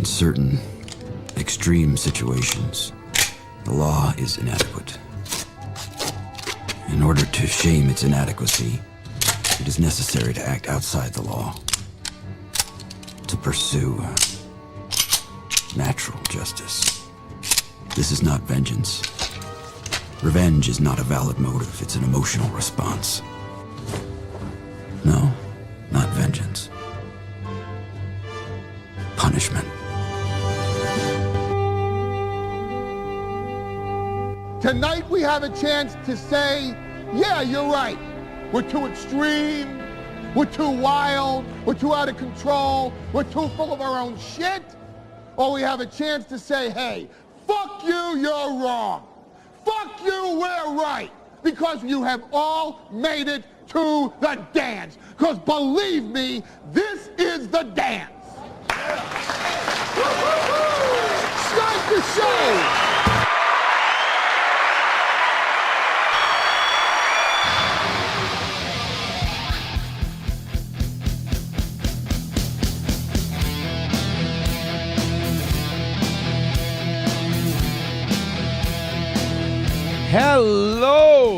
In certain extreme situations, the law is inadequate. In order to shame its inadequacy, it is necessary to act outside the law, to pursue natural justice. This is not vengeance. Revenge is not a valid motive, it's an emotional response. No, not vengeance. Punishment. Tonight we have a chance to say, yeah, you're right. We're too extreme, we're too wild, we're too out of control, we're too full of our own shit. Or we have a chance to say, hey, fuck you, you're wrong. Fuck you, we're right. Because you have all made it to the dance. Because believe me, this is the dance. Start the show.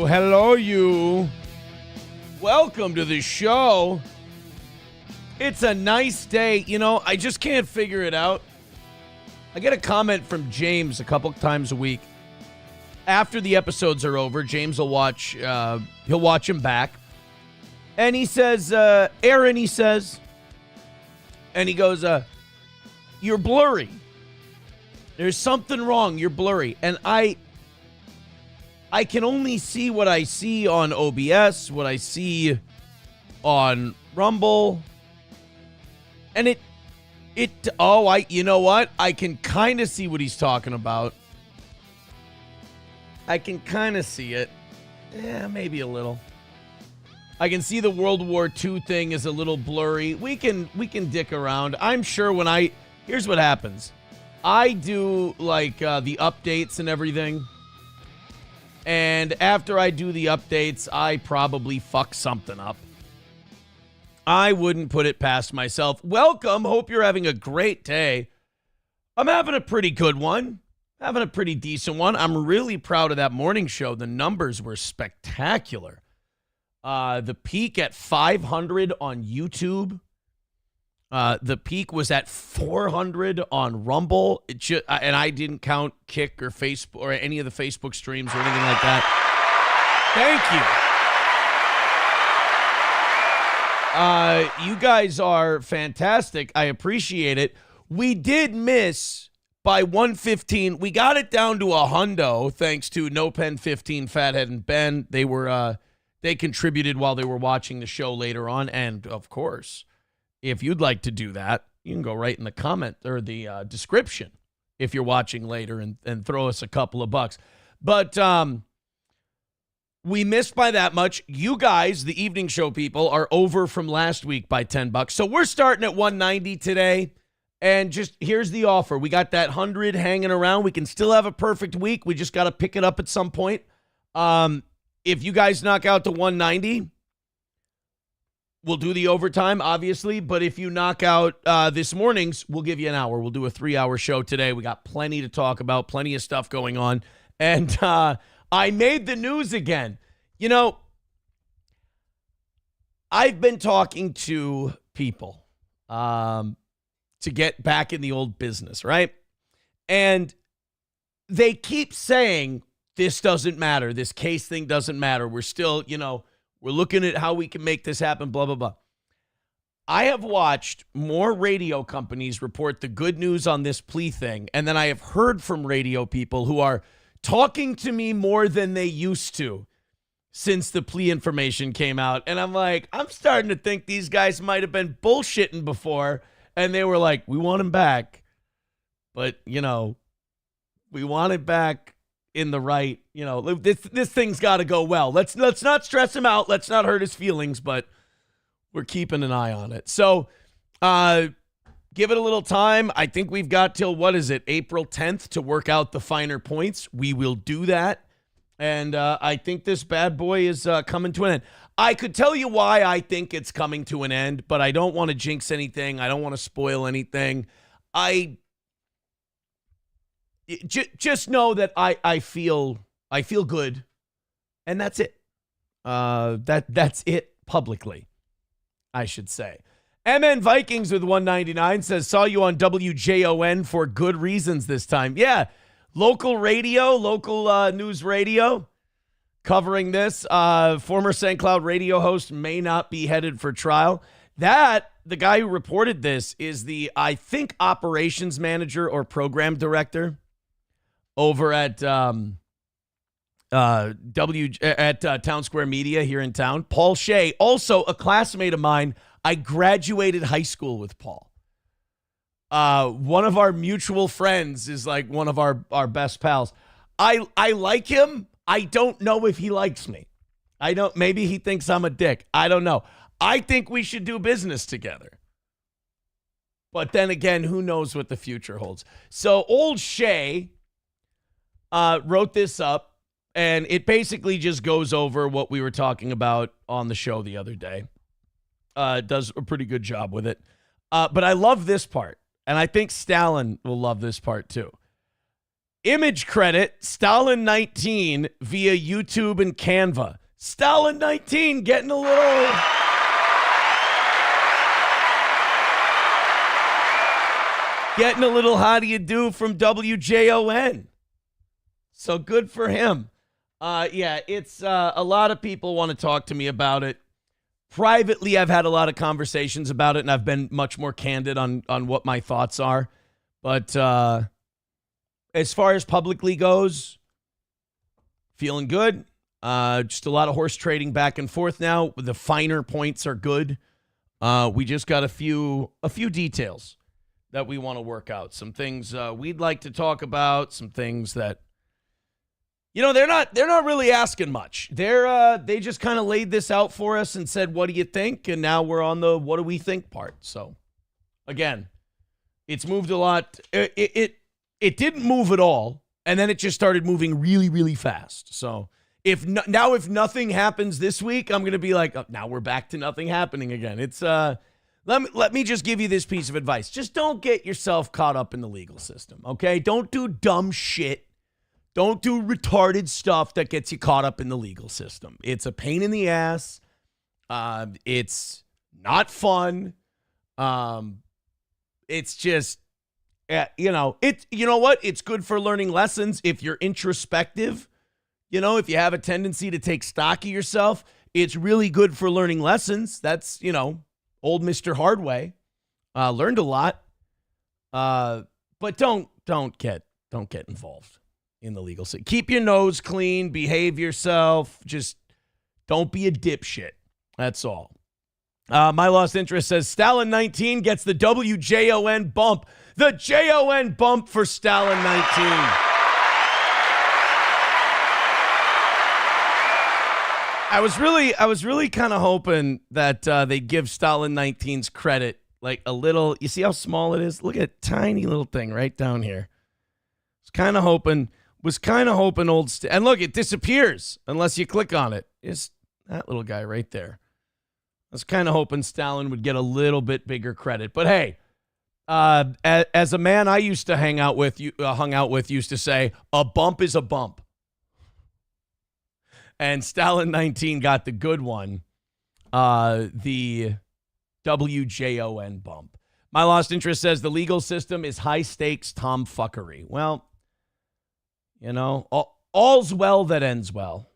Hello you. Welcome to the show. It's a nice day. You know, I just can't figure it out. I get a comment from James a couple times a week. After the episodes are over, James will watch, he'll watch them back. And he says, Aaron, he says, and he goes, you're blurry. There's something wrong. You're blurry. And I can only see what I see on OBS, what I see on Rumble. And you know what? I can kind of see what he's talking about. I can kind of see it. Yeah, maybe a little. I can see the World War II thing is a little blurry. We can dick around. I'm sure here's what happens. I do like the updates and everything. And after I do the updates, I probably fuck something up. I wouldn't put it past myself. Welcome. Hope you're having a great day. I'm having a pretty good one. Having a pretty decent one. I'm really proud of that morning show. The numbers were spectacular. The peak at 500 on YouTube. The peak was at 400 on Rumble. And I didn't count Kick or Facebook or any of the Facebook streams or anything like that. Thank you. You guys are fantastic. I appreciate it. We did miss by 115. We got it down to a hundo thanks to No Pen 15, Fathead, and Ben. They contributed while they were watching the show later on. And, of course, if you'd like to do that, you can go right in the comment or the description if you're watching later and throw us a couple of bucks. But we missed by that much. You guys, the evening show people, are over from last week by $10. So we're starting at 190 today. And just here's the offer. We got that 100 hanging around. We can still have a perfect week. We just got to pick it up at some point. If you guys knock out to 190, we'll do the overtime, obviously, but if you knock out this morning's, we'll give you an hour. We'll do a 3-hour show today. We got plenty to talk about, plenty of stuff going on. And I made the news again. You know, I've been talking to people to get back in the old business, right? And they keep saying, this doesn't matter. This case thing doesn't matter. We're still, we're looking at how we can make this happen, blah, blah, blah. I have watched more radio companies report the good news on this plea thing, and then I have heard from radio people who are talking to me more than they used to since the plea information came out. And I'm like, I'm starting to think these guys might have been bullshitting before, and they were like, we want him back. But, we want it back in the right, this thing's got to go well. Let's not stress him out. Let's not hurt his feelings, but we're keeping an eye on it. So give it a little time. I think we've got till, April 10th to work out the finer points. We will do that. And I think this bad boy is coming to an end. I could tell you why I think it's coming to an end, but I don't want to jinx anything. I don't want to spoil anything. I just know that I feel good, and that's it. That's it publicly, I should say. MN Vikings with 199 says, saw you on WJON for good reasons this time. Yeah, local radio, local news radio covering this. Former St. Cloud radio host may not be headed for trial. The guy who reported this is I think, operations manager or program director over at Town Square Media here in town. Paul Shea, also a classmate of mine. I graduated high school with Paul. One of our mutual friends is like one of our best pals. I like him. I don't know if he likes me. Maybe he thinks I'm a dick. I don't know. I think we should do business together. But then again, who knows what the future holds. So old Shea wrote this up, and it basically just goes over what we were talking about on the show the other day. Does a pretty good job with it. But I love this part, and I think Stalin will love this part too. Image credit, Stalin19 via YouTube and Canva. Stalin19 getting a little... Getting a little how do you do from WJON. So good for him. It's a lot of people want to talk to me about it. Privately, I've had a lot of conversations about it, and I've been much more candid on what my thoughts are. But as far as publicly goes, feeling good. Just a lot of horse trading back and forth now. The finer points are good. We just got a few details that we want to work out. Some things we'd like to talk about. Some things that, they're not really asking much. They just kind of laid this out for us and said, what do you think? And now we're on the what do we think part. So again, it's moved a lot. It didn't move at all. And then it just started moving really, really fast. So if nothing happens this week, I'm going to be like, oh, now we're back to nothing happening again. It's, let me just give you this piece of advice. Just don't get yourself caught up in the legal system, okay? Don't do dumb shit. Don't do retarded stuff that gets you caught up in the legal system. It's a pain in the ass. It's not fun. It's just, you know what? It's good for learning lessons if you're introspective. If you have a tendency to take stock of yourself, it's really good for learning lessons. That's, old Mr. Hardway. Learned a lot. But don't get involved in the legal system. Keep your nose clean, behave yourself. Just don't be a dipshit. That's all. My Lost Interest says Stalin 19 gets the WJON bump. The JON bump for Stalin 19. I was really kind of hoping that they give Stalin 19's credit like a little. You see how small it is? Look at tiny little thing right down here. Was kind of hoping and look, it disappears unless you click on it. It's that little guy right there. I was kind of hoping Stalin would get a little bit bigger credit, but hey, as a man I used to hung out with, used to say, a bump is a bump. And Stalin 19 got the good one, the WJON bump. My Lost Interest says the legal system is high stakes tomfuckery. Well, all's well that ends well.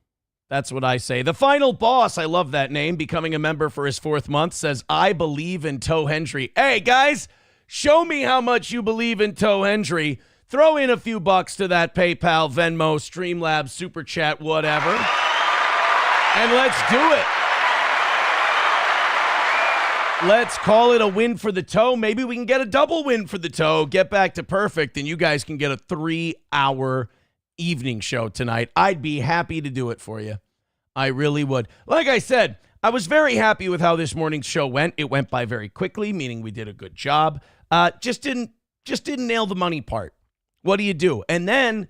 That's what I say. The Final Boss, I love that name, becoming a member for his 4th month, says, I believe in Toe Hendry. Hey, guys, show me how much you believe in Toe Hendry. Throw in a few bucks to that PayPal, Venmo, Streamlabs, Super Chat, whatever. And let's do it. Let's call it a win for the toe. Maybe we can get a double win for the toe, get back to perfect, and you guys can get a 3-hour evening show tonight. I'd be happy to do it for you. I really would. Like I said, I was very happy with how this morning's show went. It went by very quickly, meaning we did a good job. Just didn't nail the money part. What do you do? And then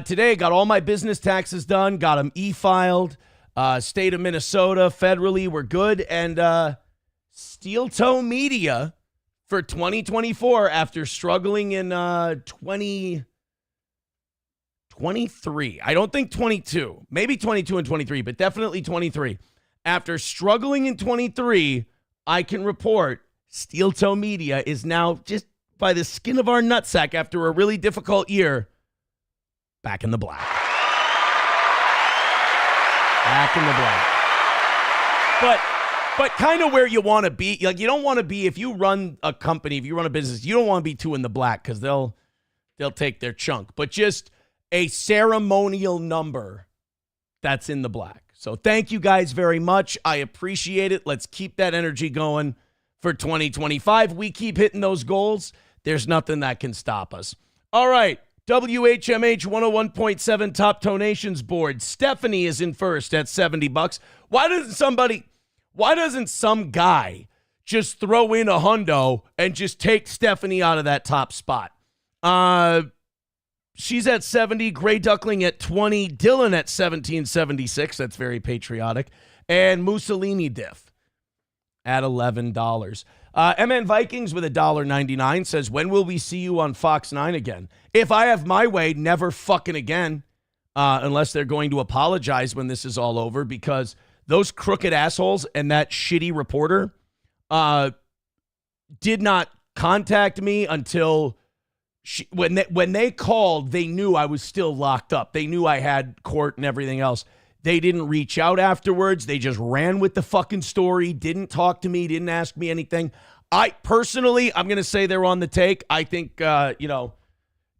today, got all my business taxes done, got them e-filed. State of Minnesota, federally, we're good. And Steel Toe Media for 2024, after struggling in 2023, 23. I don't think 22. Maybe 22 and 23, but definitely 23. After struggling in 23, I can report Steel Toe Media is now, just by the skin of our nutsack after a really difficult year, back in the black. Back in the black. But kind of where you want to be. Like, you don't want to be, if you run a company, if you run a business, you don't want to be too in the black because they'll take their chunk. But just a ceremonial number that's in the black. So thank you guys very much. I appreciate it. Let's keep that energy going for 2025. We keep hitting those goals. There's nothing that can stop us. All right. WHMH 101.7 Top Donations Board. Stephanie is in first at $70. Why doesn't some guy just throw in a hundo and just take Stephanie out of that top spot? She's at 70, Gray Duckling at 20, Dylan at 1776. That's very patriotic. And Mussolini Diff at $11. MN Vikings with $1.99 says, when will we see you on Fox 9 again? If I have my way, never fucking again, unless they're going to apologize when this is all over, because those crooked assholes and that shitty reporter did not contact me until when they called, they knew I was still locked up. They knew I had court and everything else. They didn't reach out afterwards. They just ran with the fucking story, didn't talk to me, didn't ask me anything. I'm going to say they're on the take. I think,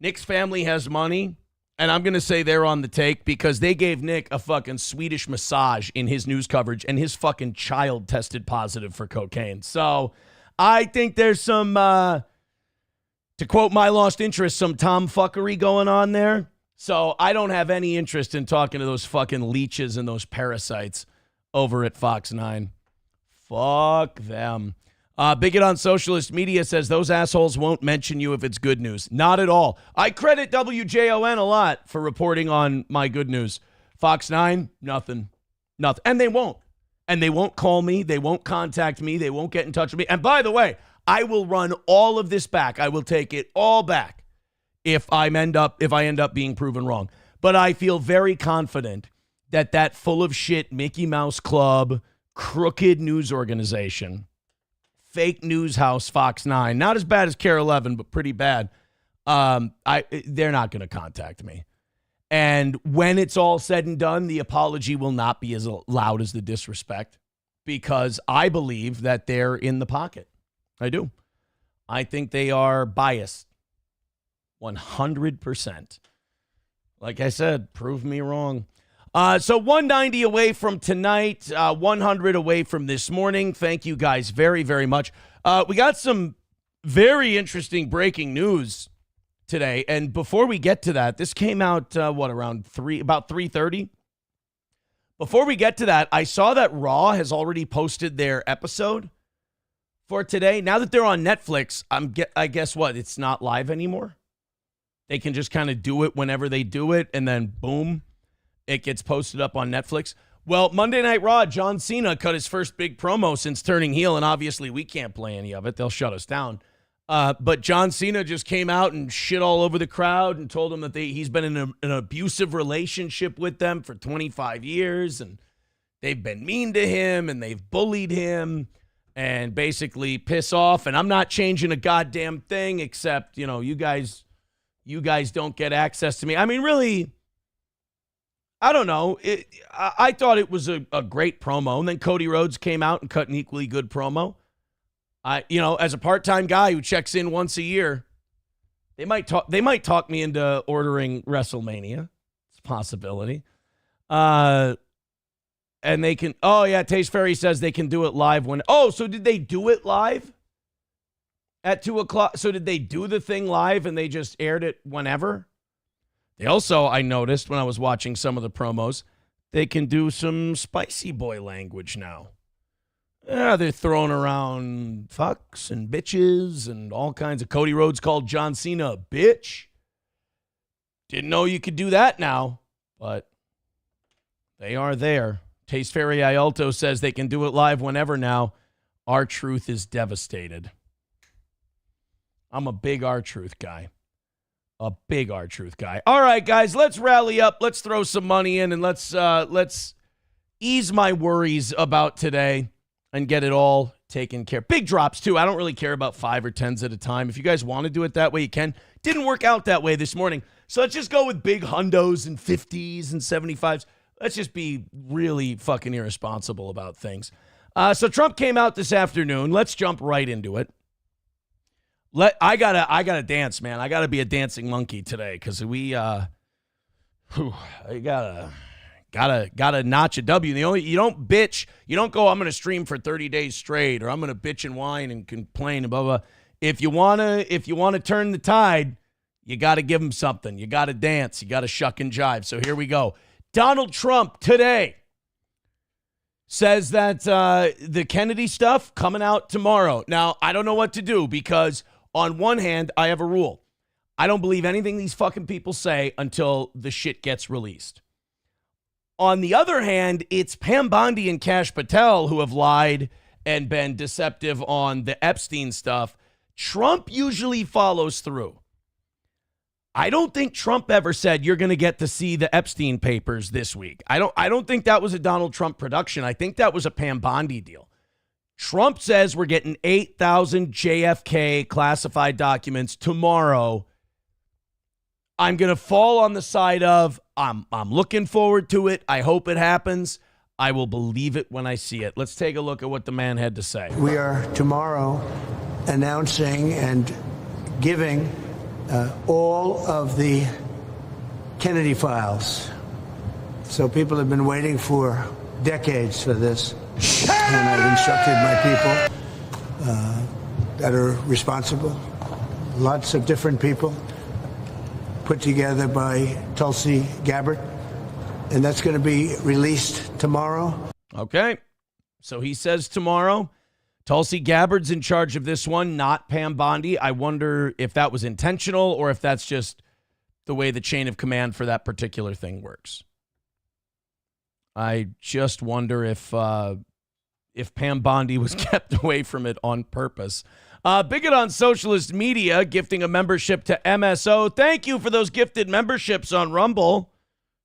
Nick's family has money, and I'm going to say they're on the take because they gave Nick a fucking Swedish massage in his news coverage, and his fucking child tested positive for cocaine. So I think there's some, to quote My Lost Interest, some tomfuckery going on there. So I don't have any interest in talking to those fucking leeches and those parasites over at Fox 9. Fuck them. Bigot on Socialist Media says those assholes won't mention you if it's good news. Not at all. I credit WJON a lot for reporting on my good news. Fox 9, nothing. Nothing. And they won't. And they won't call me. They won't contact me. They won't get in touch with me. And by the way, I will run all of this back. I will take it all back if I end up being proven wrong. But I feel very confident that full of shit Mickey Mouse Club, crooked news organization, fake news house Fox 9, not as bad as Care 11, but pretty bad. They're not going to contact me. And when it's all said and done, the apology will not be as loud as the disrespect, because I believe that they're in the pocket. I do. I think they are biased. 100%. Like I said, prove me wrong. So 190 away from tonight, 100 away from this morning. Thank you guys very, very much. We got some very interesting breaking news today. And before we get to that, this came out, about 3:30? Before we get to that, I saw that Raw has already posted their episode for today. Now that they're on Netflix, I guess what? It's not live anymore. They can just kind of do it whenever they do it, and then boom, it gets posted up on Netflix. Well, Monday Night Raw, John Cena cut his first big promo since turning heel, and obviously we can't play any of it. They'll shut us down. But John Cena just came out and shit all over the crowd and told them that he's been in an abusive relationship with them for 25 years, and they've been mean to him, and they've bullied him, and basically piss off. And I'm not changing a goddamn thing except, you guys don't get access to me. I mean, really, I don't know. I thought it was a great promo. And then Cody Rhodes came out and cut an equally good promo. As a part-time guy who checks in once a year, they might talk me into ordering WrestleMania. It's a possibility. And they can, Taste Fairy says they can do it live so did they do it live? At 2:00. So did they do the thing live and they just aired it whenever? They also, I noticed when I was watching some of the promos, they can do some spicy boy language now. Yeah, they're throwing around fucks and bitches and all kinds of. Cody Rhodes called John Cena a bitch. Didn't know you could do that now, but they are there. Taste Fairy Ialto says they can do it live whenever now. R-Truth is devastated. I'm a big R-Truth guy. A big R-Truth guy. All right, guys, let's rally up. Let's throw some money in, and let's ease my worries about today and get it all taken care of. Big drops, too. I don't really care about 5 or 10s at a time. If you guys want to do it that way, you can. Didn't work out that way this morning. So let's just go with big hundos and 50s and 75s. Let's just be really fucking irresponsible about things. So Trump came out this afternoon. Let's jump right into it. I gotta dance, man. I gotta be a dancing monkey today because I gotta notch a W. You don't bitch. You don't go, I'm gonna stream for 30 days straight, or I'm gonna bitch and whine and complain and blah blah. If you wanna turn the tide, you gotta give them something. You gotta dance. You gotta shuck and jive. So here we go. Donald Trump today says that the Kennedy stuff coming out tomorrow. Now I don't know what to do because on one hand, I have a rule. I don't believe anything these fucking people say until the shit gets released. On the other hand, it's Pam Bondi and Kash Patel who have lied and been deceptive on the Epstein stuff. Trump usually follows through. I don't think Trump ever said you're going to get to see the Epstein papers this week. I don't think that was a Donald Trump production. I think that was a Pam Bondi deal. Trump says we're getting 8,000 JFK classified documents tomorrow. I'm going to fall on the side of I'm looking forward to it. I hope it happens. I will believe it when I see it. Let's take a look at what the man had to say. We are tomorrow announcing and giving all of the Kennedy files. So people have been waiting for decades for this. And I've instructed my people that are responsible, lots of different people, put together by Tulsi Gabbard, and that's going to be released tomorrow. Okay, so he says tomorrow. Tulsi Gabbard's in charge of this one, not Pam Bondi. I wonder if that was intentional or if that's just the way the chain of command for that particular thing works. I just wonder if Pam Bondi was kept away from it on purpose. Bigot on Socialist Media gifting a membership to MSO. Thank you for those gifted memberships on Rumble.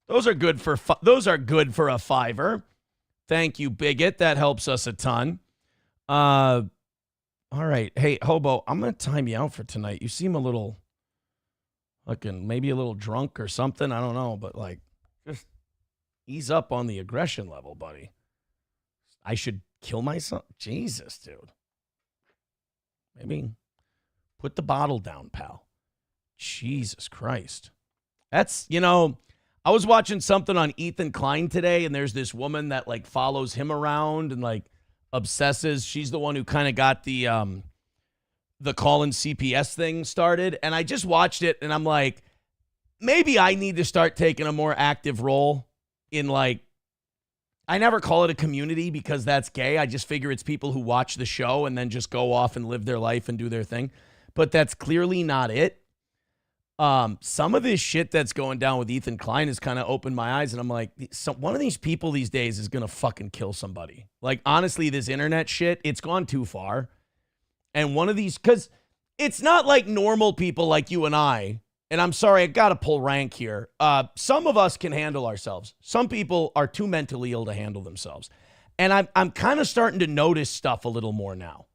Those are good for a $5. Thank you, Bigot. That helps us a ton. All right. Hey, Hobo, I'm going to time you out for tonight. You seem a little maybe a little drunk or something. I don't know, but just ease up on the aggression level, buddy. I should kill myself? Jesus, dude. Maybe put the bottle down, pal. Jesus Christ. That's, I was watching something on Ethan Klein today, and there's this woman that follows him around and obsesses. She's the one who kind of got the call-in CPS thing started, and I just watched it, and I'm like, maybe I need to start taking a more active role in I never call it a community because that's gay. I just figure it's people who watch the show and then just go off and live their life and do their thing. But that's clearly not it. Some of this shit that's going down with Ethan Klein has kind of opened my eyes, and I'm like, one of these people these days is going to fucking kill somebody. Honestly, this internet shit, it's gone too far. And one of these, because it's not like normal people like you and I. And I'm sorry, I got to pull rank here. Some of us can handle ourselves. Some people are too mentally ill to handle themselves. And I'm kind of starting to notice stuff a little more now.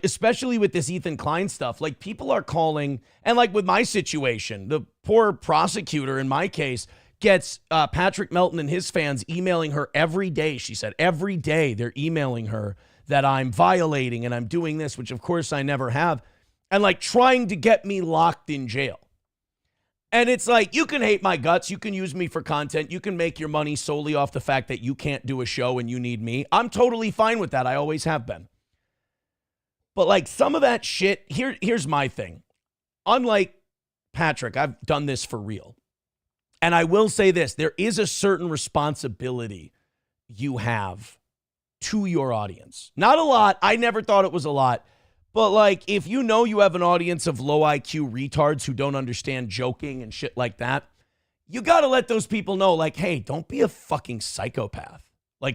Especially with this Ethan Klein stuff. People are calling, and with my situation, the poor prosecutor in my case gets Patrick Melton and his fans emailing her every day. She said every day they're emailing her that I'm violating and I'm doing this, which of course I never have. And trying to get me locked in jail. And it's you can hate my guts. You can use me for content. You can make your money solely off the fact that you can't do a show and you need me. I'm totally fine with that. I always have been. But some of that shit, here's my thing. Unlike Patrick, I've done this for real. And I will say this, there is a certain responsibility you have to your audience. Not a lot. I never thought it was a lot. But if you know you have an audience of low IQ retards who don't understand joking and shit like that, you got to let those people know, hey, don't be a fucking psychopath.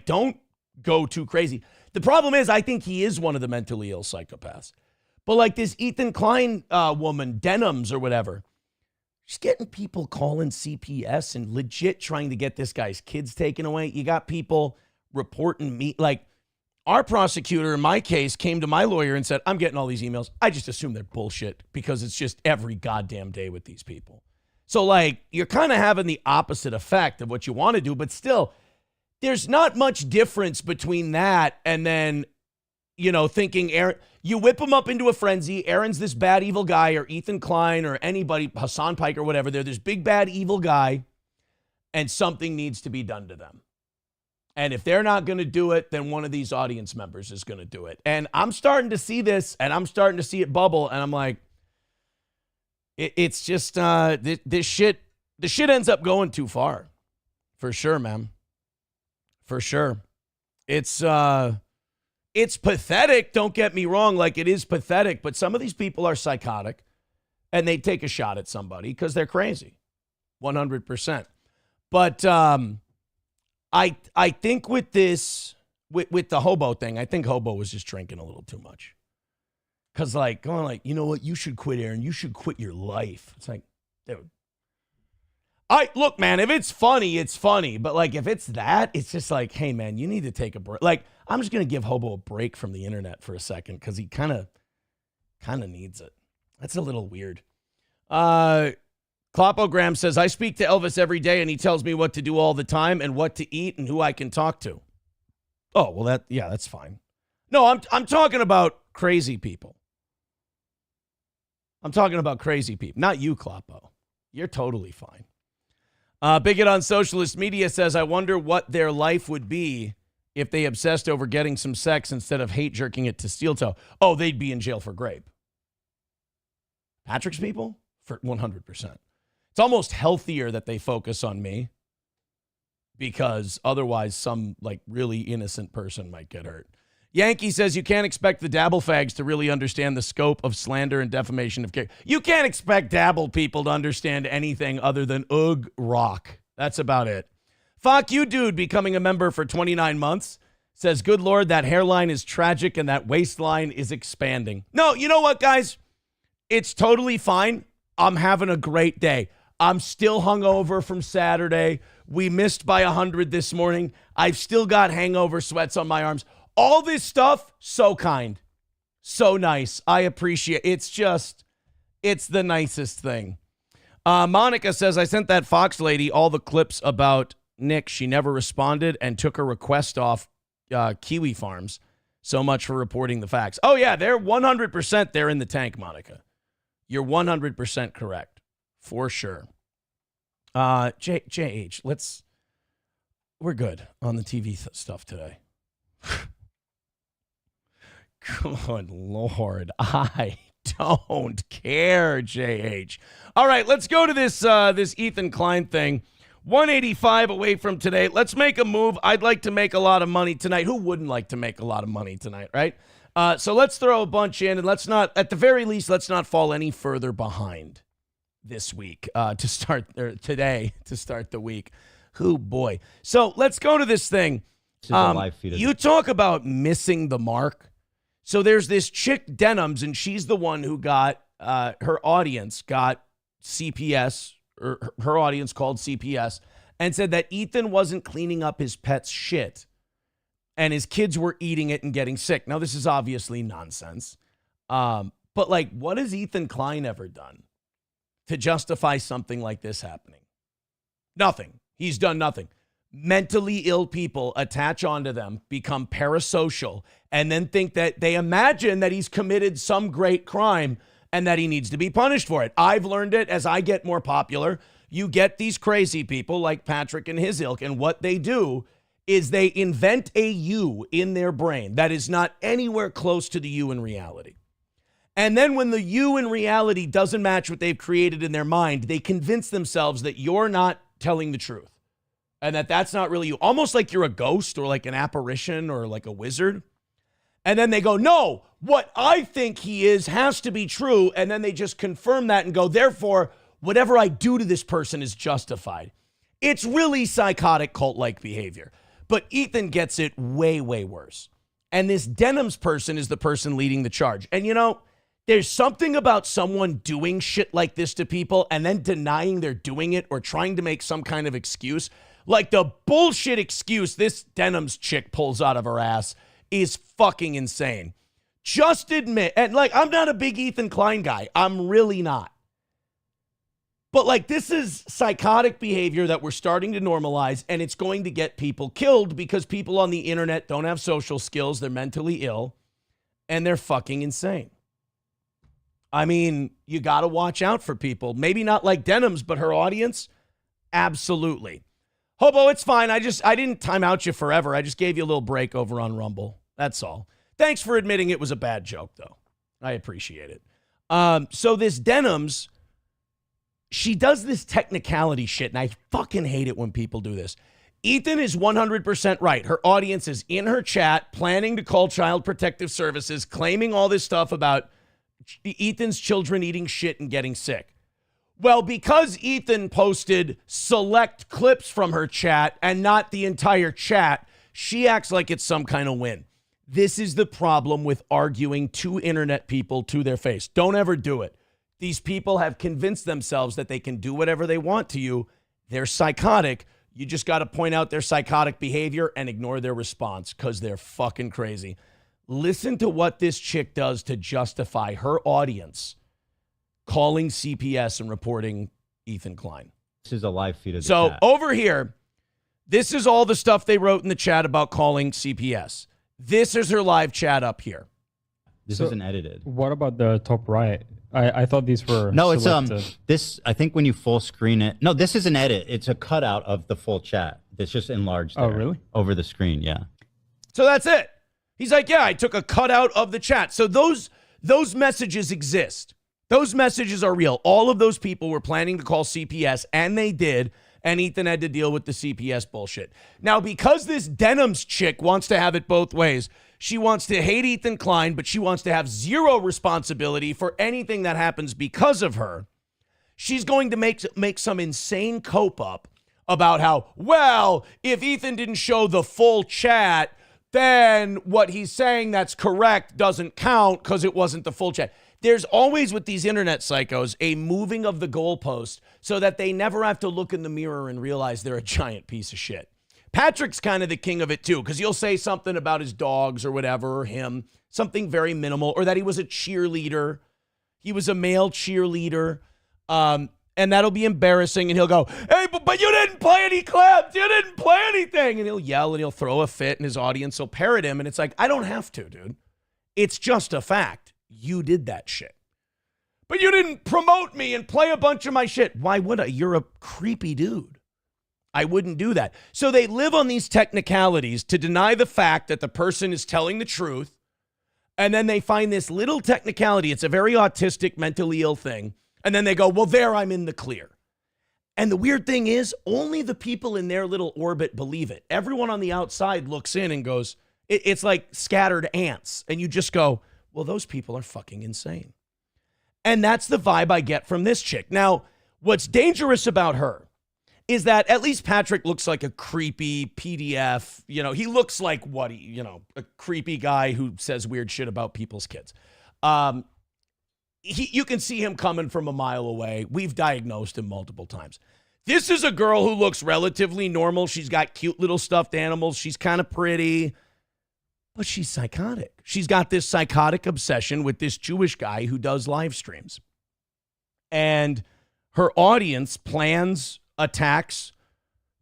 Don't go too crazy. The problem is, I think he is one of the mentally ill psychopaths. But this Ethan Klein woman, Denims or whatever, She's getting people calling CPS and legit trying to get this guy's kids taken away. You got people reporting me. Like, our prosecutor in my case came to my lawyer and said, I'm getting all these emails. I just assume they're bullshit because it's just every goddamn day with these people. So, like, you're kind of having the opposite effect of what you want to do, but still, there's not much difference between that and then, you know, thinking Aaron, you whip him up into a frenzy. Aaron's this bad, evil guy, or Ethan Klein or anybody, Hassan Pike or whatever. They're this big, bad, evil guy, and something needs to be done to them. And if they're not going to do it, then one of these audience members is going to do it. And I'm starting to see this, and I'm starting to see it bubble, and I'm like, it's just this shit ends up going too far. For sure, man. For sure. It's pathetic, don't get me wrong, like it is pathetic, but some of these people are psychotic, and they take a shot at somebody because they're crazy. 100%. But I think with this, with the hobo thing, I think hobo was just drinking a little too much. Because, like, going like, you know what, you should quit, Aaron. You should quit your life. It's like, dude. Look, man, if it's funny, it's funny. But, like, if it's that, it's just like, hey, man, you need to take a break. Like, I'm just going to give hobo a break from the internet for a second because he kind of needs it. That's a little weird. Clopogram says, I speak to Elvis every day, and he tells me what to do all the time and what to eat and who I can talk to. Oh, well, that's fine. No, I'm talking about crazy people. I'm talking about crazy people, not you, Clopo. You're totally fine. Bigot on socialist media says, I wonder what their life would be if they obsessed over getting some sex instead of hate jerking it to steel toe. Oh, they'd be in jail for grape. Patrick's people? For 100%. It's almost healthier that they focus on me because otherwise some like really innocent person might get hurt. Yankee says you can't expect the dabble fags to really understand the scope of slander and defamation of character. You can't expect dabble people to understand anything other than ugh rock. That's about it. Fuck you, dude, becoming a member for 29 months. Says, good Lord, that hairline is tragic and that waistline is expanding. No, you know what, guys? It's totally fine. I'm having a great day. I'm still hungover from Saturday. We missed by 100 this morning. I've still got hangover sweats on my arms. All this stuff, so kind, so nice. I appreciate it. It's the nicest thing. Monica says, I sent that Fox lady all the clips about Nick. She never responded and took her request off Kiwi Farms. So much for reporting the facts. Oh, yeah, they're 100% they're in the tank, Monica. You're 100% correct, for sure. JH, we're good on the TV stuff today. Good Lord, I don't care, JH. All right, let's go to this Ethan Klein thing. 185 away from today. Let's make a move. I'd like to make a lot of money tonight. Who wouldn't like to make a lot of money tonight, right? So let's throw a bunch in, and let's not, at the very least, let's not fall any further behind this week today to start the week. Oh, boy. So let's go to this thing. You talk about missing the mark. So there's this chick Denims, and she's the one who got her audience got CPS, or her audience called CPS, and said that Ethan wasn't cleaning up his pet's shit, and his kids were eating it and getting sick. Now, this is obviously nonsense, but like, what has Ethan Klein ever done to justify something like this happening? Nothing. He's done nothing. Mentally ill people attach onto them, become parasocial, and then think that they imagine that he's committed some great crime and that he needs to be punished for it. I've learned it as I get more popular. You get these crazy people like Patrick and his ilk, and what they do is they invent a you in their brain that is not anywhere close to the you in reality. And then when the you in reality doesn't match what they've created in their mind, they convince themselves that you're not telling the truth. And that's not really you. Almost like you're a ghost or like an apparition or like a wizard. And then they go, no, what I think he is has to be true. And then they just confirm that and go, therefore, whatever I do to this person is justified. It's really psychotic cult-like behavior. But Ethan gets it way, way worse. And this Denims person is the person leading the charge. And you know, There's something about someone doing shit like this to people and then denying they're doing it or trying to make some kind of excuse. Like the bullshit excuse this Denims chick pulls out of her ass is fucking insane. Just admit, and like, I'm not a big Ethan Klein guy. I'm really not. But like, this is psychotic behavior that we're starting to normalize, and it's going to get people killed because people on the internet don't have social skills. They're mentally ill, and they're fucking insane. I mean, you got to watch out for people. Maybe not like Denims, but her audience, absolutely. Hobo, it's fine. I didn't time out you forever. I just gave you a little break over on Rumble. That's all. Thanks for admitting it was a bad joke, though. I appreciate it. So this Denims, she does this technicality shit, and I fucking hate it when people do this. Ethan is 100% right. Her audience is in her chat, planning to call Child Protective Services, claiming all this stuff about Ethan's children eating shit and getting sick. Well, because Ethan posted select clips from her chat and not the entire chat, she acts like it's some kind of win. This is the problem with arguing to internet people to their face. Don't ever do it. These people have convinced themselves that they can do whatever they want to you. They're psychotic. You just got to point out their psychotic behavior and ignore their response because they're fucking crazy. Listen to what this chick does to justify her audience calling CPS and reporting Ethan Klein. This is a live feed of the So chat. over here, this is all the stuff they wrote in the chat about calling CPS. This is her live chat up here. This isn't edited. What about the top right? I thought these were No, it's selected. this. I think when you full screen it. No, this is an edit. It's a cutout of the full chat. It's just enlarged. Oh, there, really? Over the screen, yeah. So that's it. He's like, yeah, I took a cutout of the chat. So those messages exist. Those messages are real. All of those people were planning to call CPS, and they did, and Ethan had to deal with the CPS bullshit. Now, because this Denims chick wants to have it both ways, she wants to hate Ethan Klein, but she wants to have zero responsibility for anything that happens because of her. She's going to make some insane cope up about how, well, if Ethan didn't show the full chat, then what he's saying that's correct doesn't count because it wasn't the full chat. There's always, with these internet psychos, a moving of the goalpost so that they never have to look in the mirror and realize they're a giant piece of shit. Patrick's kind of the king of it too, because he'll say something about his dogs or whatever, or him, something very minimal, or that he was a cheerleader. He was a male cheerleader. And that'll be embarrassing. And he'll go, hey, but you didn't play any clips. You didn't play anything. And he'll yell and he'll throw a fit and his audience will parrot him. And it's like, I don't have to, dude. It's just a fact. You did that shit. But you didn't promote me and play a bunch of my shit. Why would I? You're a creepy dude. I wouldn't do that. So they live on these technicalities to deny the fact that the person is telling the truth. And then they find this little technicality. It's a very autistic, mentally ill thing. And then they go, well, there, I'm in the clear. And the weird thing is, only the people in their little orbit believe it. Everyone on the outside looks in and goes, it's like scattered ants. And you just go, well, those people are fucking insane. And that's the vibe I get from this chick. Now, what's dangerous about her is that at least Patrick looks like a creepy PDF. You know, he looks like a creepy guy who says weird shit about people's kids. You can see him coming from a mile away. We've diagnosed him multiple times. This is a girl who looks relatively normal. She's got cute little stuffed animals. She's kind of pretty, but she's psychotic. She's got this psychotic obsession with this Jewish guy who does live streams. And her audience plans attacks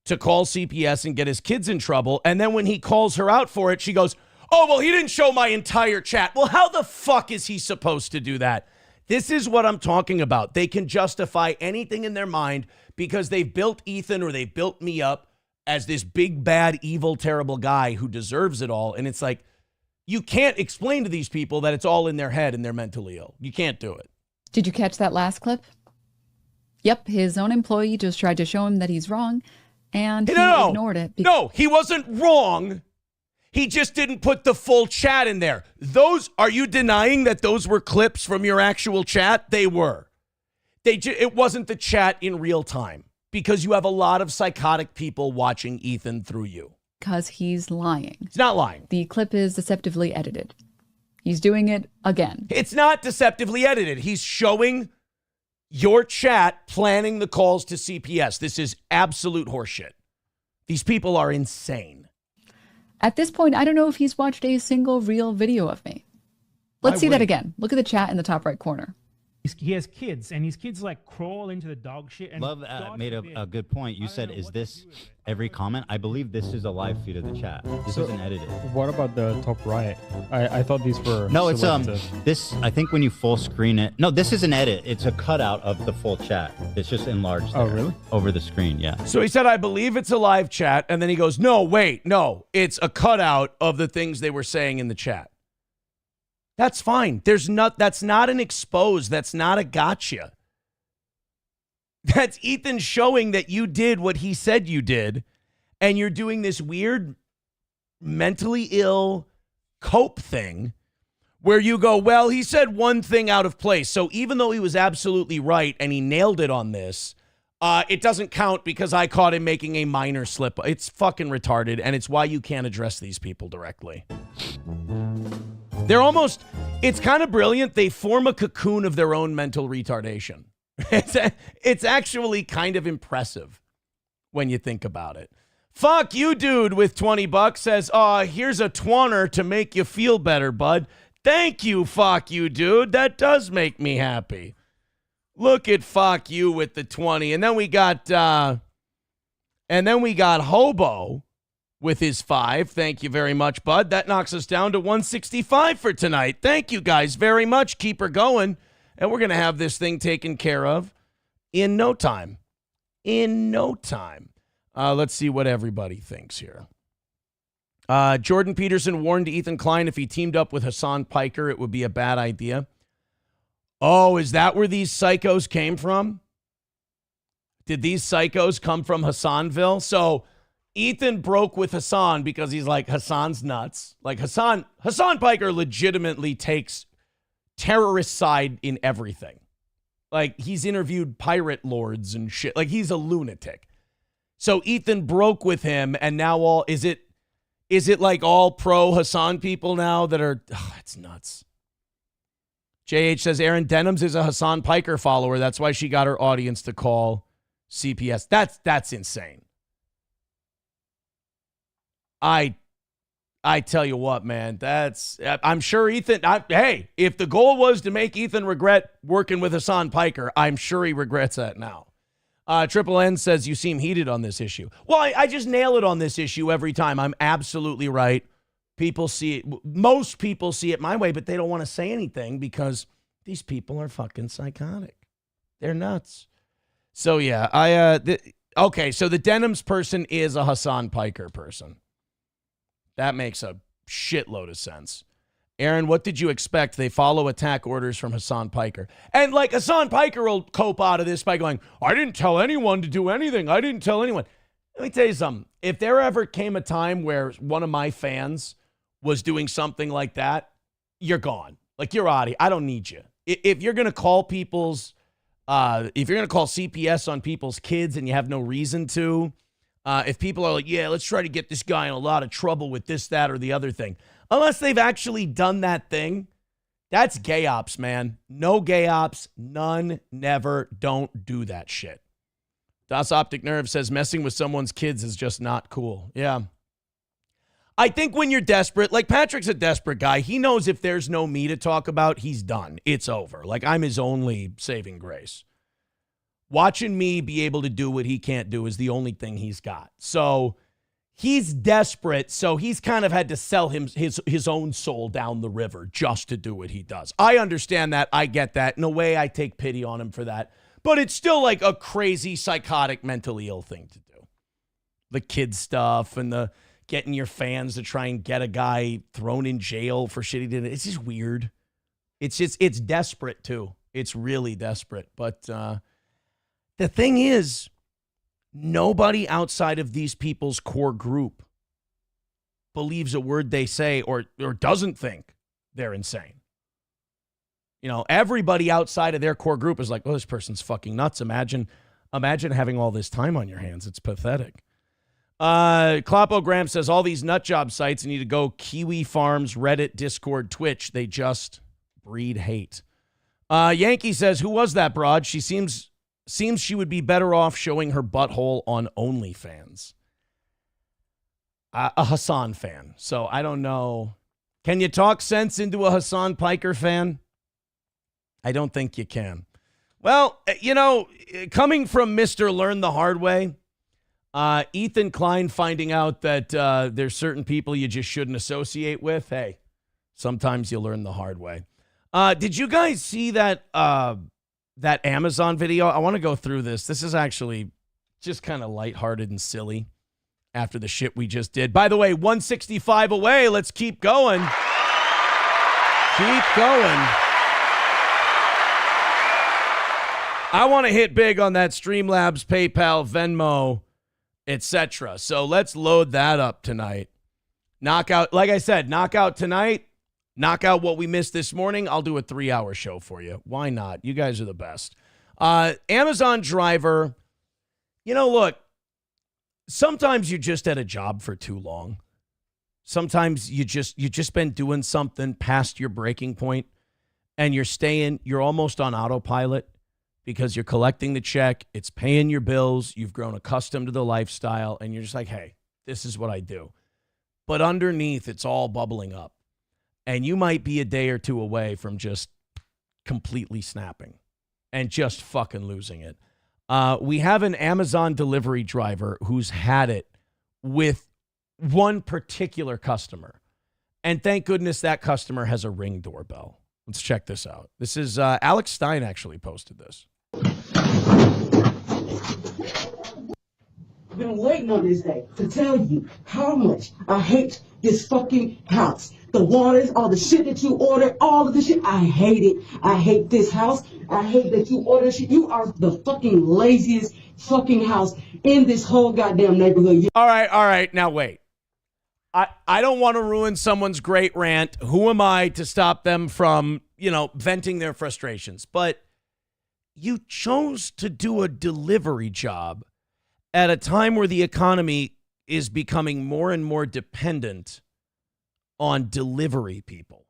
to call CPS and get his kids in trouble. And then when he calls her out for it, she goes, oh, well, he didn't show my entire chat. Well, how the fuck is he supposed to do that? This is what I'm talking about. They can justify anything in their mind because they've built Ethan or they've built me up as this big, bad, evil, terrible guy who deserves it all. And it's like, you can't explain to these people that it's all in their head and they're mentally ill. You can't do it. Did you catch that last clip? Yep, his own employee just tried to show him that he's wrong, and he ignored it. No, he wasn't wrong. He just didn't put the full chat in there. Are you denying that those were clips from your actual chat? They were. It wasn't the chat in real time because you have a lot of psychotic people watching Ethan through you. Because he's lying. He's not lying. The clip is deceptively edited. He's doing it again. It's not deceptively edited. He's showing your chat planning the calls to CPS. This is absolute horseshit. These people are insane. At this point, I don't know if he's watched a single real video of me. Let's see that again. Look at the chat in the top right corner. He has kids, and his kids like crawl into the dog shit. And Love made a good point. You said, "Is this every comment?" I believe this is a live feed of the chat. This isn't edited. What about the top right? I thought these were no. It's this. I think when you full screen it. No, this is an edit. It's a cutout of the full chat. It's just enlarged. Oh, really? Over the screen, yeah. So he said, "I believe it's a live chat," and then he goes, "No, wait, no, it's a cutout of the things they were saying in the chat." That's fine. That's not an expose. That's not a gotcha. That's Ethan showing that you did what he said you did, and you're doing this weird mentally ill cope thing where you go, well, he said one thing out of place. So even though he was absolutely right and he nailed it on this, it doesn't count because I caught him making a minor slip. It's fucking retarded, and it's why you can't address these people directly. They're almost, it's kind of brilliant. They form a cocoon of their own mental retardation. It's actually kind of impressive when you think about it. Fuck you, dude, with 20 bucks says, here's a twanner to make you feel better, bud. Thank you, fuck you, dude. That does make me happy. Look at fuck you with the 20. And then we got Hobo with his 5. Thank you very much, bud. That knocks us down to 165 for tonight. Thank you guys very much. Keep her going. And we're going to have this thing taken care of in no time. In no time. Let's see what everybody thinks here. Jordan Peterson warned Ethan Klein if he teamed up with Hassan Piker, it would be a bad idea. Oh, is that where these psychos came from? Did these psychos come from Hassanville? So Ethan broke with Hassan because he's like, Hassan's nuts. Like Hassan Piker legitimately takes terrorist side in everything. Like he's interviewed pirate lords and shit. Like he's a lunatic. So Ethan broke with him, and now is it like all pro Hassan people now that are, it's nuts. JH says Aaron Denhams is a Hassan Piker follower. That's why she got her audience to call CPS. That's insane. I tell you what, man, I'm sure Ethan, hey, if the goal was to make Ethan regret working with Hassan Piker, I'm sure he regrets that now. Triple N says you seem heated on this issue. Well, I just nail it on this issue every time. I'm absolutely right. People see it. Most people see it my way, but they don't want to say anything because these people are fucking psychotic. They're nuts. So yeah, okay. So the Denhams person is a Hassan Piker person. That makes a shitload of sense. Aaron, what did you expect? They follow attack orders from Hassan Piker. And like Hassan Piker will cope out of this by going, I didn't tell anyone to do anything. I didn't tell anyone. Let me tell you something. If there ever came a time where one of my fans was doing something like that, you're gone. Like you're out of here. I don't need you. If you're going to call if you're going to call CPS on people's kids and you have no reason to, if people are like, yeah, let's try to get this guy in a lot of trouble with this, that, or the other thing. Unless they've actually done that thing, that's gay ops, man. No gay ops, none, never, don't do that shit. Das Optic Nerve says messing with someone's kids is just not cool. Yeah. I think when you're desperate, like Patrick's a desperate guy. He knows if there's no me to talk about, he's done. It's over. Like I'm his only saving grace. Watching me be able to do what he can't do is the only thing he's got. So he's desperate, so he's kind of had to sell his own soul down the river just to do what he does. I understand that. I get that. In a way, I take pity on him for that. But it's still like a crazy, psychotic, mentally ill thing to do. The kid stuff and the getting your fans to try and get a guy thrown in jail for shit he did. It's just weird. It's desperate, too. It's really desperate. But the thing is, nobody outside of these people's core group believes a word they say or doesn't think they're insane. You know, everybody outside of their core group is like, oh, this person's fucking nuts. Imagine having all this time on your hands. It's pathetic. Klopogram says all these nut job sites need to go Kiwi Farms, Reddit, Discord, Twitch. They just breed hate. Yankee says, who was that broad? She seems she would be better off showing her butthole on OnlyFans. A Hassan fan. So I don't know. Can you talk sense into a Hassan Piker fan? I don't think you can. Well, you know, coming from Mr. Learn the Hard Way, Ethan Klein finding out that there's certain people you just shouldn't associate with. Hey, sometimes you learn the hard way. Did you guys see that that Amazon video? I want to go through this. This is actually just kind of lighthearted and silly after the shit we just did. By the way, 165 away. Let's keep going. Keep going. I want to hit big on that Streamlabs, PayPal, Venmo, etc. So let's load that up tonight. Knockout, like I said, knockout tonight. Knock out what we missed this morning. I'll do a 3-hour show for you. Why not? You guys are the best. Amazon driver. You know, look, sometimes you're just at a job for too long. Sometimes you just been doing something past your breaking point and you're almost on autopilot because you're collecting the check. It's paying your bills. You've grown accustomed to the lifestyle and you're just like, hey, this is what I do. But underneath, it's all bubbling up. And you might be a day or two away from just completely snapping and just fucking losing it. We have an Amazon delivery driver who's had it with one particular customer. And thank goodness that customer has a Ring doorbell. Let's check this out. This is Alex Stein actually posted this. I've been waiting on this day to tell you how much I hate this fucking house. The waters, all the shit that you order, all of the shit, I hate it. I hate this house. I hate that you order shit. You are the fucking laziest fucking house in this whole goddamn neighborhood. All right. Now wait. I don't want to ruin someone's great rant. Who am I to stop them from, venting their frustrations? But you chose to do a delivery job at a time where the economy is becoming more and more dependent on delivery people.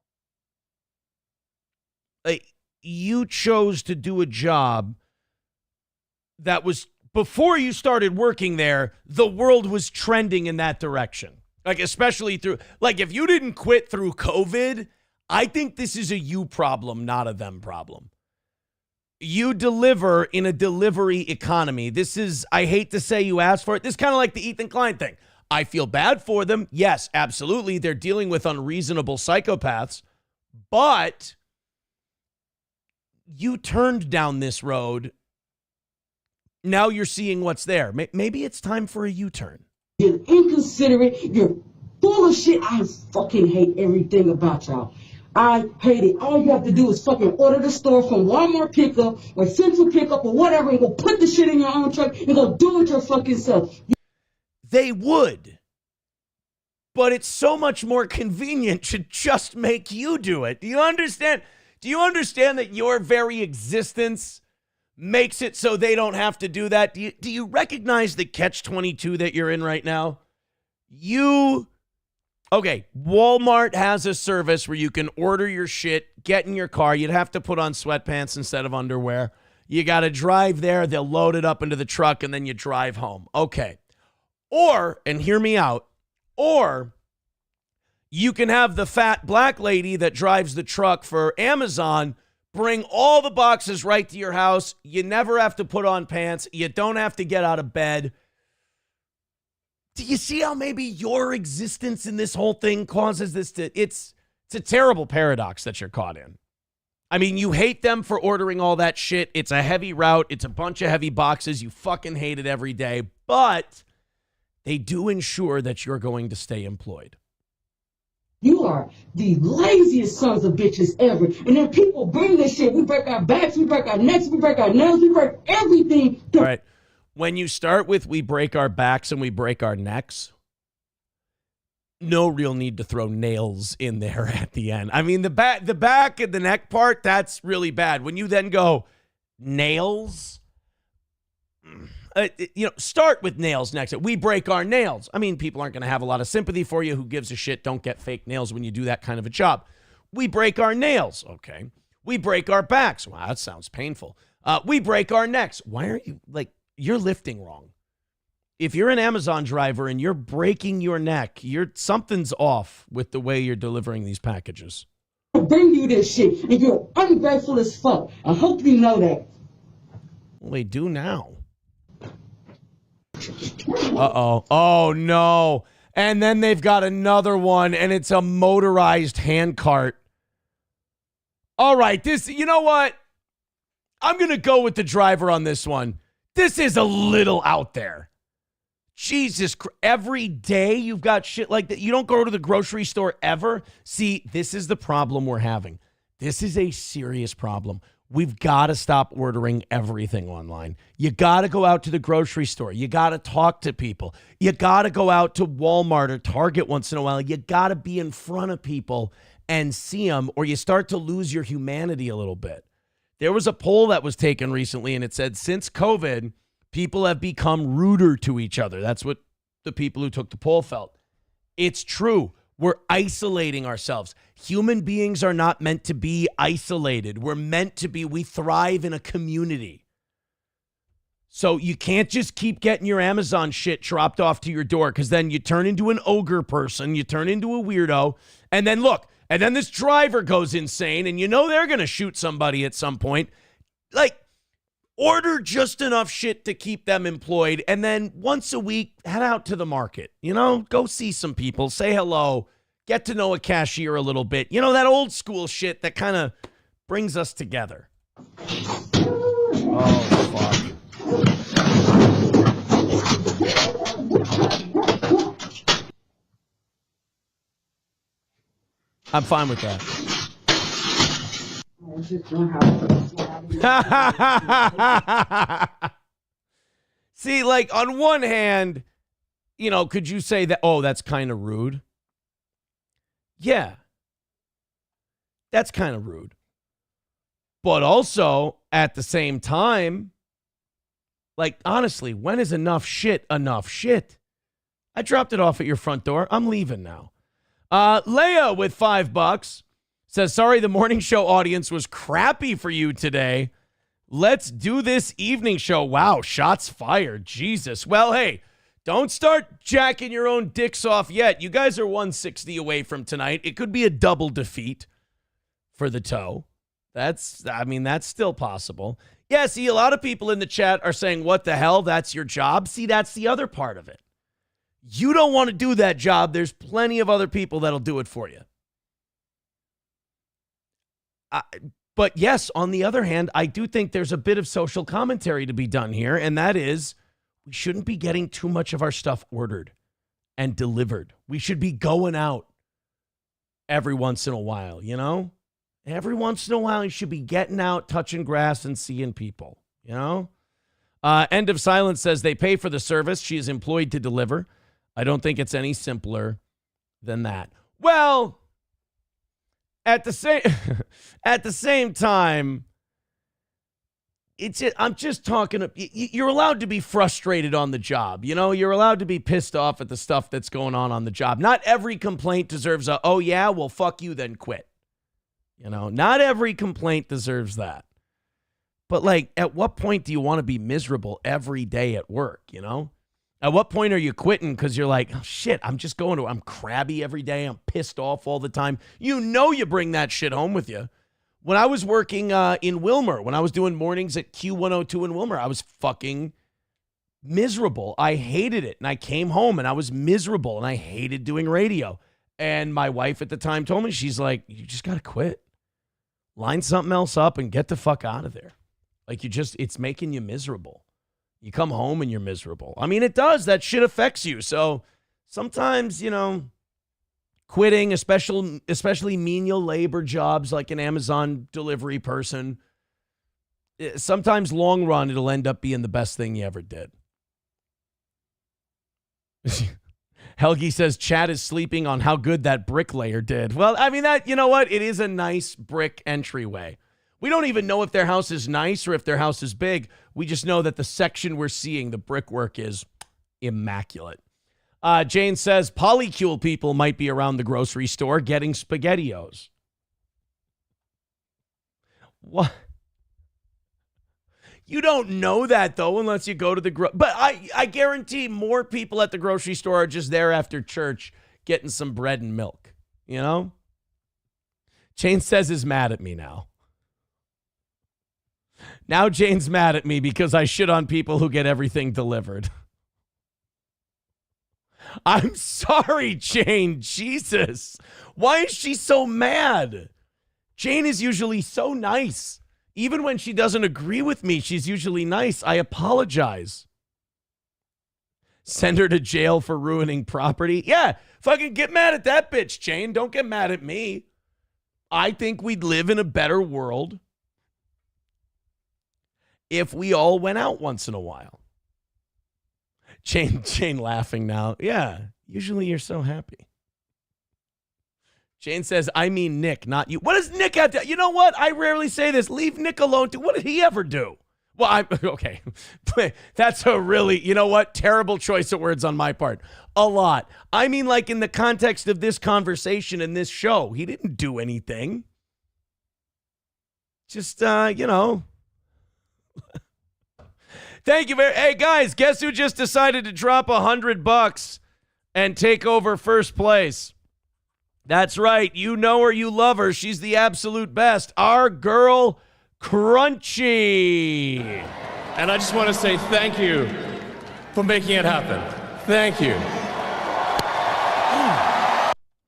You chose to do a job that was, before you started working there, the world was trending in that direction. Especially through, if you didn't quit through COVID, I think this is a you problem, not a them problem. You deliver in a delivery economy. This is, I hate to say you asked for it. This is kind of like the Ethan Klein thing. I feel bad for them. Yes, absolutely. They're dealing with unreasonable psychopaths. But you turned down this road. Now you're seeing what's there. Maybe it's time for a U-turn. You're inconsiderate. You're full of shit. I fucking hate everything about y'all. I hate it. All you have to do is fucking order the store from Walmart pickup or Central pickup or whatever and go put the shit in your own truck and go do it your fucking self. They would. But it's so much more convenient to just make you do it. Do you understand? Do you understand that your very existence makes it so they don't have to do that? Do you recognize the catch-22 that you're in right now? Okay, Walmart has a service where you can order your shit, get in your car. You'd have to put on sweatpants instead of underwear. You got to drive there. They'll load it up into the truck, and then you drive home. Okay. Or, and hear me out, or you can have the fat black lady that drives the truck for Amazon bring all the boxes right to your house. You never have to put on pants. You don't have to get out of bed. Do you see how maybe your existence in this whole thing causes this to... It's a terrible paradox that you're caught in. I mean, you hate them for ordering all that shit. It's a heavy route. It's a bunch of heavy boxes. You fucking hate it every day. But they do ensure that you're going to stay employed. You are the laziest sons of bitches ever. And then people bring this shit. We break our backs, we break our necks, we break our nails, we break everything. All right. When you start with we break our backs and we break our necks, no real need to throw nails in there at the end. I mean, the back and the neck part, that's really bad. When you then go nails, start with nails next. We break our nails. I mean, people aren't going to have a lot of sympathy for you. Who gives a shit? Don't get fake nails when you do that kind of a job. We break our nails. Okay. We break our backs. Wow, that sounds painful. We break our necks. Why are you you're lifting wrong? If you're an Amazon driver and you're breaking your neck, something's off with the way you're delivering these packages. I bring you this shit, and you're ungrateful as fuck. I hope you know that. Well, they do now. Uh-oh. Oh, no. And then they've got another one, and it's a motorized handcart. All right, you know what? I'm going to go with the driver on this one. This is a little out there. Jesus, every day you've got shit like that. You don't go to the grocery store ever. See, this is the problem we're having. This is a serious problem. We've got to stop ordering everything online. You got to go out to the grocery store. You got to talk to people. You got to go out to Walmart or Target once in a while. You got to be in front of people and see them, or you start to lose your humanity a little bit. There was a poll that was taken recently, and it said since COVID, people have become ruder to each other. That's what the people who took the poll felt. It's true. We're isolating ourselves. Human beings are not meant to be isolated. We thrive in a community. So you can't just keep getting your Amazon shit dropped off to your door, because then you turn into an ogre person, you turn into a weirdo, and then this driver goes insane, and they're going to shoot somebody at some point. Order just enough shit to keep them employed, and then once a week, head out to the market. Go see some people, say hello, get to know a cashier a little bit. That old school shit that kind of brings us together. Oh, fuck. I'm fine with that. See, on one hand, could you say that, oh, that's kind of rude? Yeah. That's kind of rude. But also, at the same time, honestly, when is enough shit enough shit? I dropped it off at your front door. I'm leaving now. Leia with $5 says, sorry, the morning show audience was crappy for you today. Let's do this evening show. Wow, shots fired. Jesus. Well, hey, don't start jacking your own dicks off yet. You guys are 160 away from tonight. It could be a double defeat for the toe. That's still possible. Yeah, see, a lot of people in the chat are saying, what the hell? That's your job. See, that's the other part of it. You don't want to do that job. There's plenty of other people that'll do it for you. But yes, on the other hand, I do think there's a bit of social commentary to be done here, and that is we shouldn't be getting too much of our stuff ordered and delivered. We should be going out every once in a while, Every once in a while, you should be getting out, touching grass, and seeing people, End of Silence says they pay for the service. She is employed to deliver. I don't think it's any simpler than that. Well, at the same time, I'm just talking. You're allowed to be frustrated on the job. You're allowed to be pissed off at the stuff that's going on the job. Not every complaint deserves a, oh yeah, well, fuck you, then quit. Not every complaint deserves that. But at what point do you want to be miserable every day at work? At what point are you quitting because you're like, oh, shit, I'm crabby every day. I'm pissed off all the time. You bring that shit home with you. When I was working in Wilmer, when I was doing mornings at Q102 in Wilmer, I was fucking miserable. I hated it. And I came home and I was miserable and I hated doing radio. And my wife at the time told me, she's like, you just got to quit. Line something else up and get the fuck out of there. It's making you miserable. You come home and you're miserable. I mean, it does. That shit affects you. So sometimes, quitting, especially menial labor jobs like an Amazon delivery person, sometimes long run, it'll end up being the best thing you ever did. Helgi says Chad is sleeping on how good that bricklayer did. Well, I mean, that, you know what? It is a nice brick entryway. We don't even know if their house is nice or if their house is big. We just know that the section we're seeing, the brickwork, is immaculate. Jane says polycule people might be around the grocery store getting SpaghettiOs. What? You don't know that, though, unless you go to the but I guarantee more people at the grocery store are just there after church getting some bread and milk, you know? Jane says is mad at me now. Now Jane's mad at me because I shit on people who get everything delivered. I'm sorry, Jane. Jesus. Why is she so mad? Jane is usually so nice. Even when she doesn't agree with me, she's usually nice. I apologize. Send her to jail for ruining property. Yeah, fucking get mad at that bitch, Jane. Don't get mad at me. I think we'd live in a better world if we all went out once in a while. Jane laughing now. Yeah, usually you're so happy. Jane says, I mean Nick, not you. What does Nick have to... You know what? I rarely say this. Leave Nick alone. What did he ever do? Well, okay. That's a really, you know what? Terrible choice of words on my part. A lot. I mean, like in the context of this conversation and this show, he didn't do anything. Just, you know... Thank you very. Hey guys, guess who just decided to drop $100 and take over first place? That's right. You know her, you love her. She's the absolute best. Our girl, Crunchy. And I just want to say thank you for making it happen. Thank you.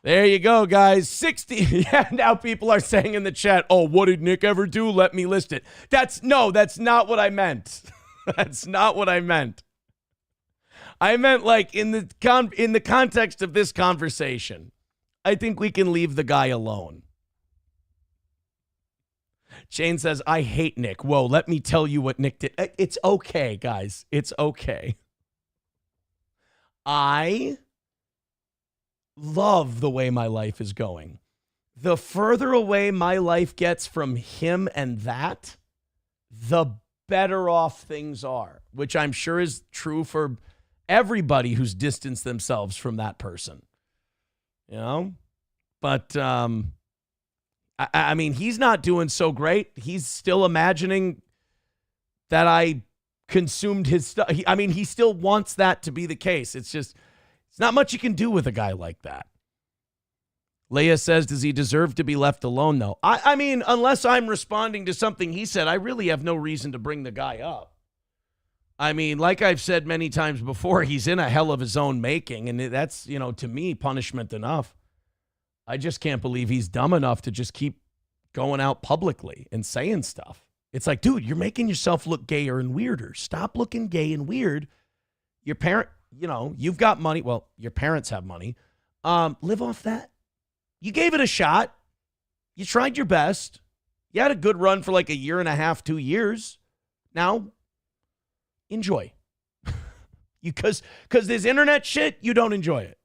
There you go, guys. 60. Yeah, now people are saying in the chat, oh, what did Nick ever do? Let me list it. That's not what I meant. That's not what I meant. I meant like in the context of this conversation, I think we can leave the guy alone. Shane says, I hate Nick. Whoa, let me tell you what Nick did. It's okay, guys. It's okay. I love the way my life is going. The further away my life gets from him and that, the better off things are, which I'm sure is true for everybody who's distanced themselves from that person, you know? But, I mean, he's not doing so great. He's still imagining that I consumed his stuff. I mean, he still wants that to be the case. It's not much you can do with a guy like that. Leia says, does he deserve to be left alone, though? I mean, unless I'm responding to something he said, I really have no reason to bring the guy up. I mean, like I've said many times before, he's in a hell of his own making, and that's, you know, to me, punishment enough. I just can't believe he's dumb enough to just keep going out publicly and saying stuff. It's like, dude, you're making yourself look gayer and weirder. Stop looking gay and weird. Your parent, you know, you've got money. Well, your parents have money. Live off that. You gave it a shot. You tried your best. You had a good run for like a year and a half, 2 years. Now, enjoy. Because this internet shit, you don't enjoy it.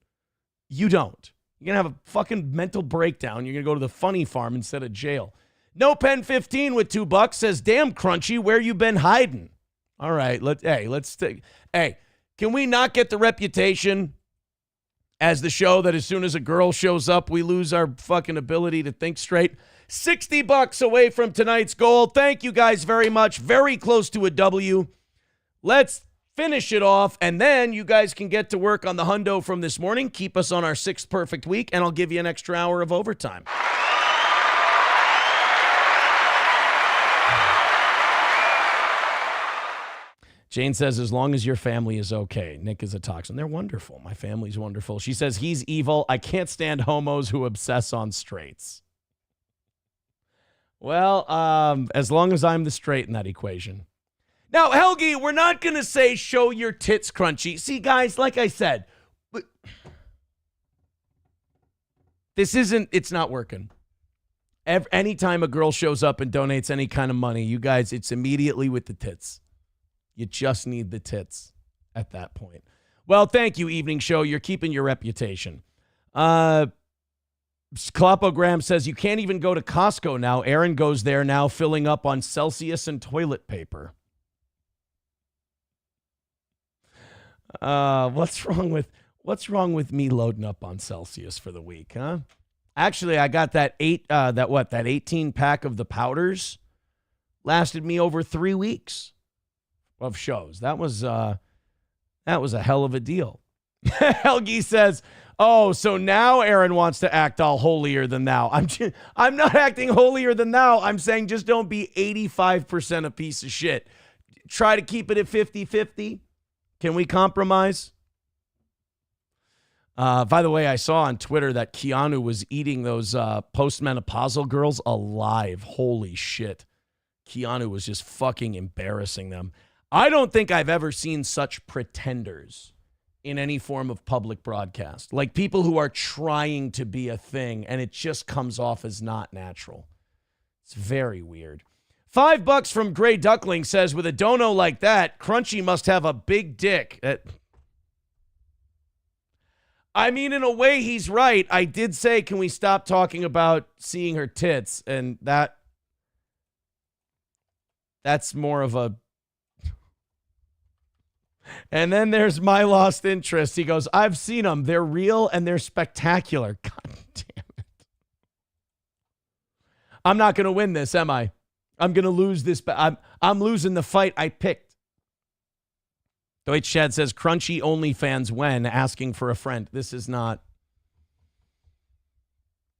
You don't. You're going to have a fucking mental breakdown. You're going to go to the funny farm instead of jail. No Pen 15 with $2 says, damn, Crunchy, where you been hiding? All right, hey, can we not get the reputation as the show that as soon as a girl shows up, we lose our fucking ability to think straight? $60 away from tonight's goal. Thank you guys very much. Very close to a W. Let's finish it off, and then you guys can get to work on the hundo from this morning. Keep us on our 6th perfect week, and I'll give you an extra hour of overtime. Jane says, as long as your family is okay. Nick is a toxin. They're wonderful. My family's wonderful. She says, he's evil. I can't stand homos who obsess on straights. Well, as long as I'm the straight in that equation. Now, Helgi, we're not going to say show your tits, Crunchy. See, guys, like I said, it's not working. Anytime a girl shows up and donates any kind of money, you guys, it's immediately with the tits. You just need the tits at that point. Well, thank you, Evening Show. You're keeping your reputation. Klopogram says you can't even go to Costco now. Aaron goes there now, filling up on Celsius and toilet paper. What's wrong with me loading up on Celsius for the week, huh? Actually, I got that 18 pack of the powders. Lasted me over 3 weeks of shows. That was a hell of a deal. Helgi says, "Oh, so now Aaron wants to act all holier than thou." I'm not acting holier than thou. I'm saying just don't be 85% a piece of shit. Try to keep it at 50-50. Can we compromise? By the way, I saw on Twitter that Keanu was eating those postmenopausal girls alive. Holy shit. Keanu was just fucking embarrassing them. I don't think I've ever seen such pretenders in any form of public broadcast. Like people who are trying to be a thing and it just comes off as not natural. It's very weird. $5 from Gray Duckling says, with a dono like that, Crunchy must have a big dick. I mean, in a way, he's right. I did say, can we stop talking about seeing her tits? And that's more of a... And then there's my lost interest. He goes, I've seen them. They're real and they're spectacular. God damn it. I'm not going to win this, am I? I'm going to lose this. I'm losing the fight I picked. Deutsch Chad says, Crunchy OnlyFans when asking for a friend. This is not.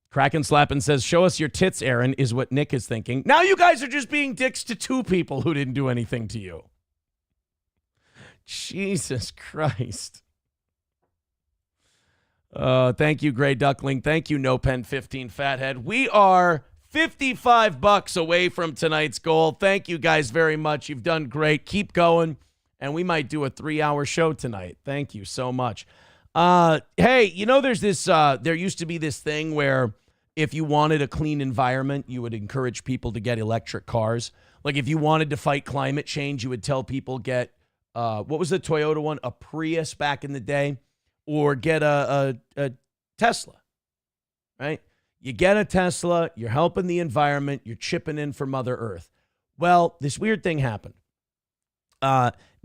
Kraken Slappin says, show us your tits, Aaron, is what Nick is thinking. Now you guys are just being dicks to two people who didn't do anything to you. Jesus Christ. Thank you, Gray Duckling. Thank you, No Pen 15 Fathead. We are $55 away from tonight's goal. Thank you guys very much. You've done great. Keep going. And we might do a 3-hour show tonight. Thank you so much. Hey, you know, there's this, there used to be this thing where if you wanted a clean environment, you would encourage people to get electric cars. Like if you wanted to fight climate change, you would tell people get, what was the Toyota one? A Prius back in the day, or get a Tesla, right? You get a Tesla, you're helping the environment, you're chipping in for Mother Earth. Well, this weird thing happened.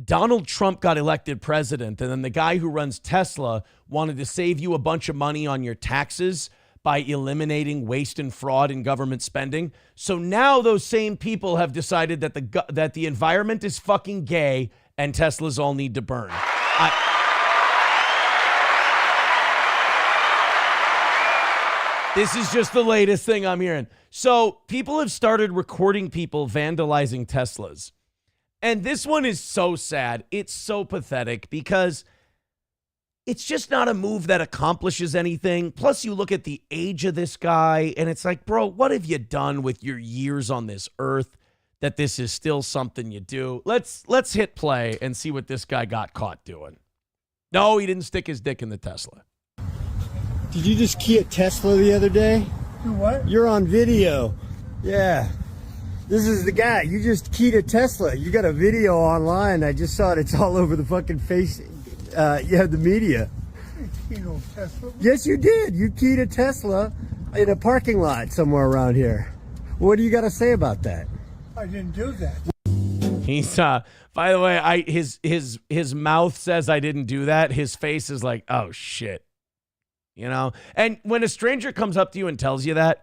Donald Trump got elected president, and then the guy who runs Tesla wanted to save you a bunch of money on your taxes by eliminating waste and fraud in government spending. So now those same people have decided that the environment is fucking gay and Teslas all need to burn. This is just the latest thing I'm hearing. So people have started recording people vandalizing Teslas. And this one is so sad. It's so pathetic because it's just not a move that accomplishes anything. Plus, you look at the age of this guy, and it's like, bro, what have you done with your years on this earth that this is still something you do? Let's hit play and see what this guy got caught doing. No, he didn't stick his dick in the Tesla. Did you just key a Tesla the other day? Do what? You're on video. Yeah. This is the guy. You just keyed a Tesla. You got a video online. I just saw it. It's all over the fucking face. The media. I keyed no Tesla. Yes, you did. You keyed a Tesla in a parking lot somewhere around here. What do you got to say about that? I didn't do that. He's by the way, his mouth says I didn't do that. His face is like, oh shit. You know? And when a stranger comes up to you and tells you that,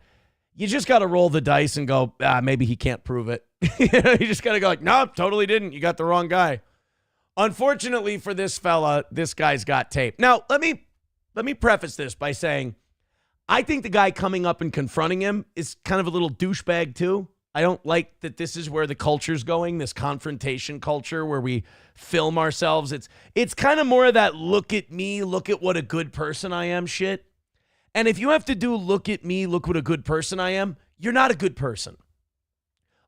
you just got to roll the dice and go, maybe he can't prove it. You just got to go like, no, totally didn't. You got the wrong guy. Unfortunately for this fella, this guy's got tape. Now, let me preface this by saying, I think the guy coming up and confronting him is kind of a little douchebag too. I don't like that this is where the culture's going, this confrontation culture where we film ourselves. It's kind of more of that look at me, look at what a good person I am shit. And if you have to do look at me, look what a good person I am, you're not a good person.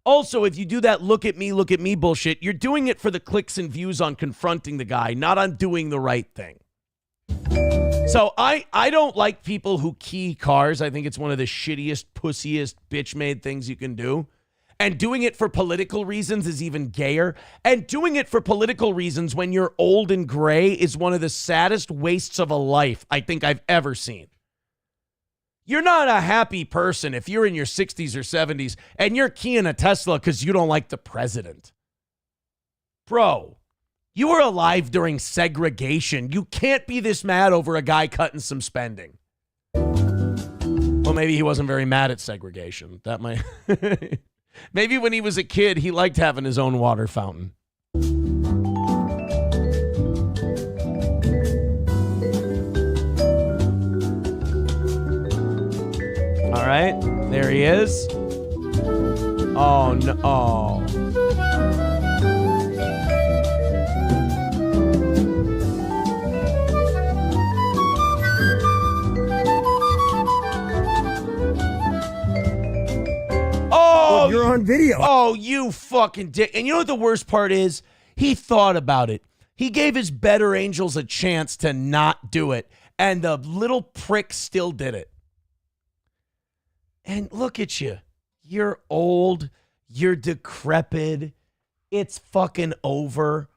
Also, if you do that look at me bullshit, you're doing it for the clicks and views on confronting the guy, not on doing the right thing. So I don't like people who key cars. I think it's one of the shittiest, pussiest, bitch-made things you can do. And doing it for political reasons is even gayer. And doing it for political reasons when you're old and gray is one of the saddest wastes of a life I think I've ever seen. You're not a happy person if you're in your 60s or 70s and you're keying a Tesla because you don't like the president. Bro, you were alive during segregation. You can't be this mad over a guy cutting some spending. Well, maybe he wasn't very mad at segregation. That might... Maybe when he was a kid, he liked having his own water fountain. All right, there he is. Oh, no. Oh. Oh, you're on video. Oh, you fucking dick. And you know what the worst part is? He thought about it. He gave his better angels a chance to not do it. And the little prick still did it. And look at you. You're old. You're decrepit. It's fucking over.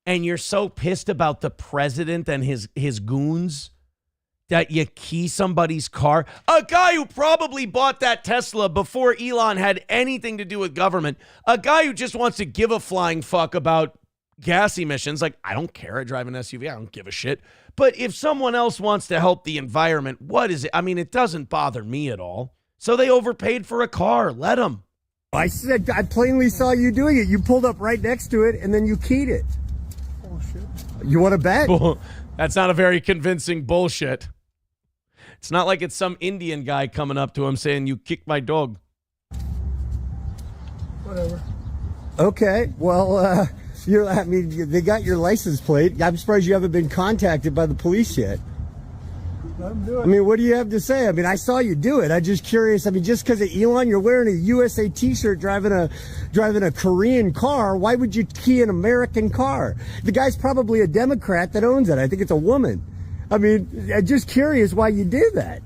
And you're so pissed about the president and his goons that you key somebody's car. A guy who probably bought that Tesla before Elon had anything to do with government. A guy who just wants to give a flying fuck about gas emissions. Like, I don't care. I drive an SUV. I don't give a shit. But if someone else wants to help the environment, what is it? I mean, it doesn't bother me at all. So they overpaid for a car. Let them. I said, I plainly saw you doing it. You pulled up right next to it and then you keyed it. Bullshit. You want to bet? That's not a very convincing bullshit. It's not like it's some Indian guy coming up to him saying, you kicked my dog. Whatever. Okay. Well, I mean, they got your license plate. I'm surprised you haven't been contacted by the police yet. Let him do it. I mean, what do you have to say? I mean, I saw you do it. I'm just curious. I mean, just because of Elon, you're wearing a USA t-shirt, driving a Korean car. Why would you key an American car? The guy's probably a Democrat that owns it. I think it's a woman. I mean, I'm just curious why you did that.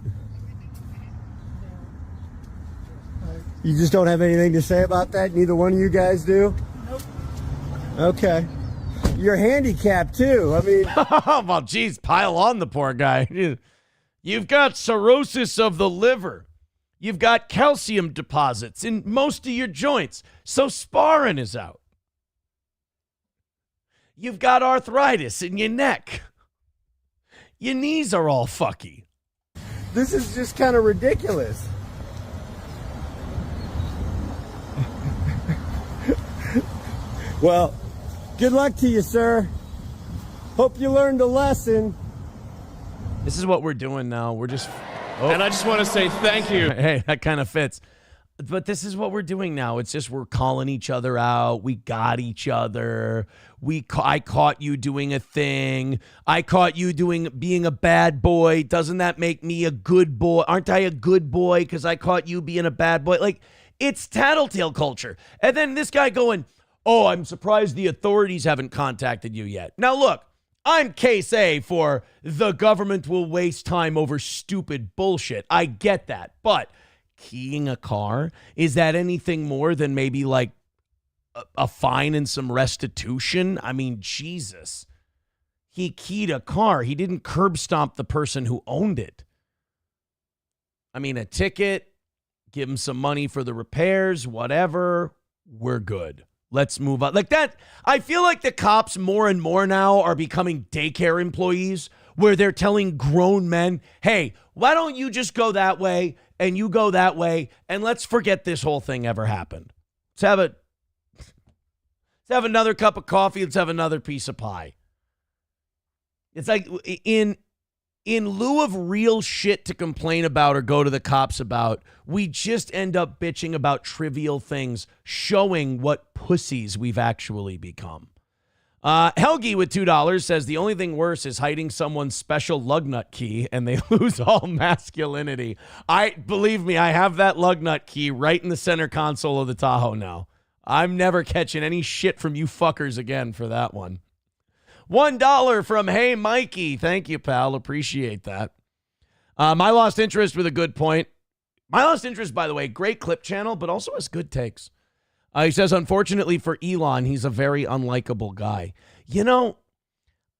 You just don't have anything to say about that? Neither one of you guys do? Nope. Okay. You're handicapped, too. I mean... Well, geez, pile on the poor guy. You've got cirrhosis of the liver. You've got calcium deposits in most of your joints, so sparring is out. You've got arthritis in your neck. Your knees are all fucky. This is just kind of ridiculous. Well, good luck to you, sir. Hope you learned a lesson. This is what we're doing now. We're just... Oh. And I just want to say thank you. Hey, that kind of fits. But this is what we're doing now. It's just we're calling each other out. We got each other. I caught you doing a thing. I caught you being a bad boy. Doesn't that make me a good boy? Aren't I a good boy because I caught you being a bad boy? Like, it's tattletale culture. And then this guy going, oh, I'm surprised the authorities haven't contacted you yet. Now, look, I'm case A for the government will waste time over stupid bullshit. I get that. But keying a car, is that anything more than maybe like a fine and some restitution? I mean, Jesus. He keyed a car. He didn't curb stomp the person who owned it. I mean, a ticket, give him some money for the repairs, whatever. We're good. Let's move on. Like that, I feel like the cops more and more now are becoming daycare employees where they're telling grown men, hey, why don't you just go that way and you go that way and let's forget this whole thing ever happened. Let's have another cup of coffee. Let's have another piece of pie. It's like in lieu of real shit to complain about or go to the cops about, we just end up bitching about trivial things, showing what pussies we've actually become. Helgi with $2 says the only thing worse is hiding someone's special lug nut key and they lose all masculinity. Believe me, I have that lug nut key right in the center console of the Tahoe now. I'm never catching any shit from you fuckers again for that one. $1 from Hey Mikey. Thank you, pal. Appreciate that. My Lost Interest with a good point. My Lost Interest, by the way, great clip channel, but also has good takes. He says, unfortunately for Elon, he's a very unlikable guy. You know,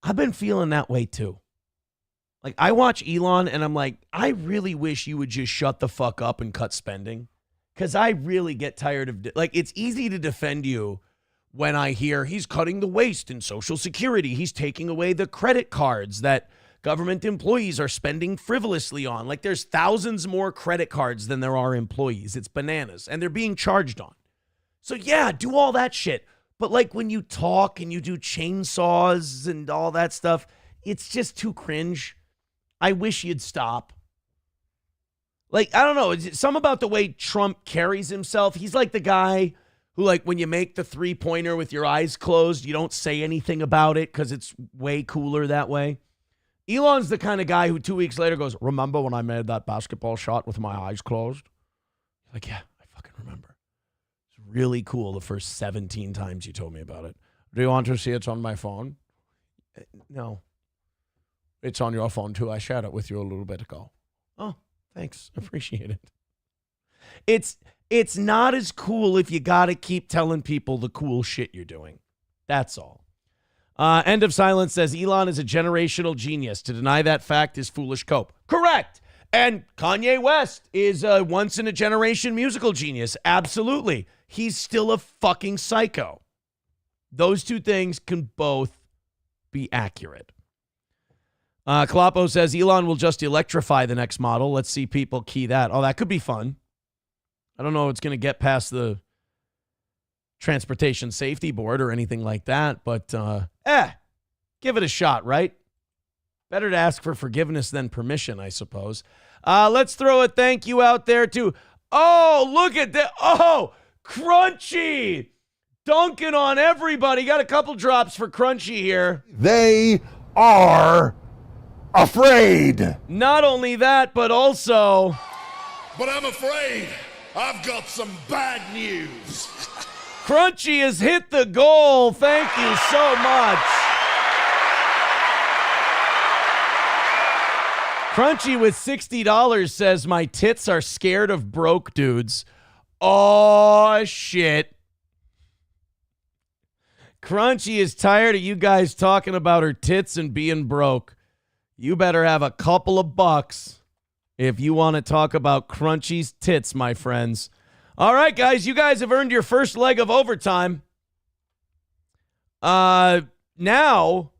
I've been feeling that way too. Like, I watch Elon and I'm like, I really wish you would just shut the fuck up and cut spending. Because I really get tired of, it's easy to defend you when I hear he's cutting the waste in Social Security. He's taking away the credit cards that government employees are spending frivolously on. Like, there's thousands more credit cards than there are employees. It's bananas. And they're being charged on. So, yeah, do all that shit. But, like, when you talk and you do chainsaws and all that stuff, it's just too cringe. I wish you'd stop. Like, I don't know. It's something about the way Trump carries himself. He's like the guy who, like, when you make the three-pointer with your eyes closed, you don't say anything about it because it's way cooler that way. Elon's the kind of guy who 2 weeks later goes, remember when I made that basketball shot with my eyes closed? Like, yeah, I fucking remember. It's really cool the first 17 times you told me about it. Do you want to see it's on my phone? No. It's on your phone, too. I shared it with you a little bit ago. Oh, thanks. Appreciate it. It's not as cool if you got to keep telling people the cool shit you're doing. That's all. End of silence says Elon is a generational genius. To deny that fact is foolish cope. Correct. And Kanye West is a once-in-a-generation musical genius. Absolutely. He's still a fucking psycho. Those two things can both be accurate. Kloppo says Elon will just electrify the next model. Let's see people key that. Oh, that could be fun. I don't know if it's going to get past the Transportation Safety Board or anything like that, but give it a shot, right? Better to ask for forgiveness than permission, I suppose. Let's throw a thank you out there to, look at that. Oh, Crunchy. Dunking on everybody. Got a couple drops for Crunchy here. They are afraid. Not only that, but also... But I'm afraid I've got some bad news. Crunchy has hit the goal. Thank you so much. Crunchy with $60 says, my tits are scared of broke dudes. Oh, shit. Crunchy is tired of you guys talking about her tits and being broke. You better have a couple of bucks if you want to talk about Crunchy's tits, my friends. All right, guys, you guys have earned your first leg of overtime. Now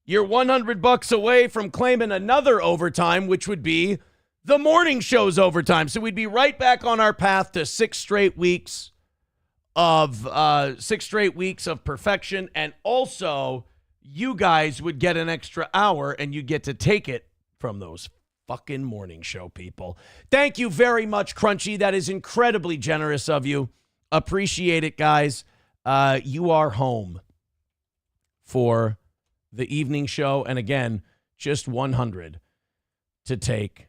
you're $100 away from claiming another overtime, which would be the morning show's overtime. So we'd be right back on our path to 6 straight weeks of perfection, and also you guys would get an extra hour and you get to take it from those fucking morning show people. Thank you very much, Crunchy. That is incredibly generous of you. Appreciate it, guys. You are home for the evening show, and again, just 100 to take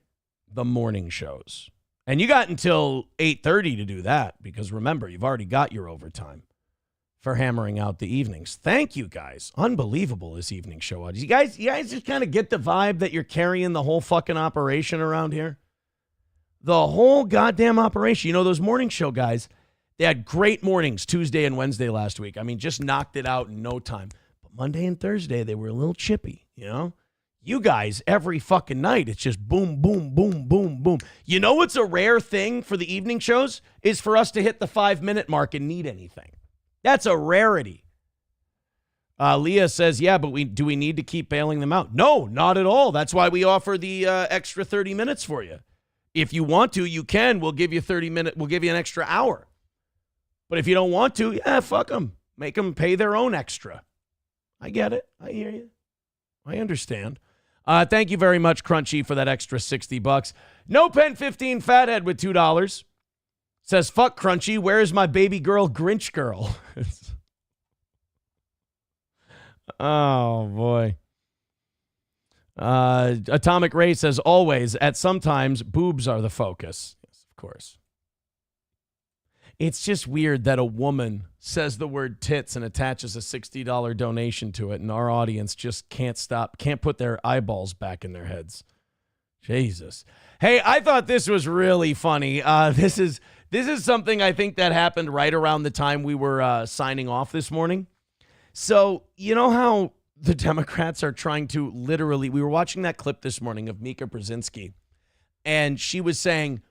the morning shows. And you got until 8:30 to do that, because remember, you've already got your overtime for hammering out the evenings. Thank you, guys. Unbelievable, this evening show. You guys just kind of get the vibe that you're carrying the whole fucking operation around here? The whole goddamn operation. You know, those morning show guys, they had great mornings Tuesday and Wednesday last week. I mean, just knocked it out in no time. But Monday and Thursday, they were a little chippy, you know? You guys, every fucking night, it's just boom, boom, boom, boom, boom. You know what's a rare thing for the evening shows? Is for us to hit the 5-minute mark and need anything. That's a rarity. Leah says, yeah, but do we need to keep bailing them out? No, not at all. That's why we offer the extra 30 minutes for you. If you want to, you can. We'll give you 30 minutes. We'll give you an extra hour. But if you don't want to, yeah, fuck them. Make them pay their own extra. I get it. I hear you. I understand. Thank you very much, Crunchy, for that extra $60. No Pen 15 Fathead with $2. Says, fuck Crunchy, where's my baby girl Grinch girl? Oh, boy. Atomic Ray says, always, at sometimes, boobs are the focus. Yes, of course. It's just weird that a woman says the word tits and attaches a $60 donation to it, and our audience just can't put their eyeballs back in their heads. Jesus. Hey, I thought this was really funny. This is something I think that happened right around the time we were signing off this morning. So, you know how the Democrats are trying to literally, we were watching that clip this morning of Mika Brzezinski, and she was saying,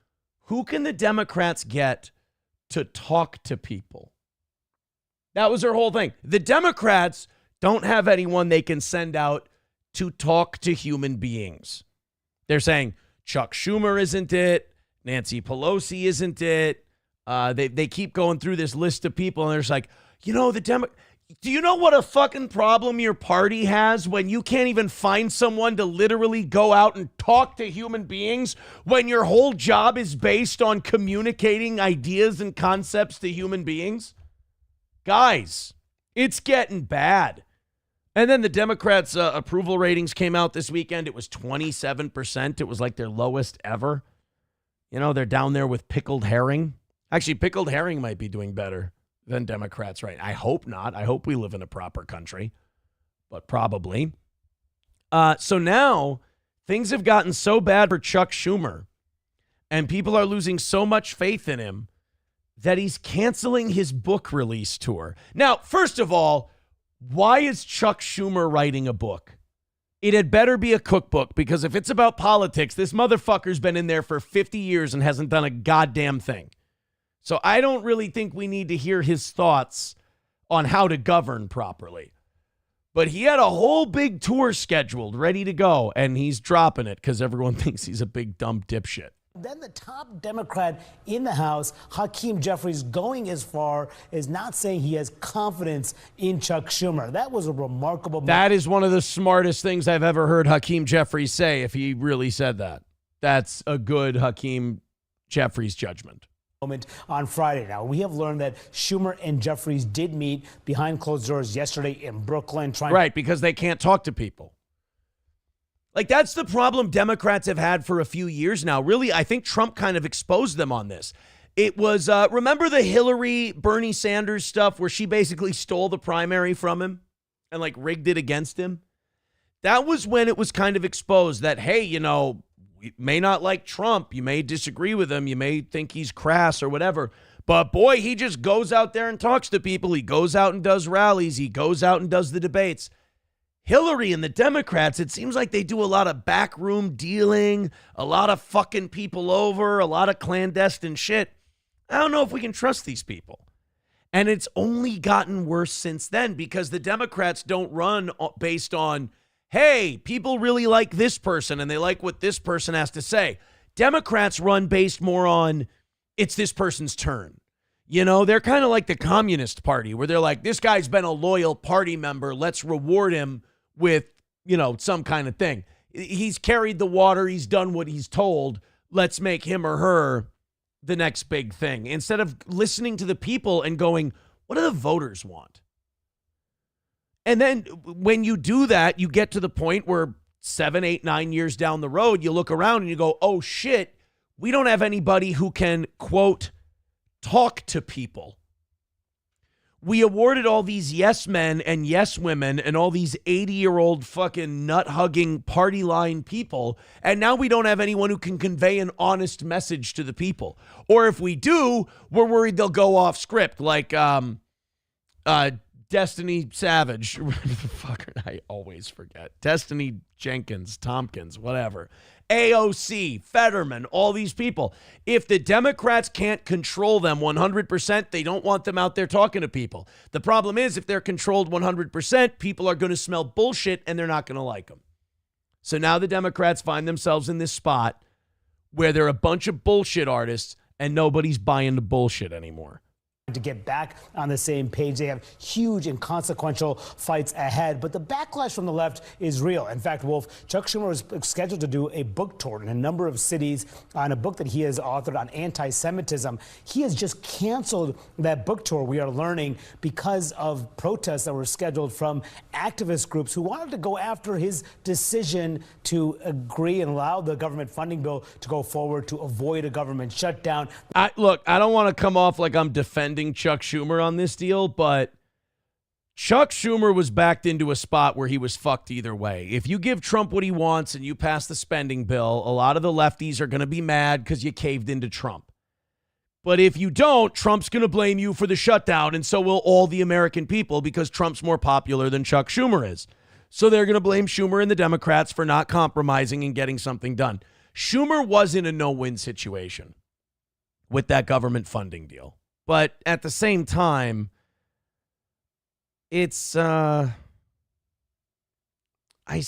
who can the Democrats get to talk to people? That was her whole thing. The Democrats don't have anyone they can send out to talk to human beings. They're saying Chuck Schumer isn't it. Nancy Pelosi isn't it. They keep going through this list of people, and they're just like, you know, do you know what a fucking problem your party has when you can't even find someone to literally go out and talk to human beings when your whole job is based on communicating ideas and concepts to human beings? Guys, it's getting bad. And then the Democrats' approval ratings came out this weekend. It was 27%. It was like their lowest ever. You know, they're down there with pickled herring. Actually, pickled herring might be doing better than Democrats, right? I hope not. I hope we live in a proper country, but probably. So now things have gotten so bad for Chuck Schumer, and people are losing so much faith in him that he's canceling his book release tour. Now, first of all, why is Chuck Schumer writing a book? It had better be a cookbook, because if it's about politics, this motherfucker's been in there for 50 years and hasn't done a goddamn thing. So I don't really think we need to hear his thoughts on how to govern properly. But he had a whole big tour scheduled, ready to go, and he's dropping it because everyone thinks he's a big dumb dipshit. Then the top Democrat in the House, Hakeem Jeffries, going as far as not saying he has confidence in Chuck Schumer. That was a remarkable... That is one of the smartest things I've ever heard Hakeem Jeffries say, if he really said that. That's a good Hakeem Jeffries judgment. Moment on Friday. Now, we have learned that Schumer and Jeffries did meet behind closed doors yesterday in Brooklyn. Right, because they can't talk to people. Like, that's the problem Democrats have had for a few years now. Really, I think Trump kind of exposed them on this. It was, remember the Hillary, Bernie Sanders stuff where she basically stole the primary from him and, like, rigged it against him? That was when it was kind of exposed that, hey, you know, you may not like Trump. You may disagree with him. You may think he's crass or whatever. But, boy, he just goes out there and talks to people. He goes out and does rallies. He goes out and does the debates. Hillary and the Democrats, it seems like they do a lot of backroom dealing, a lot of fucking people over, a lot of clandestine shit. I don't know if we can trust these people. And it's only gotten worse since then because the Democrats don't run based on, hey, people really like this person and they like what this person has to say. Democrats run based more on, it's this person's turn. You know, they're kind of like the Communist Party where they're like, this guy's been a loyal party member. Let's reward him with, you know, some kind of thing. He's carried the water. He's done what he's told. Let's make him or her the next big thing. Instead of listening to the people and going, what do the voters want? And then when you do that, you get to the point where 7, 8, 9 years down the road, you look around and you go, oh shit, we don't have anybody who can, quote, talk to people. We awarded all these yes men and yes women and all these 80-year-old fucking nut-hugging party line people, and now we don't have anyone who can convey an honest message to the people. Or if we do, we're worried they'll go off script, like Destiny Savage. Fucker, I always forget. Destiny Jenkins, Tompkins, whatever. AOC, Fetterman, all these people. If the Democrats can't control them 100%, they don't want them out there talking to people. The problem is if they're controlled 100%, people are going to smell bullshit and they're not going to like them. So now the Democrats find themselves in this spot where they're a bunch of bullshit artists and nobody's buying the bullshit anymore. To get back on the same page. They have huge and consequential fights ahead, but the backlash from the left is real. In fact, Wolf, Chuck Schumer is scheduled to do a book tour in a number of cities on a book that he has authored on anti-Semitism. He has just canceled that book tour, we are learning, because of protests that were scheduled from activist groups who wanted to go after his decision to agree and allow the government funding bill to go forward to avoid a government shutdown. Look, I don't want to come off like I'm defending Chuck Schumer on this deal, but Chuck Schumer was backed into a spot where he was fucked either way. If you give Trump what he wants and you pass the spending bill, a lot of the lefties are going to be mad because you caved into Trump. But if you don't, Trump's going to blame you for the shutdown, and so will all the American people because Trump's more popular than Chuck Schumer is. So they're going to blame Schumer and the Democrats for not compromising and getting something done. Schumer was in a no-win situation with that government funding deal. But at the same time, it's, he's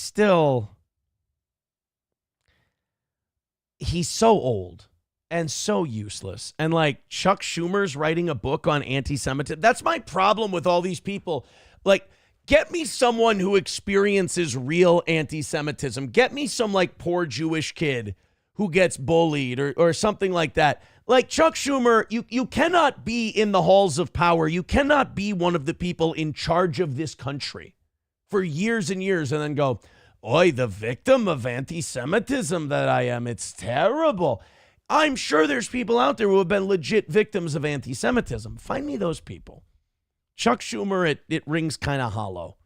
so old and so useless. And like Chuck Schumer's writing a book on anti-Semitism. That's my problem with all these people. Like, get me someone who experiences real anti-Semitism. Get me some like poor Jewish kid who gets bullied or something like that. Like Chuck Schumer, you cannot be in the halls of power. You cannot be one of the people in charge of this country for years and years and then go, "Oy, the victim of anti-Semitism that I am. It's terrible." I'm sure there's people out there who have been legit victims of anti-Semitism. Find me those people. Chuck Schumer, it rings kind of hollow.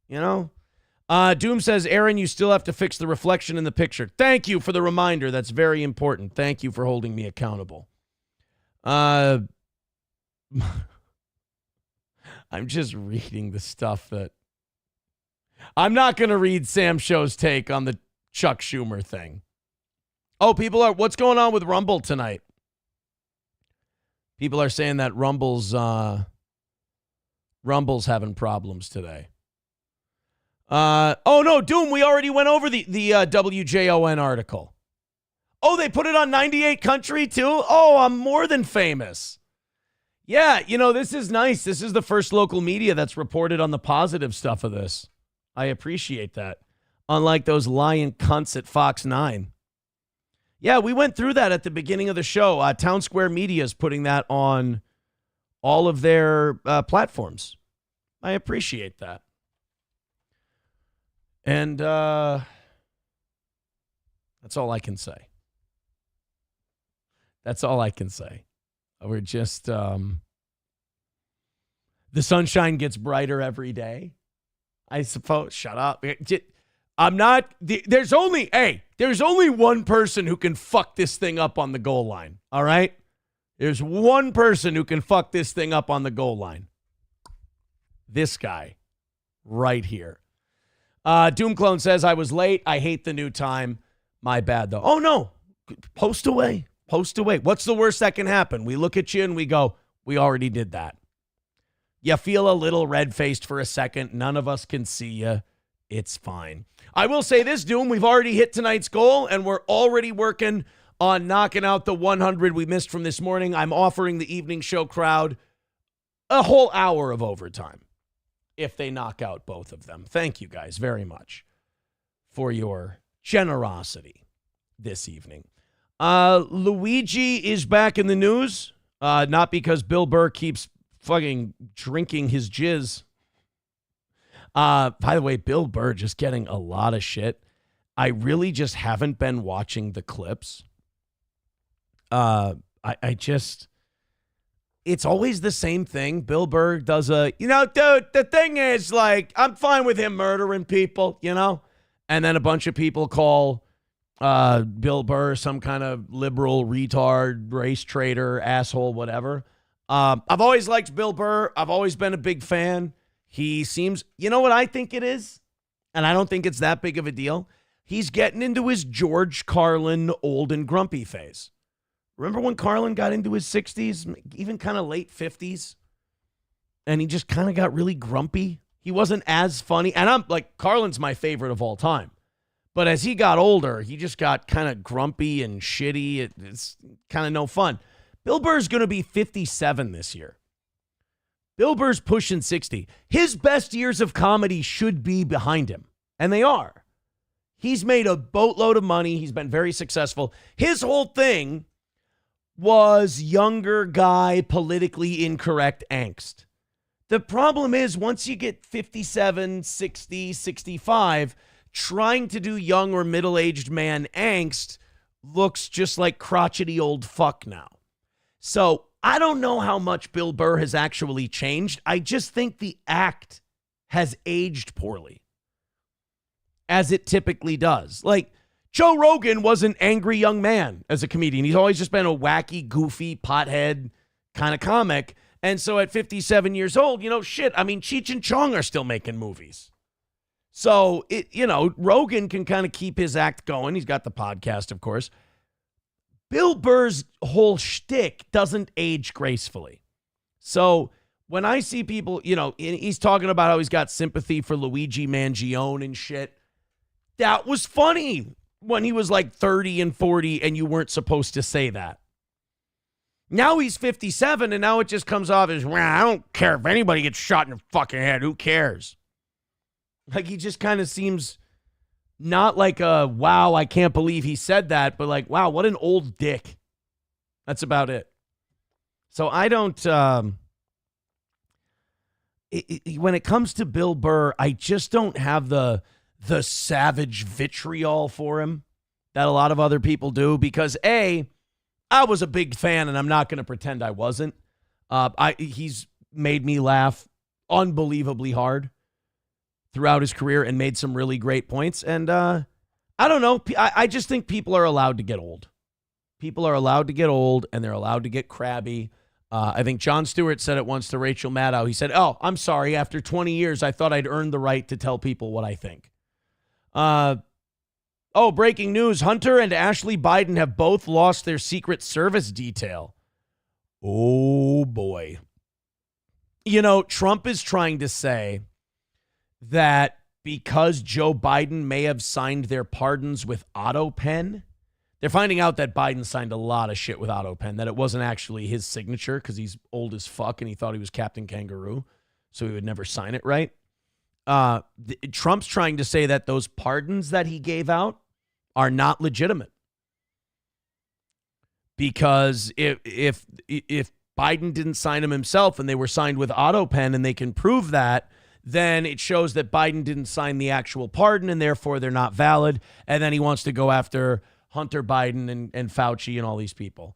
You know? Doom says, Aaron, you still have to fix the reflection in the picture. Thank you for the reminder. That's very important. Thank you for holding me accountable. I'm just reading the stuff that... I'm not going to read Sam Show's take on the Chuck Schumer thing. Oh, people are... What's going on with Rumble tonight? People are saying that Rumble's having problems today. Oh, no, Doom, we already went over the WJON article. Oh, they put it on 98 Country, too? Oh, I'm more than famous. Yeah, you know, this is nice. This is the first local media that's reported on the positive stuff of this. I appreciate that. Unlike those lying cunts at Fox 9. Yeah, we went through that at the beginning of the show. Town Square Media is putting that on all of their platforms. I appreciate that. And that's all I can say. That's all I can say. We're just, the sunshine gets brighter every day, I suppose. Shut up. I'm not, there's only one person who can fuck this thing up on the goal line. All right? There's one person who can fuck this thing up on the goal line. This guy right here. Doom Clone says, I was late. I hate the new time. My bad, though. Oh, no. Post away. Post away. What's the worst that can happen? We look at you and we go, we already did that. You feel a little red-faced for a second. None of us can see you. It's fine. I will say this, Doom. We've already hit tonight's goal, and we're already working on knocking out the 100 we missed from this morning. I'm offering the evening show crowd a whole hour of overtime if they knock out both of them. Thank you guys very much for your generosity this evening. Luigi is back in the news, not because Bill Burr keeps fucking drinking his jizz. By the way, Bill Burr just getting a lot of shit. I really just haven't been watching the clips. It's always the same thing. Bill Burr does dude, the thing is, like, I'm fine with him murdering people, you know? And then a bunch of people call Bill Burr some kind of liberal retard, race traitor, asshole, whatever. I've always liked Bill Burr. I've always been a big fan. He seems, you know what I think it is? And I don't think it's that big of a deal. He's getting into his George Carlin old and grumpy phase. Remember when Carlin got into his 60s, even kind of late 50s? And he just kind of got really grumpy. He wasn't as funny. And I'm like, Carlin's my favorite of all time. But as he got older, he just got kind of grumpy and shitty. It's kind of no fun. Bill Burr's going to be 57 this year. Bill Burr's pushing 60. His best years of comedy should be behind him. And they are. He's made a boatload of money. He's been very successful. His whole thing was younger guy, politically incorrect angst. The problem is once you get 57, 60, 65, trying to do young or middle-aged man angst looks just like crotchety old fuck now. So I don't know how much Bill Burr has actually changed. I just think the act has aged poorly, as it typically does. Like, Joe Rogan was an angry young man as a comedian. He's always just been a wacky, goofy, pothead kind of comic. And so at 57 years old, Cheech and Chong are still making movies. So, Rogan can kind of keep his act going. He's got the podcast, of course. Bill Burr's whole shtick doesn't age gracefully. So when I see people, he's talking about how he's got sympathy for Luigi Mangione and shit. That was funny when he was like 30 and 40 and you weren't supposed to say that. Now he's 57 and now it just comes off as, well, I don't care if anybody gets shot in the fucking head. Who cares? Like he just kind of seems not like a, wow, I can't believe he said that, but like, wow, what an old dick. That's about it. So I don't, when it comes to Bill Burr, I just don't have the savage vitriol for him that a lot of other people do because I was a big fan and I'm not going to pretend I wasn't. He's made me laugh unbelievably hard throughout his career and made some really great points. And I don't know. I just think people are allowed to get old. People are allowed to get old and they're allowed to get crabby. I think Jon Stewart said it once to Rachel Maddow. He said, oh, I'm sorry. After 20 years, I thought I'd earned the right to tell people what I think. Breaking news. Hunter and Ashley Biden have both lost their Secret Service detail. Oh, boy. Trump is trying to say that because Joe Biden may have signed their pardons with autopen, they're finding out that Biden signed a lot of shit with autopen, that it wasn't actually his signature because he's old as fuck and he thought he was Captain Kangaroo, so he would never sign it right. Trump's trying to say that those pardons that he gave out are not legitimate. Because if Biden didn't sign them himself and they were signed with autopen and they can prove that, then it shows that Biden didn't sign the actual pardon and therefore they're not valid. And then he wants to go after Hunter Biden and Fauci and all these people.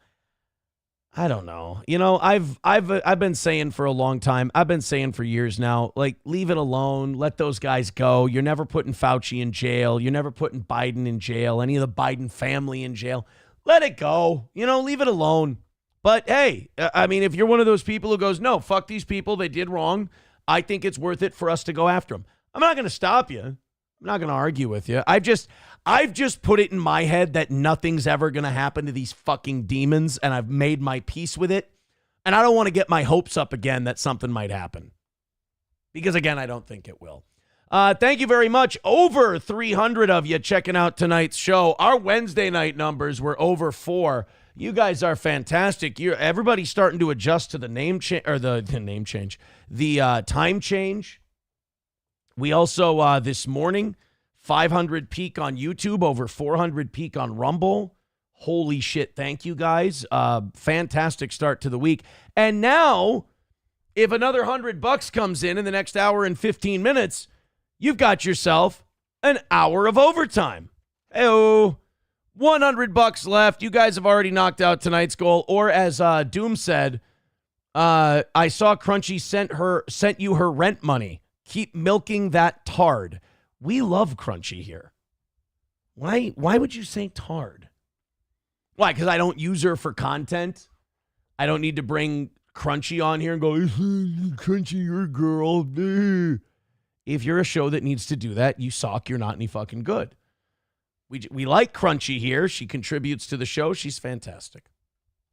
I don't know. I've been saying for a long time, I've been saying for years now, like, leave it alone. Let those guys go. You're never putting Fauci in jail. You're never putting Biden in jail, any of the Biden family in jail. Let it go. Leave it alone. But hey, I mean, if you're one of those people who goes, no, fuck these people, they did wrong, I think it's worth it for us to go after them. I'm not going to stop you. I'm not going to argue with you. I've just put it in my head that nothing's ever going to happen to these fucking demons, and I've made my peace with it. And I don't want to get my hopes up again that something might happen. Because, again, I don't think it will. Thank you very much. Over 300 of you checking out tonight's show. Our Wednesday night numbers were over 4. You guys are fantastic. Everybody's starting to adjust to the name change, or the name change, the time change. We also, this morning, 500 peak on YouTube, over 400 peak on Rumble. Holy shit. Thank you, guys. Fantastic start to the week. And now, if another $100 comes in the next hour and 15 minutes, you've got yourself an hour of overtime. Hey-oh. $100 left. You guys have already knocked out tonight's goal. Or as Doom said, I saw Crunchy sent you her rent money. Keep milking that tard. We love Crunchy here. Why would you say tard? Why? Because I don't use her for content? I don't need to bring Crunchy on here and go, Crunchy, your girl. If you're a show that needs to do that, you suck. You're not any fucking good. We like Crunchy here. She contributes to the show. She's fantastic.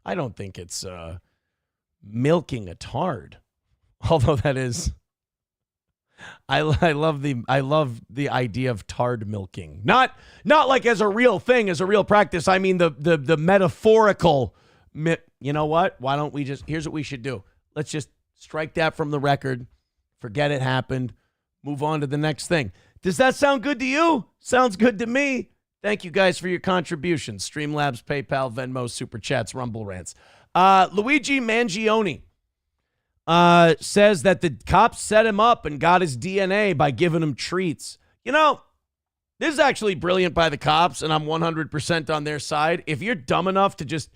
I don't think it's milking a tard. Although that is... I love the idea of tard milking. Not like as a real thing, as a real practice. I mean the metaphorical. You know what? Why don't we just? Here's what we should do. Let's just strike that from the record. Forget it happened. Move on to the next thing. Does that sound good to you? Sounds good to me. Thank you guys for your contributions. Streamlabs, PayPal, Venmo, Super Chats, Rumble Rants. Luigi Mangione says that the cops set him up and got his DNA by giving him treats. This is actually brilliant by the cops, and I'm 100% on their side. If you're dumb enough to just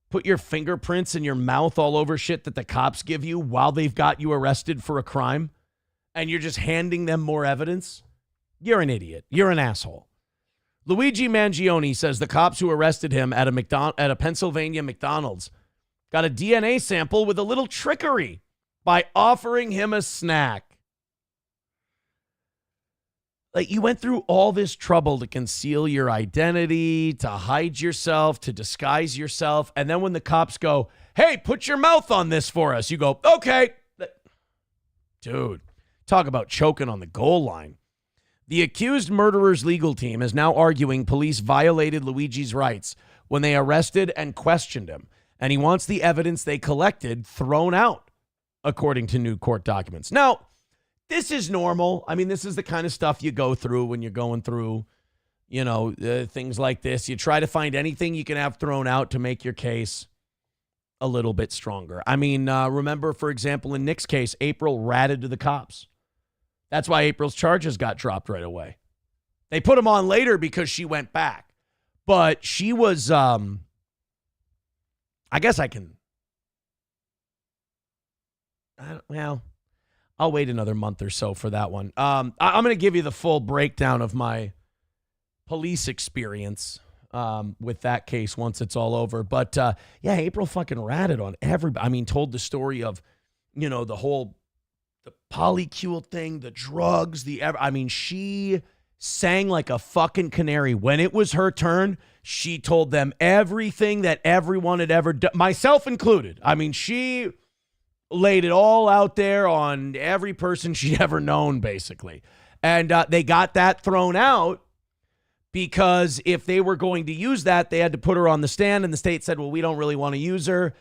put your fingerprints in your mouth all over shit that the cops give you while they've got you arrested for a crime, and you're just handing them more evidence, you're an idiot. You're an asshole. Luigi Mangione says the cops who arrested him at a Pennsylvania McDonald's got a DNA sample with a little trickery by offering him a snack. Like, you went through all this trouble to conceal your identity, to hide yourself, to disguise yourself. And then when the cops go, hey, put your mouth on this for us, you go, okay. Dude, talk about choking on the goal line. The accused murderer's legal team is now arguing police violated Luigi's rights when they arrested and questioned him. And he wants the evidence they collected thrown out, according to new court documents. Now, this is normal. I mean, this is the kind of stuff you go through when you're going through, things like this. You try to find anything you can have thrown out to make your case a little bit stronger. I mean, remember, for example, in Nick's case, April ratted to the cops. That's why April's charges got dropped right away. They put them on later because she went back. But she was, I guess I can, I'll wait another month or so for that one. I'm going to give you the full breakdown of my police experience with that case once it's all over. But, yeah, April fucking ratted on everybody. I mean, told the story of, the polycule thing, the drugs, she sang like a fucking canary. When it was her turn, she told them everything that everyone had ever done, myself included. I mean, she laid it all out there on every person she'd ever known, basically. And they got that thrown out because if they were going to use that, they had to put her on the stand, and the state said, well, we don't really want to use her.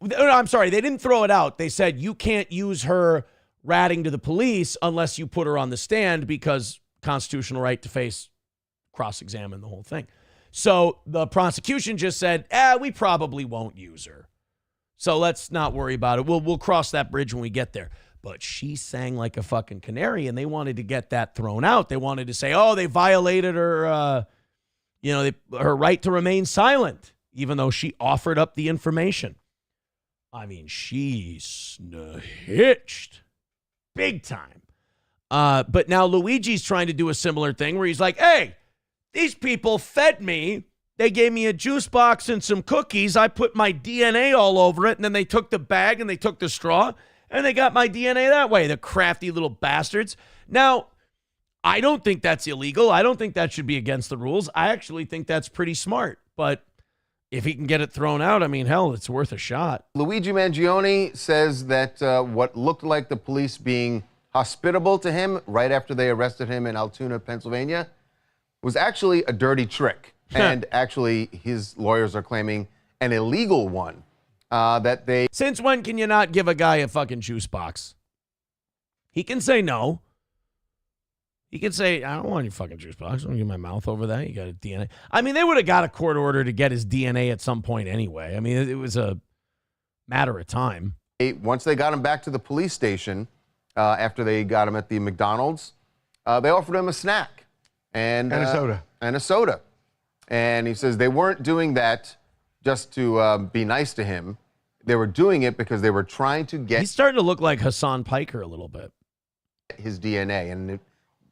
No, I'm sorry, they didn't throw it out. They said, you can't use her ratting to the police unless you put her on the stand because constitutional right to face, cross-examine the whole thing. So the prosecution just said, we probably won't use her. So let's not worry about it. We'll cross that bridge when we get there. But she sang like a fucking canary, and they wanted to get that thrown out. They wanted to say, they violated her, her right to remain silent, even though she offered up the information. I mean, she snitched big time. But now Luigi's trying to do a similar thing where he's like, hey, these people fed me. They gave me a juice box and some cookies. I put my DNA all over it, and then they took the bag and they took the straw, and they got my DNA that way, the crafty little bastards. Now, I don't think that's illegal. I don't think that should be against the rules. I actually think that's pretty smart. But if he can get it thrown out, I mean, hell, it's worth a shot. Luigi Mangione says that what looked like the police being hospitable to him right after they arrested him in Altoona, Pennsylvania, was actually a dirty trick. And actually, his lawyers are claiming an illegal one that they... Since when can you not give a guy a fucking juice box? He can say no. He can say, I don't want your fucking juice box. I don't get my mouth over that. You got a DNA. I mean, they would have got a court order to get his DNA at some point anyway. I mean, it was a matter of time. Once they got him back to the police station, after they got him at the McDonald's, they offered him a snack. And a soda. And a soda. And he says they weren't doing that just to be nice to him. They were doing it because they were trying to get... He's starting to look like Hassan Piker a little bit. His DNA. And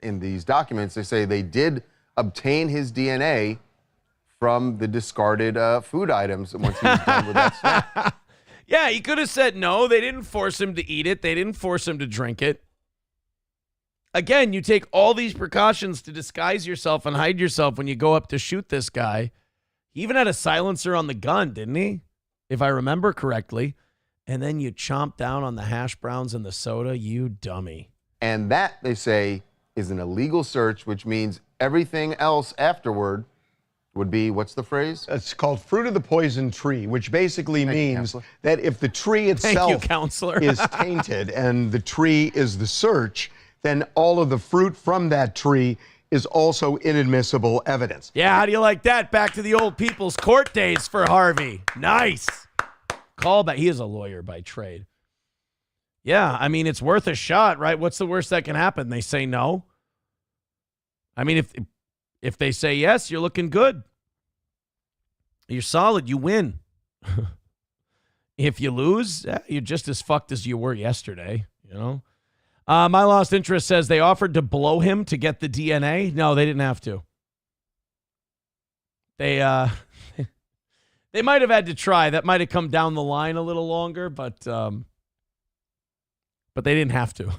in these documents, they say they did obtain his DNA from the discarded food items once he was done with that snack. Yeah, he could have said no. They didn't force him to eat it. They didn't force him to drink it. Again, you take all these precautions to disguise yourself and hide yourself when you go up to shoot this guy. He even had a silencer on the gun, didn't he? If I remember correctly. And then you chomp down on the hash browns and the soda, you dummy. And that, they say, is an illegal search, which means everything else afterward would be, what's the phrase? It's called fruit of the poison tree, which basically means that if the tree itself is tainted and the tree is the search, then all of the fruit from that tree is also inadmissible evidence. Yeah, how do you like that? Back to the old people's court days for Harvey. Nice. Call back. He is a lawyer by trade. Yeah, I mean, it's worth a shot, right? What's the worst that can happen? They say no. I mean, if they say yes, you're looking good. You're solid. You win. If you lose, you're just as fucked as you were yesterday, you know? My Lost Interest says they offered to blow him to get the DNA. No, they didn't have to. They they might have had to try. That might have come down the line a little longer, but they didn't have to.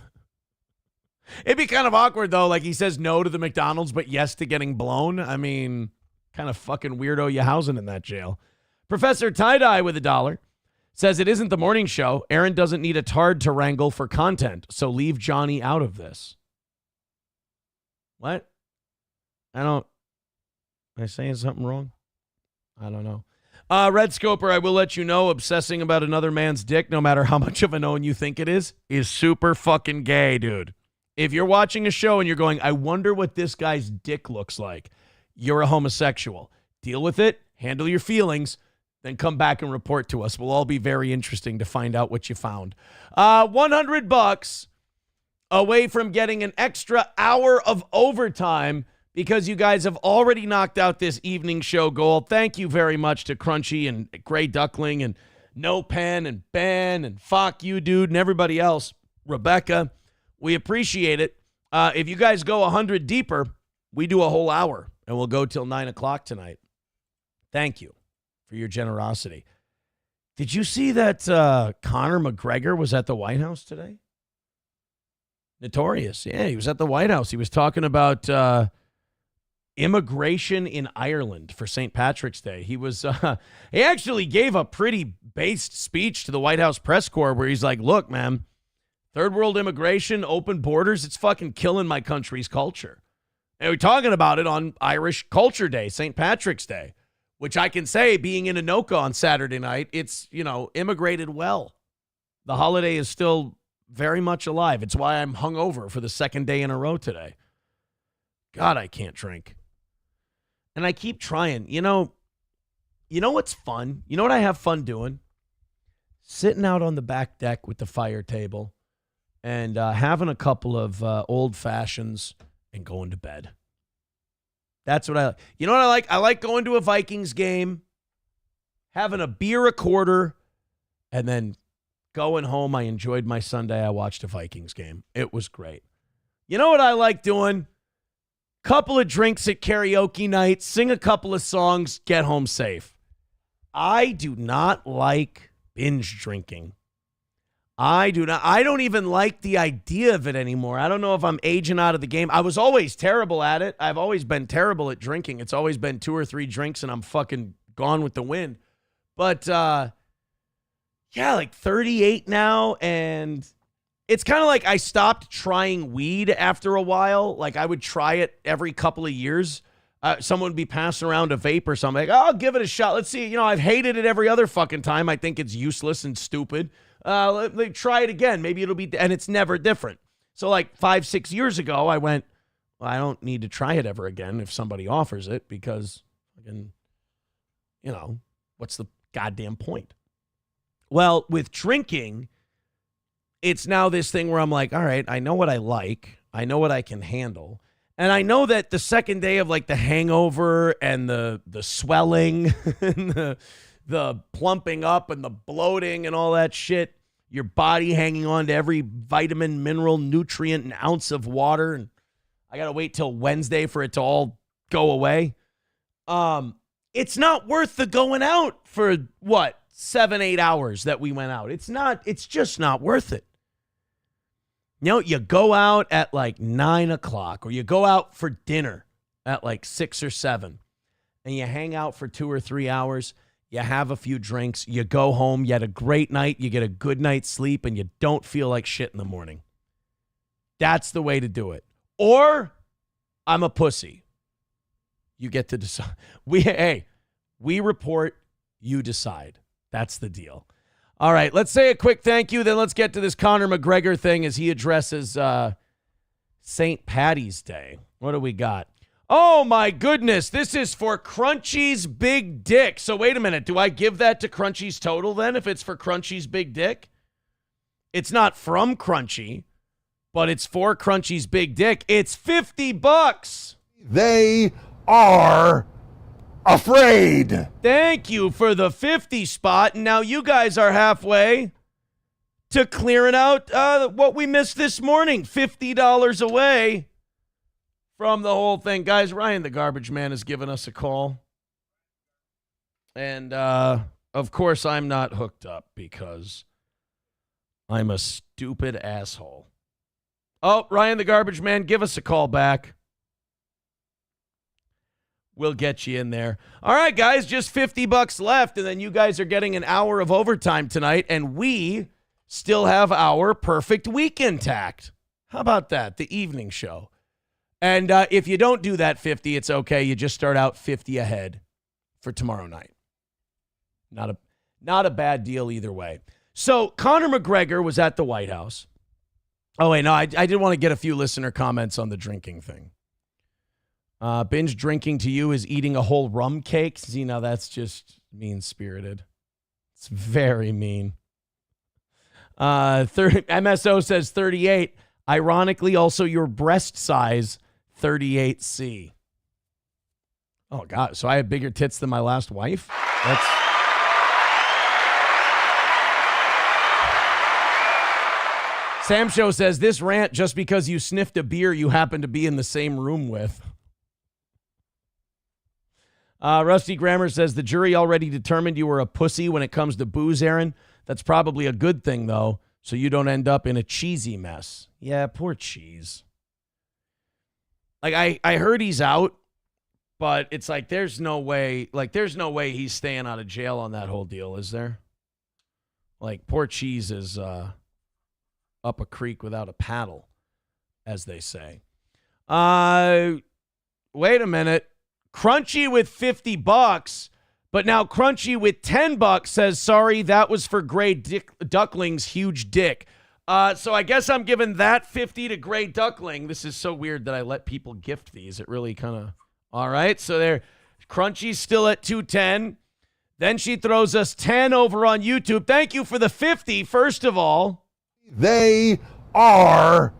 It'd be kind of awkward, though. Like, he says no to the McDonald's, but yes to getting blown. I mean, kind of fucking weirdo you housing in that jail. Professor Tie-Dye with $1 says it isn't the morning show. Aaron doesn't need a tard to wrangle for content, so leave Johnny out of this. What? Am I saying something wrong? I don't know. Red Scoper, I will let you know, obsessing about another man's dick, no matter how much of an own you think it is super fucking gay, dude. If you're watching a show and you're going, I wonder what this guy's dick looks like, you're a homosexual. Deal with it, handle your feelings, then come back and report to us. We'll all be very interesting to find out what you found. $100 away from getting an extra hour of overtime because you guys have already knocked out this evening show goal. Thank you very much to Crunchy and Gray Duckling and No Pen and Ben and Fuck You Dude and everybody else. Rebecca, we appreciate it. If you guys go 100 deeper, we do a whole hour and we'll go till 9 o'clock tonight. Thank you for your generosity. Did you see that Conor McGregor was at the White House today? Notorious. Yeah, he was at the White House. He was talking about immigration in Ireland for St. Patrick's Day. He was he actually gave a pretty based speech to the White House press corps where he's like, look, man, third world immigration, open borders, it's fucking killing my country's culture. And we're talking about it on Irish Culture Day, St. Patrick's Day, which I can say, being in Anoka on Saturday night, it's, immigrated well. The holiday is still very much alive. It's why I'm hungover for the second day in a row today. God, I can't drink. And I keep trying. You know what's fun? You know what I have fun doing? Sitting out on the back deck with the fire table and having a couple of old fashions and going to bed. That's what I like. You know what I like? I like going to a Vikings game, having a beer a quarter, and then going home. I enjoyed my Sunday. I watched a Vikings game. It was great. You know what I like doing? Couple of drinks at karaoke night, sing a couple of songs, get home safe. I do not like binge drinking. I don't even like the idea of it anymore. I don't know if I'm aging out of the game. I was always terrible at it. I've always been terrible at drinking. It's always been 2 or 3 drinks and I'm fucking gone with the wind. But, like 38 now, and it's kind of like I stopped trying weed after a while. Like I would try it every couple of years. Someone would be passing around a vape or something. Like, I'll give it a shot. Let's see. I've hated it every other fucking time. I think it's useless and stupid. Let try it again. Maybe it'll be, and it's never different. So like 5-6 years ago, I went, well, I don't need to try it ever again if somebody offers it because, what's the goddamn point? Well, with drinking, it's now this thing where I'm like, all right, I know what I like. I know what I can handle. And I know that the second day of like the hangover and the swelling and the plumping up and the bloating and all that shit, your body hanging on to every vitamin, mineral, nutrient, and ounce of water. And I got to wait till Wednesday for it to all go away. It's not worth the going out for 7-8 hours that we went out. It's just not worth it. You go out at like 9 o'clock or you go out for dinner at like 6 or 7 and you hang out for 2 or 3 hours. You have a few drinks. You go home. You had a great night. You get a good night's sleep and you don't feel like shit in the morning. That's the way to do it. Or I'm a pussy. You get to decide. We report, you decide. That's the deal. All right, let's say a quick thank you, then let's get to this Conor McGregor thing as he addresses St. Paddy's Day. What do we got? Oh, my goodness. This is for Crunchy's Big Dick. So wait a minute. Do I give that to Crunchy's total then if it's for Crunchy's Big Dick? It's not from Crunchy, but it's for Crunchy's Big Dick. It's $50. They are afraid. Thank you for the 50 spot. And now you guys are halfway to clearing out what we missed this morning. $50 away from the whole thing. Guys, Ryan the Garbage Man has given us a call. And, of course, I'm not hooked up because I'm a stupid asshole. Oh, Ryan the Garbage Man, give us a call back. We'll get you in there. All right, guys, just $50 left, and then you guys are getting an hour of overtime tonight, and we still have our perfect week intact. How about that? The evening show. And if you don't do that 50, it's okay. You just start out 50 ahead for tomorrow night. Not a bad deal either way. So Conor McGregor was at the White House. Oh, wait, no, I did want to get a few listener comments on the drinking thing. Binge drinking to you is eating a whole rum cake. See, now that's just mean-spirited. It's very mean. MSO says 38. Ironically, also your breast size, 38C. Oh, God. So I have bigger tits than my last wife? That's... Sam Show says, this rant just because you sniffed a beer you happen to be in the same room with. Rusty Grammar says, the jury already determined you were a pussy when it comes to booze, Aaron. That's probably a good thing, though, so you don't end up in a cheesy mess. Yeah, poor Cheese. Like, I heard he's out, but it's like there's no way he's staying out of jail on that whole deal, is there? Like, poor Cheese is up a creek without a paddle, as they say. Wait a minute. Crunchy with $50, but now Crunchy with $10 says, sorry, that was for Gray Duckling's huge dick. So I guess I'm giving that 50 to Gray Duckling. This is so weird that I let people gift these. It really kind of, all right. So there, Crunchy's still at 210. Then she throws us 10 over on YouTube. Thank you for the 50, first of all. They are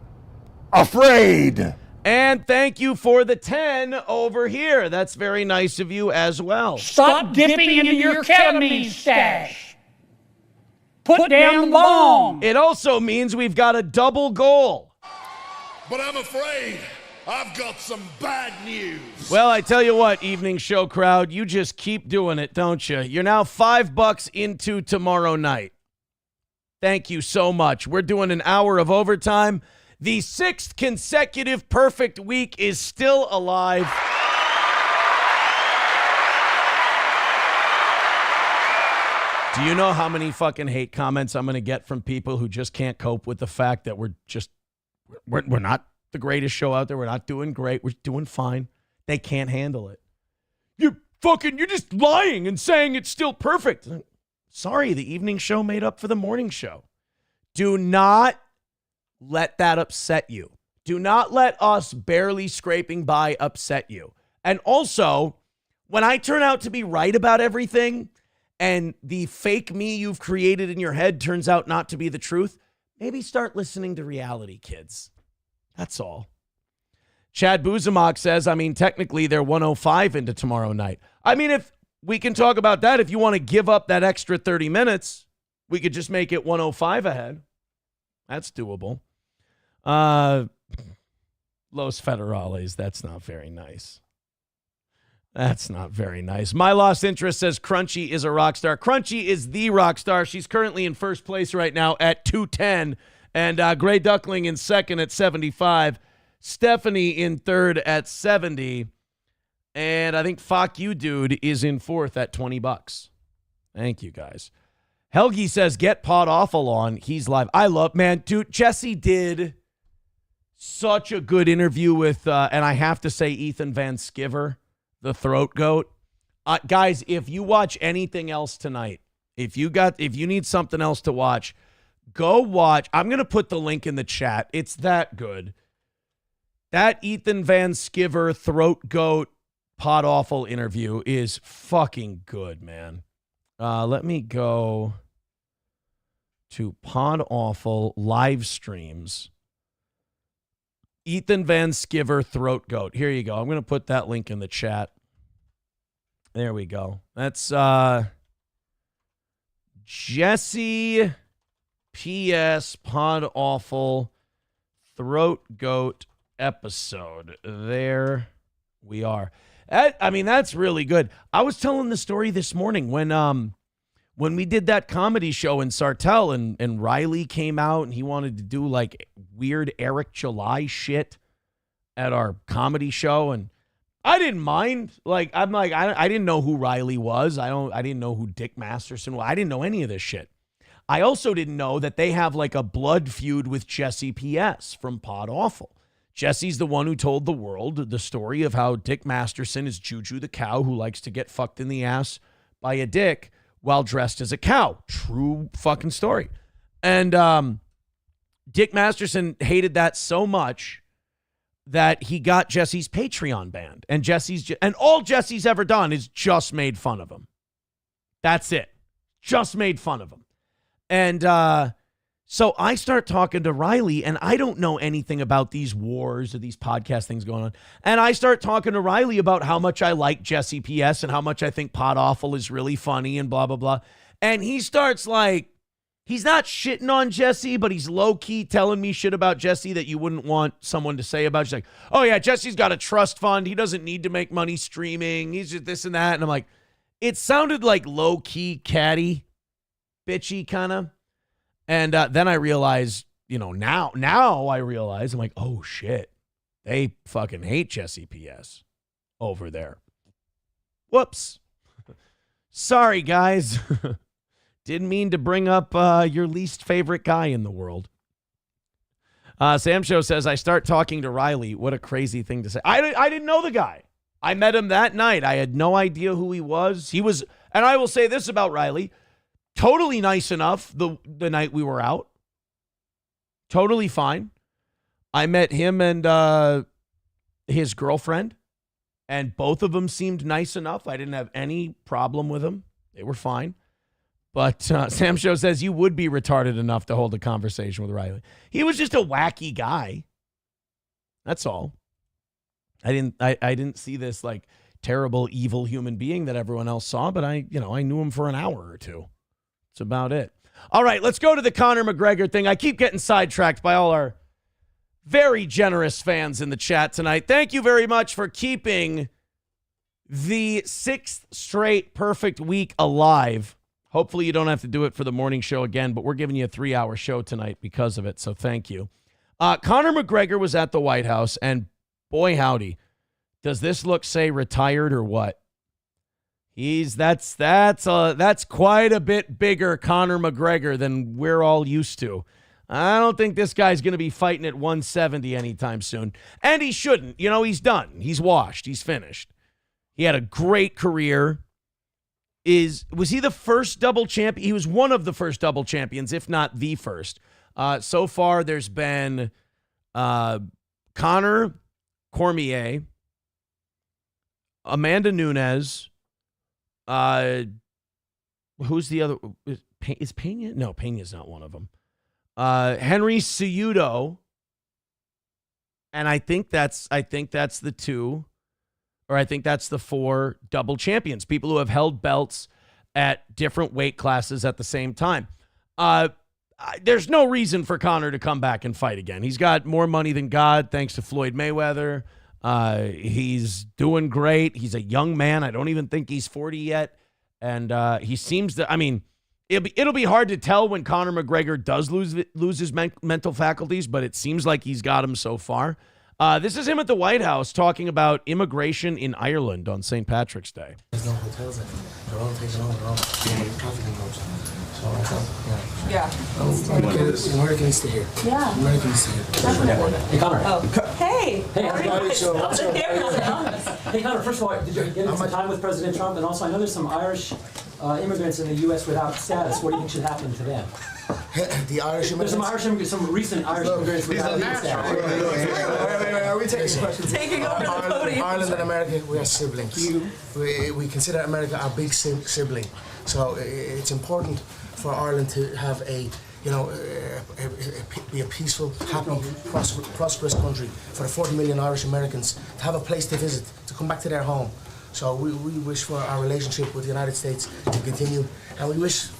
afraid. And thank you for the 10 over here. That's very nice of you as well. Stop dipping into your ketamine stash. Put down the bomb. It also means we've got a double goal. But I'm afraid I've got some bad news. Well, I tell you what, evening show crowd, you just keep doing it, don't you? You're now $5 into tomorrow night. Thank you so much. We're doing an hour of overtime. The 6th consecutive perfect week is still alive. Do you know how many fucking hate comments I'm going to get from people who just can't cope with the fact that we're not the greatest show out there. We're not doing great. We're doing fine. They can't handle it. You're just lying and saying it's still perfect. Sorry, the evening show made up for the morning show. Do not let that upset you. Do not let us barely scraping by upset you. And also, when I turn out to be right about everything and the fake me you've created in your head turns out not to be the truth, maybe start listening to reality, kids. That's all. Chad Buzamok says, technically they're 105 into tomorrow night. If we can talk about that, if you want to give up that extra 30 minutes, we could just make it 105 ahead. That's doable. Los Federales, that's not very nice. That's not very nice. My Lost Interest says Crunchy is a rock star. Crunchy is the rock star. She's currently in first place right now at 210. And Gray Duckling in second at 75. Stephanie in third at 70. And I think Fuck You Dude is in fourth at $20. Thank you, guys. Helgi says, get Pod Awful on. He's live. Dude, Jesse did such a good interview with, and I have to say, Ethan Van Sciver, the throat goat. Guys, if you watch anything else tonight, if you need something else to watch, go watch. I'm going to put the link in the chat. It's that good. That Ethan Van Sciver throat goat Pod Awful interview is fucking good, man. Let me go to Pod Awful live streams. Ethan Van Sciver throat goat. Here you go. I'm going to put that link in the chat. There we go. That's Jesse P.S. Pod Awful throat goat episode. There we are. That's really good. I was telling the story this morning when when we did that comedy show in Sartell and Riley came out and he wanted to do like weird Eric July shit at our comedy show, and I didn't mind. Like, I'm like, I didn't know who Riley was. I didn't know who Dick Masterson was. I didn't know any of this shit. I also didn't know that they have like a blood feud with Jesse P.S. from Pod Awful. Jesse's the one who told the world the story of how Dick Masterson is Juju the cow who likes to get fucked in the ass by a dick while dressed as a cow. True fucking story. And Dick Masterson hated that so much that he got Jesse's Patreon banned. And all Jesse's ever done is just made fun of him. That's it. Just made fun of him. And so I start talking to Riley, and I don't know anything about these wars or these podcast things going on. And I start talking to Riley about how much I like Jesse P.S. and how much I think Pod Awful is really funny and blah, blah, blah. And he starts like, he's not shitting on Jesse, but he's low-key telling me shit about Jesse that you wouldn't want someone to say about. He's like, oh, yeah, Jesse's got a trust fund. He doesn't need to make money streaming. He's just this and that. And I'm like, it sounded like low-key catty, bitchy kind of. And then I realized, now I realize, I'm like, oh, shit. They fucking hate Jesse P.S. over there. Whoops. Sorry, guys. Didn't mean to bring up your least favorite guy in the world. Sam Show says, I start talking to Riley. What a crazy thing to say. I didn't know the guy. I met him that night. I had no idea who he was. He was, and I will say this about Riley, totally nice enough the night we were out. Totally fine. I met him and his girlfriend, and both of them seemed nice enough. I didn't have any problem with them. They were fine. But Sam Show says you would be retarded enough to hold a conversation with Riley. He was just a wacky guy. That's all. I didn't see this like terrible, evil human being that everyone else saw, but I knew him for an hour or two. That's about it. All right, let's go to the Conor McGregor thing. I keep getting sidetracked by all our very generous fans in the chat tonight. Thank you very much for keeping the 6th straight perfect week alive. Hopefully you don't have to do it for the morning show again, but we're giving you a 3-hour show tonight because of it, so thank you. Conor McGregor was at the White House, and boy howdy, does this look, say, retired or what? That's quite a bit bigger Conor McGregor than we're all used to. I don't think this guy's going to be fighting at 170 anytime soon. And he shouldn't. He's done. He's washed. He's finished. He had a great career. Was he the first double champion? He was one of the first double champions, if not the first. So far, there's been Conor, Cormier, Amanda Nunes. Who's the other? Is Pena? No, Pena's not one of them. Henry Cejudo, and I think that's the two, or I think that's the 4 double champions, people who have held belts at different weight classes at the same time. There's no reason for Conor to come back and fight again. He's got more money than God, thanks to Floyd Mayweather. He's doing great. He's a young man. I don't even think he's 40 yet. And he seems to, it'll be hard to tell when Conor McGregor does lose his mental faculties, but it seems like he's got them so far. This is him at the White House talking about immigration in Ireland on St. Patrick's Day. There's no hotels in it. They're all taken over. They're all trafficking roads. Americans stay here. Yeah. Americans stay here. Definitely. Hey, Conor. Oh. Hey. Hey, Hey, Conor, first of all, did you get into some time with President Trump? And also, I know there's some Irish immigrants in the U.S. without status. What do you think should happen to them? The Irish immigrants? Some recent Irish immigrants without legal status. Are we taking questions? Taking over the podium. Ireland and America, we are siblings. We consider America our big sibling. So it's important for Ireland to have be a peaceful, happy, prosperous country for the 40 million Irish Americans to have a place to visit, to come back to their home. So we wish for our relationship with the United States to continue, and we wish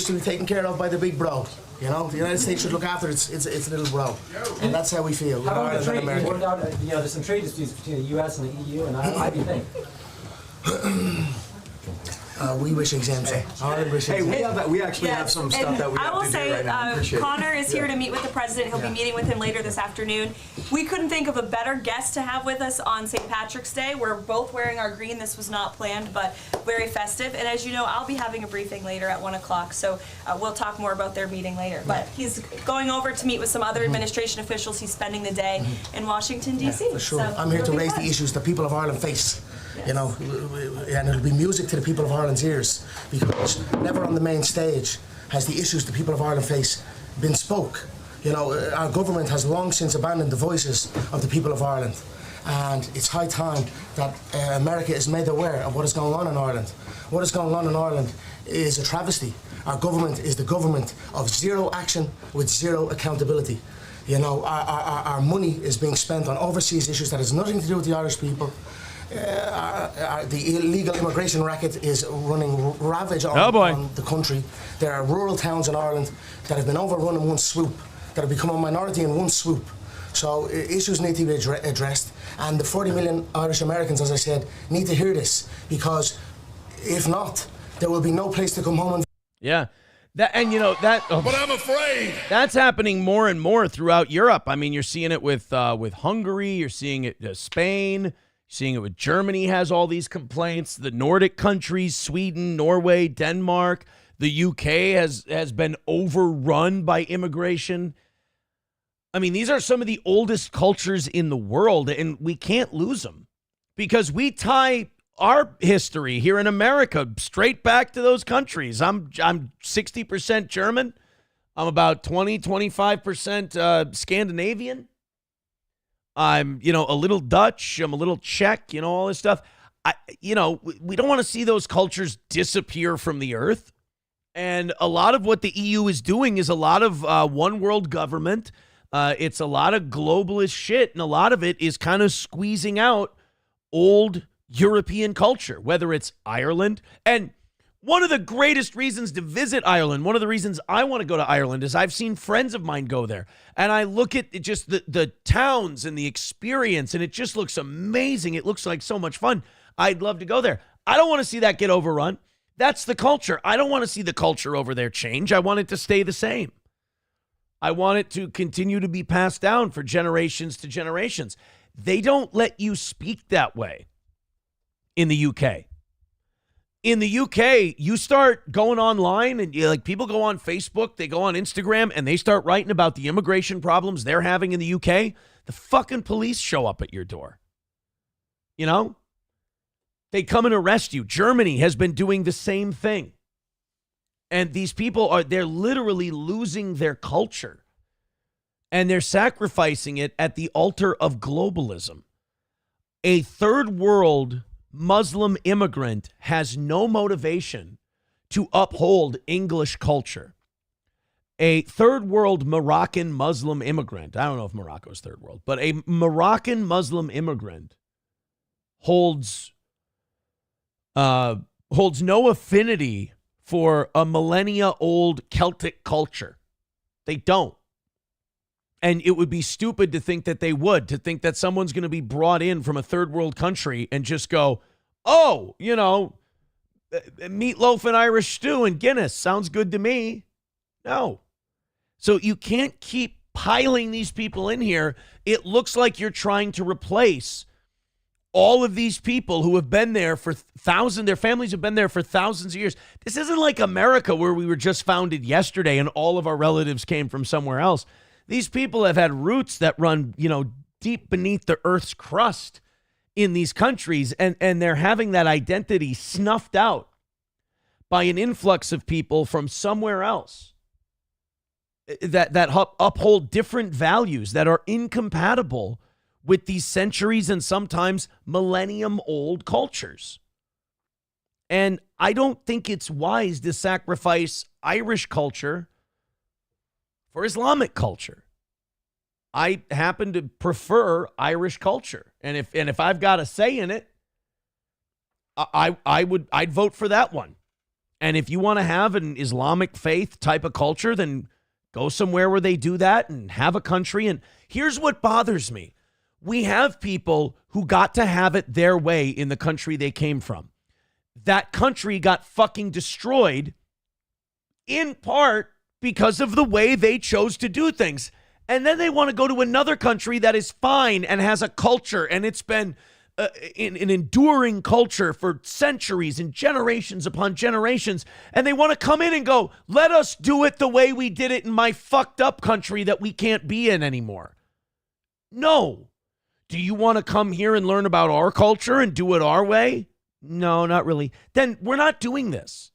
to be taken care of by the big bro. The United States should look after its little bro, and that's how we feel. How about the trade? There's some trade disputes between the U.S. and the EU, and how do you think? We wish exemption. We actually have some stuff that we I have will to say, do right now. Appreciate it. Connor is here to meet with the president. He'll be meeting with him later this afternoon. We couldn't think of a better guest to have with us on St. Patrick's Day. We're both wearing our green. This was not planned, but very festive. And as you know, I'll be having a briefing later at 1 o'clock, so we'll talk more about their meeting later. But he's going over to meet with some other administration officials. He's spending the day in Washington, D.C. For sure. So I'm here to it'll be raise fun. the issues the people of Ireland face. You know, and it'll be music to the people of Ireland's ears, because never on the main stage has the issues the people of Ireland face been spoke. You know, our government has long since abandoned the voices of the people of Ireland, and it's high time that America is made aware of what is going on in Ireland. What is going on in Ireland is a travesty. Our government is the government of zero action with zero accountability. You know, our money is being spent on overseas issues that has nothing to do with the Irish people. The illegal immigration racket is running ravage on the country. There are rural towns in Ireland that have been overrun in one swoop, that have become a minority in one swoop. So issues need to be addressed, and the 40 million Irish Americans, as I said, need to hear this, because if not, there will be no place to come home and... Yeah. But I'm afraid that's happening more and more throughout Europe. I mean, you're seeing it with Hungary, you're seeing it Spain, seeing it with Germany has all these complaints. The Nordic countries, Sweden, Norway, Denmark, the UK has been overrun by immigration. I mean, these are some of the oldest cultures in the world, and we can't lose them because we tie our history here in America straight back to those countries. I'm 60% German. I'm about 25% Scandinavian. I'm, a little Dutch. I'm a little Czech, all this stuff. We don't want to see those cultures disappear from the earth. And a lot of what the EU is doing is a lot of one world government. It's a lot of globalist shit. And a lot of it is kind of squeezing out old European culture, whether it's Ireland. And one of the greatest reasons to visit Ireland, one of the reasons I want to go to Ireland, is I've seen friends of mine go there. And I look at just the towns and the experience, and it just looks amazing. It looks like so much fun. I'd love to go there. I don't want to see that get overrun. That's the culture. I don't want to see the culture over there change. I want it to stay the same. I want it to continue to be passed down for generations to generations. They don't let you speak that way in the UK. In the UK, you start going online and people go on Facebook, they go on Instagram, and they start writing about the immigration problems they're having in the UK. The fucking police show up at your door. They come and arrest you. Germany has been doing the same thing. And these people they're literally losing their culture. And they're sacrificing it at the altar of globalism. A third world Muslim immigrant has no motivation to uphold English culture. A third world Moroccan Muslim immigrant, I don't know if Morocco is third world, but a Moroccan Muslim immigrant holds no affinity for a millennia-old Celtic culture. They don't. And it would be stupid to think that they would, to think that someone's going to be brought in from a third world country and just go, meatloaf and Irish stew and Guinness sounds good to me. No. So you can't keep piling these people in here. It looks like you're trying to replace all of these people who have been there for their families have been there for thousands of years. This isn't like America where we were just founded yesterday and all of our relatives came from somewhere else. These people have had roots that run, deep beneath the earth's crust in these countries, and they're having that identity snuffed out by an influx of people from somewhere else that uphold different values that are incompatible with these centuries and sometimes millennium-old cultures. And I don't think it's wise to sacrifice Irish culture for Islamic culture. I happen to prefer Irish culture. And if I've got a say in it, I'd vote for that one. And if you want to have an Islamic faith type of culture, then go somewhere where they do that and have a country. And here's what bothers me. We have people who got to have it their way in the country they came from. that country got fucking destroyed in part because of the way they chose to do things. And then they want to go to another country that is fine and has a culture, and it's been an enduring culture for centuries and generations upon generations. And they want to come in and go, let us do it the way we did it in my fucked up country that we can't be in anymore. No. Do you want to come here and learn about our culture and do it our way? No, not really. Then we're not doing this.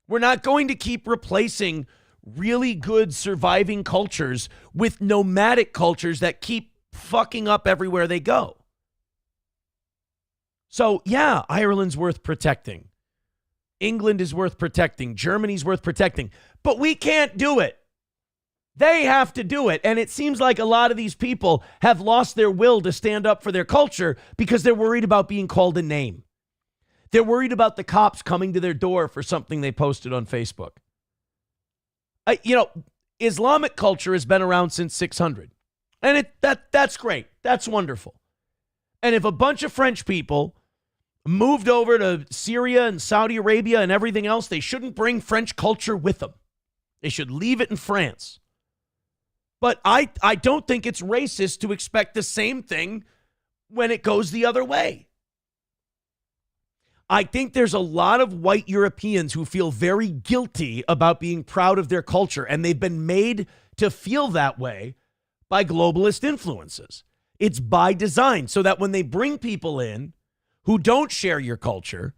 We're not going to keep replacing really good surviving cultures with nomadic cultures that keep fucking up everywhere they go. So, yeah, Ireland's worth protecting. England is worth protecting. Germany's worth protecting. But we can't do it. They have to do it. And it seems like a lot of these people have lost their will to stand up for their culture because they're worried about being called a name. They're worried about the cops coming to their door for something they posted on Facebook. Islamic culture has been around since 600. And that's great. That's wonderful. And if a bunch of French people moved over to Syria and Saudi Arabia and everything else, they shouldn't bring French culture with them. They should leave it in France. But I don't think it's racist to expect the same thing when it goes the other way. I think there's a lot of white Europeans who feel very guilty about being proud of their culture, and they've been made to feel that way by globalist influences. It's by design, so that when they bring people in who don't share your culture,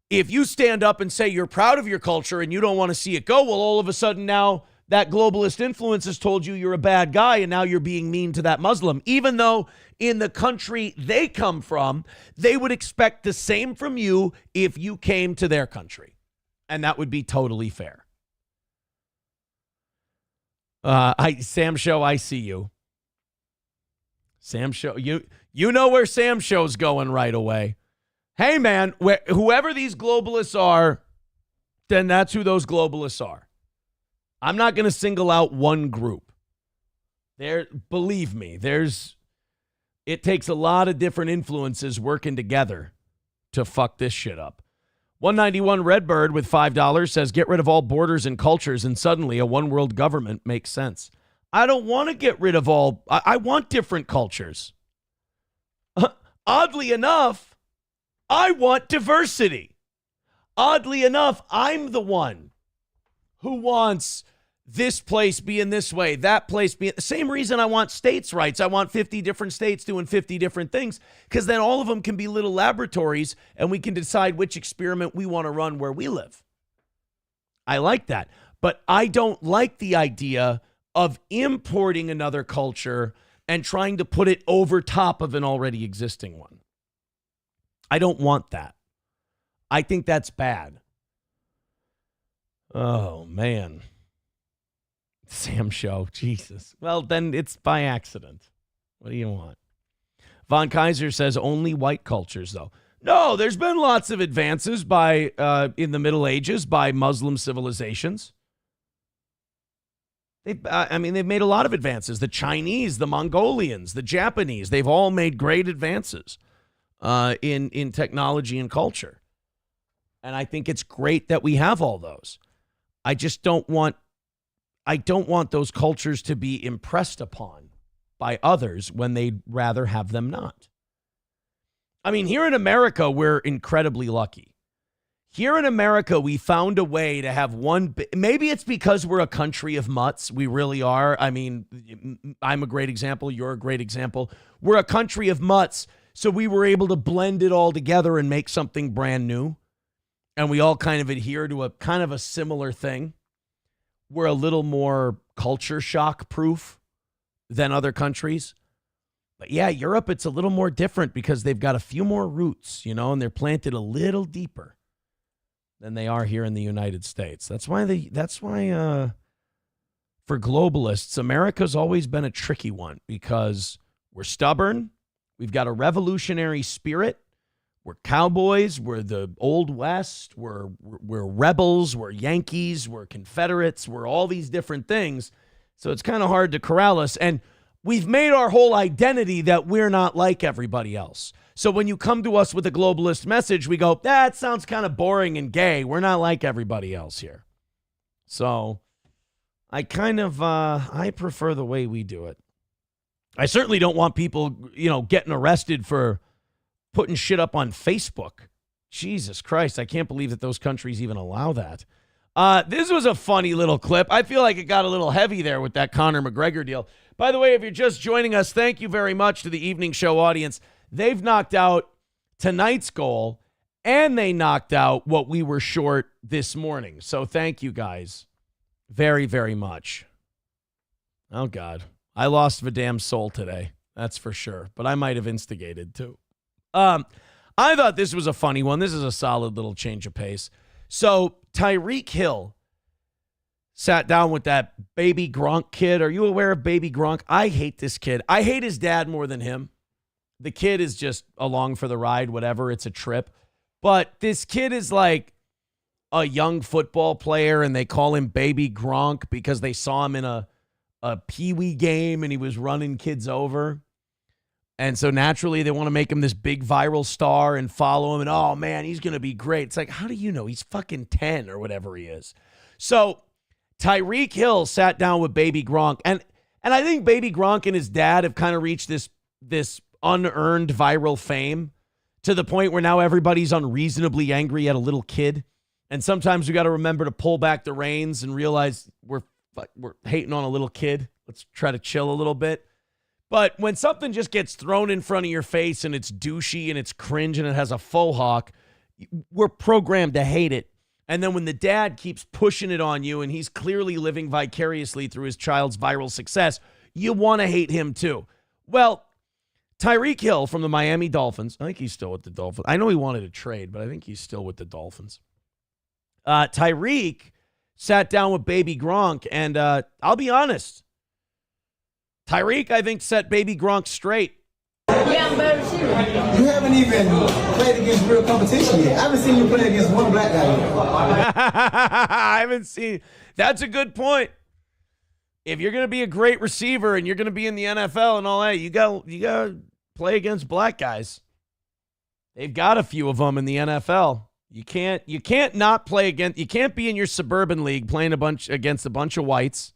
if you stand up and say you're proud of your culture and you don't want to see it go, well, all of a sudden now that globalist influence has told you you're a bad guy and now you're being mean to that Muslim, even though in the country they come from, they would expect the same from you if you came to their country. And that would be totally fair. Sam Show, I see you. Sam Show, you know where Sam Show's going right away. Hey, man, whoever these globalists are, then that's who those globalists are. I'm not going to single out one group. Believe me, it takes a lot of different influences working together to fuck this shit up. 191 Redbird with $5 says, get rid of all borders and cultures and suddenly a one world government makes sense. I don't want to get rid of all. I want different cultures. Oddly enough, I want diversity. Oddly enough, I'm the one who wants this place being this way, that place being the same reason I want states' rights. I want 50 different states doing 50 different things, because then all of them can be little laboratories and we can decide which experiment we want to run where we live. I like that. But I don't like the idea of importing another culture and trying to put it over top of an already existing one. I don't want that. I think that's bad. Oh, man. Sam Show, Jesus. Well, then it's by accident. What do you want? Von Kaiser says only white cultures, though. No, there's been lots of advances in the Middle Ages by Muslim civilizations. They've made a lot of advances. The Chinese, the Mongolians, the Japanese, they've all made great advances in technology and culture. And I think it's great that we have all those. I don't want those cultures to be impressed upon by others when they'd rather have them not. I mean, here in America, we're incredibly lucky. Here in America, we found a way to have one. Maybe it's because we're a country of mutts. We really are. I mean, I'm a great example. You're a great example. We're a country of mutts. So we were able to blend it all together and make something brand new. And we all kind of adhere to a kind of a similar thing. We're a little more culture shock proof than other countries. But yeah, Europe, it's a little more different because they've got a few more roots, and they're planted a little deeper than they are here in the United States. That's why for globalists, America's always been a tricky one because we're stubborn. We've got a revolutionary spirit. We're cowboys. We're the Old West. We're rebels. We're Yankees. We're Confederates. We're all these different things. So it's kind of hard to corral us. And we've made our whole identity that we're not like everybody else. So when you come to us with a globalist message, we go, that sounds kind of boring and gay. We're not like everybody else here. So I I prefer the way we do it. I certainly don't want people, getting arrested for putting shit up on Facebook. Jesus Christ, I can't believe that those countries even allow that. This was a funny little clip. I feel like it got a little heavy there with that Conor McGregor deal. By the way, if you're just joining us, thank you very much to the evening show audience. They've knocked out tonight's goal, and they knocked out what we were short this morning. So thank you guys very, very much. Oh, God. I lost the damn soul today. That's for sure. But I might have instigated, too. I thought this was a funny one. This is a solid little change of pace. So Tyreek Hill sat down with that baby Gronk kid. Are you aware of baby Gronk? I hate this kid. I hate his dad more than him. The kid is just along for the ride, whatever. It's a trip. But this kid is like a young football player, and they call him baby Gronk because they saw him in a peewee game and he was running kids over. And so naturally they want to make him this big viral star and follow him. And, oh, man, he's going to be great. It's like, how do you know? He's fucking 10 or whatever he is. So Tyreek Hill sat down with baby Gronk. And I think baby Gronk and his dad have kind of reached this unearned viral fame to the point where now everybody's unreasonably angry at a little kid. And sometimes we got to remember to pull back the reins and realize we're hating on a little kid. Let's try to chill a little bit. But when something just gets thrown in front of your face and it's douchey and it's cringe and it has a faux hawk, we're programmed to hate it. And then when the dad keeps pushing it on you and he's clearly living vicariously through his child's viral success, you want to hate him too. Well, Tyreek Hill from the Miami Dolphins, I think he's still with the Dolphins. I know he wanted to trade, but I think he's still with the Dolphins. Tyreek sat down with baby Gronk, and I'll be honest, Tyreek, I think, set baby Gronk straight. Yeah, I'm better receiver. You haven't even played against real competition yet. I haven't seen you play against one black guy yet. I haven't seen. That's a good point. If you're going to be a great receiver and you're going to be in the NFL and all that, you got to play against black guys. They've got a few of them in the NFL. You can't not play against. You can't be in your suburban league playing against a bunch of whites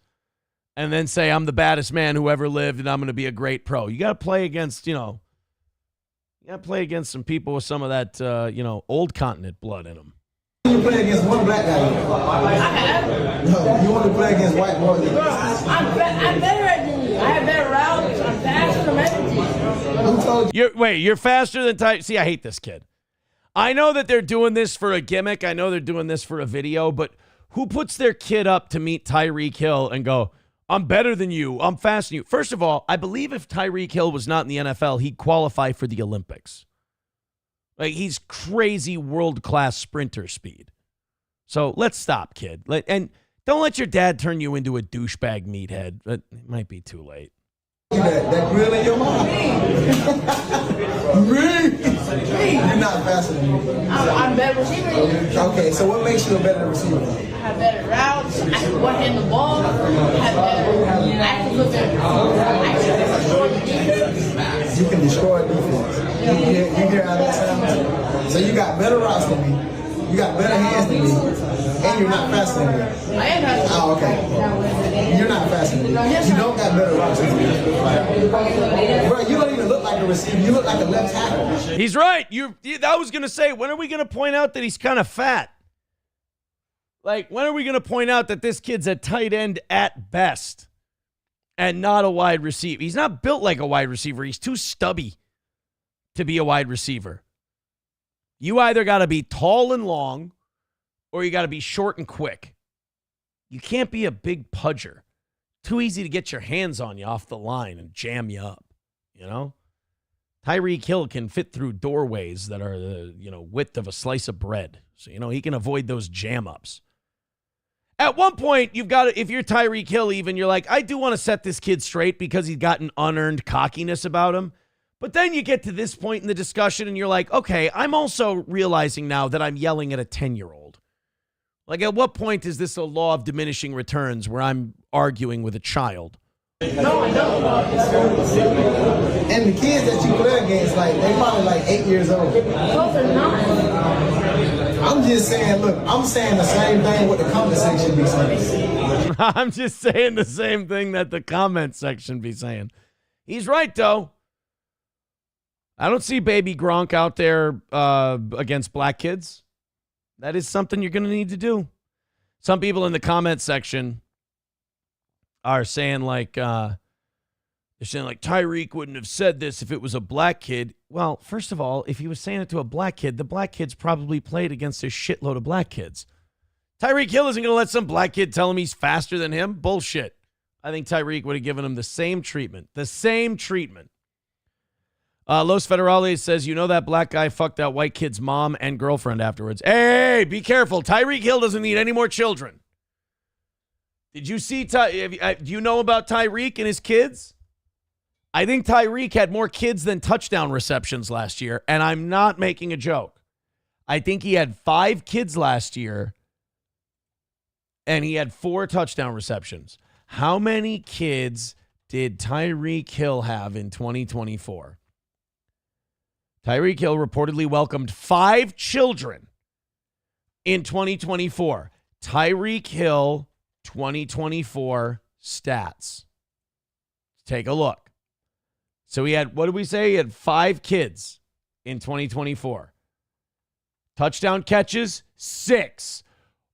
and then say, I'm the baddest man who ever lived and I'm going to be a great pro. You got to play against, you got to play against some people with some of that, old continent blood in them. You play against one black guy. No, you want to play against white boys. I'm better than you. I have better routes. I'm faster than everything. Who told you? You're faster than Ty. See, I hate this kid. I know that they're doing this for a gimmick. I know they're doing this for a video, but who puts their kid up to meet Tyreek Hill and go, I'm better than you. I'm faster than you. First of all, I believe if Tyreek Hill was not in the NFL, he'd qualify for the Olympics. Like, he's crazy world-class sprinter speed. So let's stop, kid. And don't let your dad turn you into a douchebag meathead. It might be too late. That grill in your mouth. You're not faster than me. I'm better receiver. Okay, so what makes you a better receiver? I have better routes. I can one-hand the ball. I can look at. You can destroy defense. You hear how that sounds? So you got better routes than me. You got better hands than me, and you're not faster than me. I am faster. Oh, okay. You're not faster than me. You don't got better routes than me. Bro, you don't even look like a receiver. You look like a left tackle. He's right. I was going to say, when are we going to point out that he's kind of fat? Like, when are we going to point out that this kid's a tight end at best and not a wide receiver? He's not built like a wide receiver. He's too stubby to be a wide receiver. You either got to be tall and long or you got to be short and quick. You can't be a big pudger. Too easy to get your hands on you off the line and jam you up, Tyreek Hill can fit through doorways that are the, width of a slice of bread. So, he can avoid those jam ups. At one point, you've got to, if you're Tyreek Hill even, you're like, I do want to set this kid straight because he's got an unearned cockiness about him. But then you get to this point in the discussion and you're like, okay, I'm also realizing now that I'm yelling at a 10-year-old. Like, at what point is this a law of diminishing returns where I'm arguing with a child? No, I don't. And the kids that you play against, like, they probably like 8 years old. No, they're not. I'm just saying, look, I'm saying the same thing what the comment section be saying. I'm just saying the same thing that the comment section be saying. He's right, though. I don't see baby Gronk out there against black kids. That is something you're going to need to do. Some people in the comment section are saying they're saying Tyreek wouldn't have said this if it was a black kid. Well, first of all, if he was saying it to a black kid, the black kids probably played against a shitload of black kids. Tyreek Hill isn't going to let some black kid tell him he's faster than him. Bullshit. I think Tyreek would have given him the same treatment. The same treatment. Los Federales says, you know that black guy fucked that white kid's mom and girlfriend afterwards. Hey, be careful. Tyreek Hill doesn't need any more children. Did you see, do you know about Tyreek and his kids? I think Tyreek had more kids than touchdown receptions last year, and I'm not making a joke. I think he had 5 kids last year, and he had 4 touchdown receptions. How many kids did Tyreek Hill have in 2024? Tyreek Hill reportedly welcomed 5 children in 2024. Tyreek Hill 2024 stats. Take a look. So he had, what did we say? He had 5 kids in 2024. Touchdown catches, 6.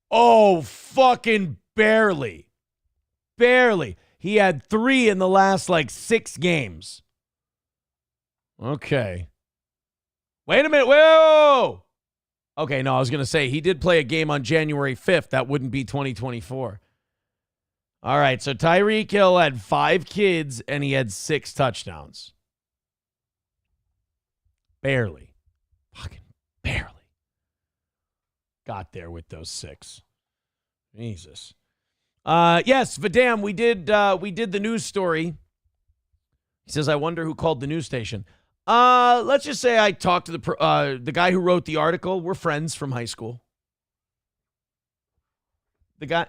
Oh, fucking barely. Barely. He had 3 in the last 6 games. Okay. Wait a minute. Whoa. Okay, no, I was going to say he did play a game on January 5th. That wouldn't be 2024. All right, so Tyreek Hill had 5 kids and he had 6 touchdowns. Barely. Fucking barely. Got there with those 6. Jesus. Yes, Vidam, we did the news story. He says, I wonder who called the news station. Let's just say I talked to the guy who wrote the article. We're friends from high school. The guy,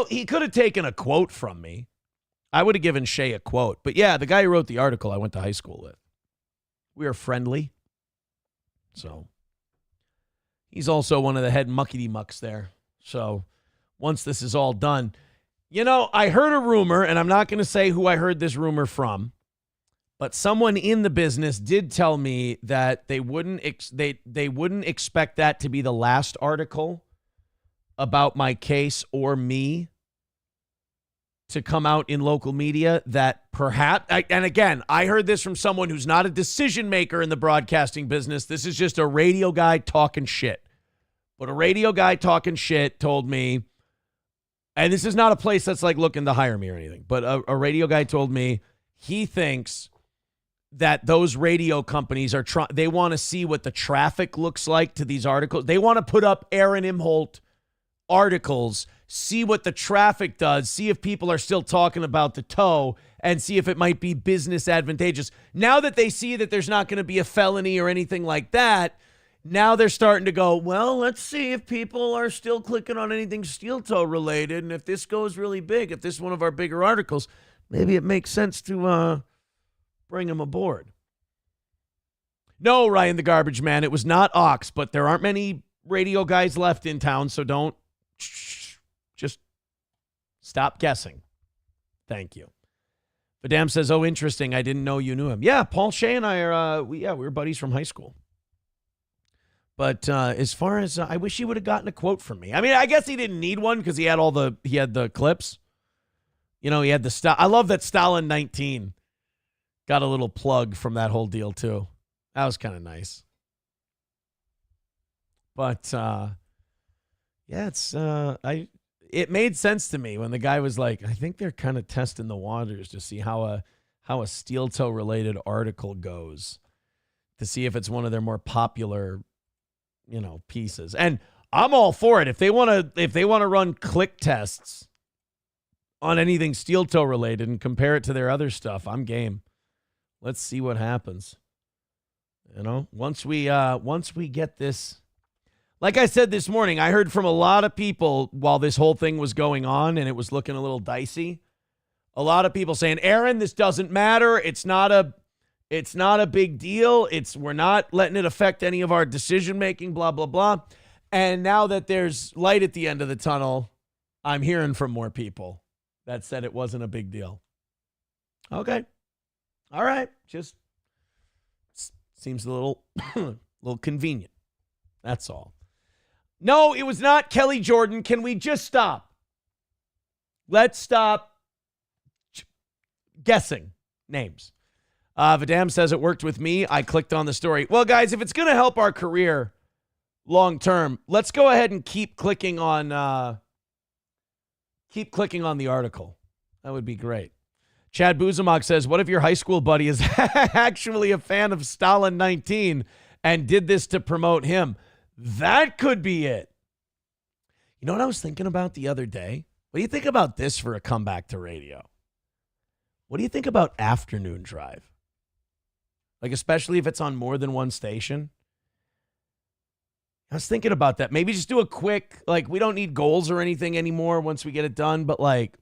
he could have taken a quote from me. I would have given Shay a quote. But yeah, the guy who wrote the article I went to high school with. We are friendly. So he's also one of the head muckety-mucks there. So once this is all done, I heard a rumor, and I'm not going to say who I heard this rumor from. But someone in the business did tell me that they wouldn't expect that to be the last article about my case or me to come out in local media. That perhaps, and again, I heard this from someone who's not a decision maker in the broadcasting business. This is just a radio guy talking shit. But a radio guy talking shit told me, and this is not a place that's looking to hire me or anything, but a radio guy told me he thinks that those radio companies they want to see what the traffic looks like to these articles. They want to put up Aaron Imholt articles, see what the traffic does, see if people are still talking about the toe, and see if it might be business advantageous. Now that they see that there's not going to be a felony or anything like that, now they're starting to go, well, let's see if people are still clicking on anything steel toe related, and if this goes really big, if this is one of our bigger articles, maybe it makes sense to bring him aboard. No, Ryan the Garbage Man, it was not Ox, but there aren't many radio guys left in town, so don't just stop guessing. Thank you. Vidam says, oh, interesting. I didn't know you knew him. Yeah, Paul Shea and I are, we were buddies from high school. But as far as, I wish he would have gotten a quote from me. I mean, I guess he didn't need one because he had the clips. He had the, I love that Stalin 19 got a little plug from that whole deal too. That was kind of nice. But it made sense to me when the guy was like, I think they're kind of testing the waters to see how a steel toe related article goes, to see if it's one of their more popular, pieces. And I'm all for it. If they want to run click tests on anything steel toe related and compare it to their other stuff, I'm game. Let's see what happens. Once we get this, like I said this morning, I heard from a lot of people while this whole thing was going on and it was looking a little dicey. A lot of people saying, Aaron, this doesn't matter. It's not a big deal. We're not letting it affect any of our decision making, blah, blah, blah. And now that there's light at the end of the tunnel, I'm hearing from more people that said it wasn't a big deal. Okay. All right. Just seems a little convenient. That's all. No, it was not Kelly Jordan. Can we just stop? Let's stop guessing names. Vidam says it worked with me. I clicked on the story. Well, guys, if it's going to help our career long term, let's go ahead and keep clicking on the article. That would be great. Chad Buzamok says, what if your high school buddy is actually a fan of Stalin 19 and did this to promote him? That could be it. You know what I was thinking about the other day? What do you think about this for a comeback to radio? What do you think about afternoon drive? Like, especially if it's on more than one station. I was thinking about that. Maybe just do a quick, like, we don't need goals or anything anymore once we get it done, but like,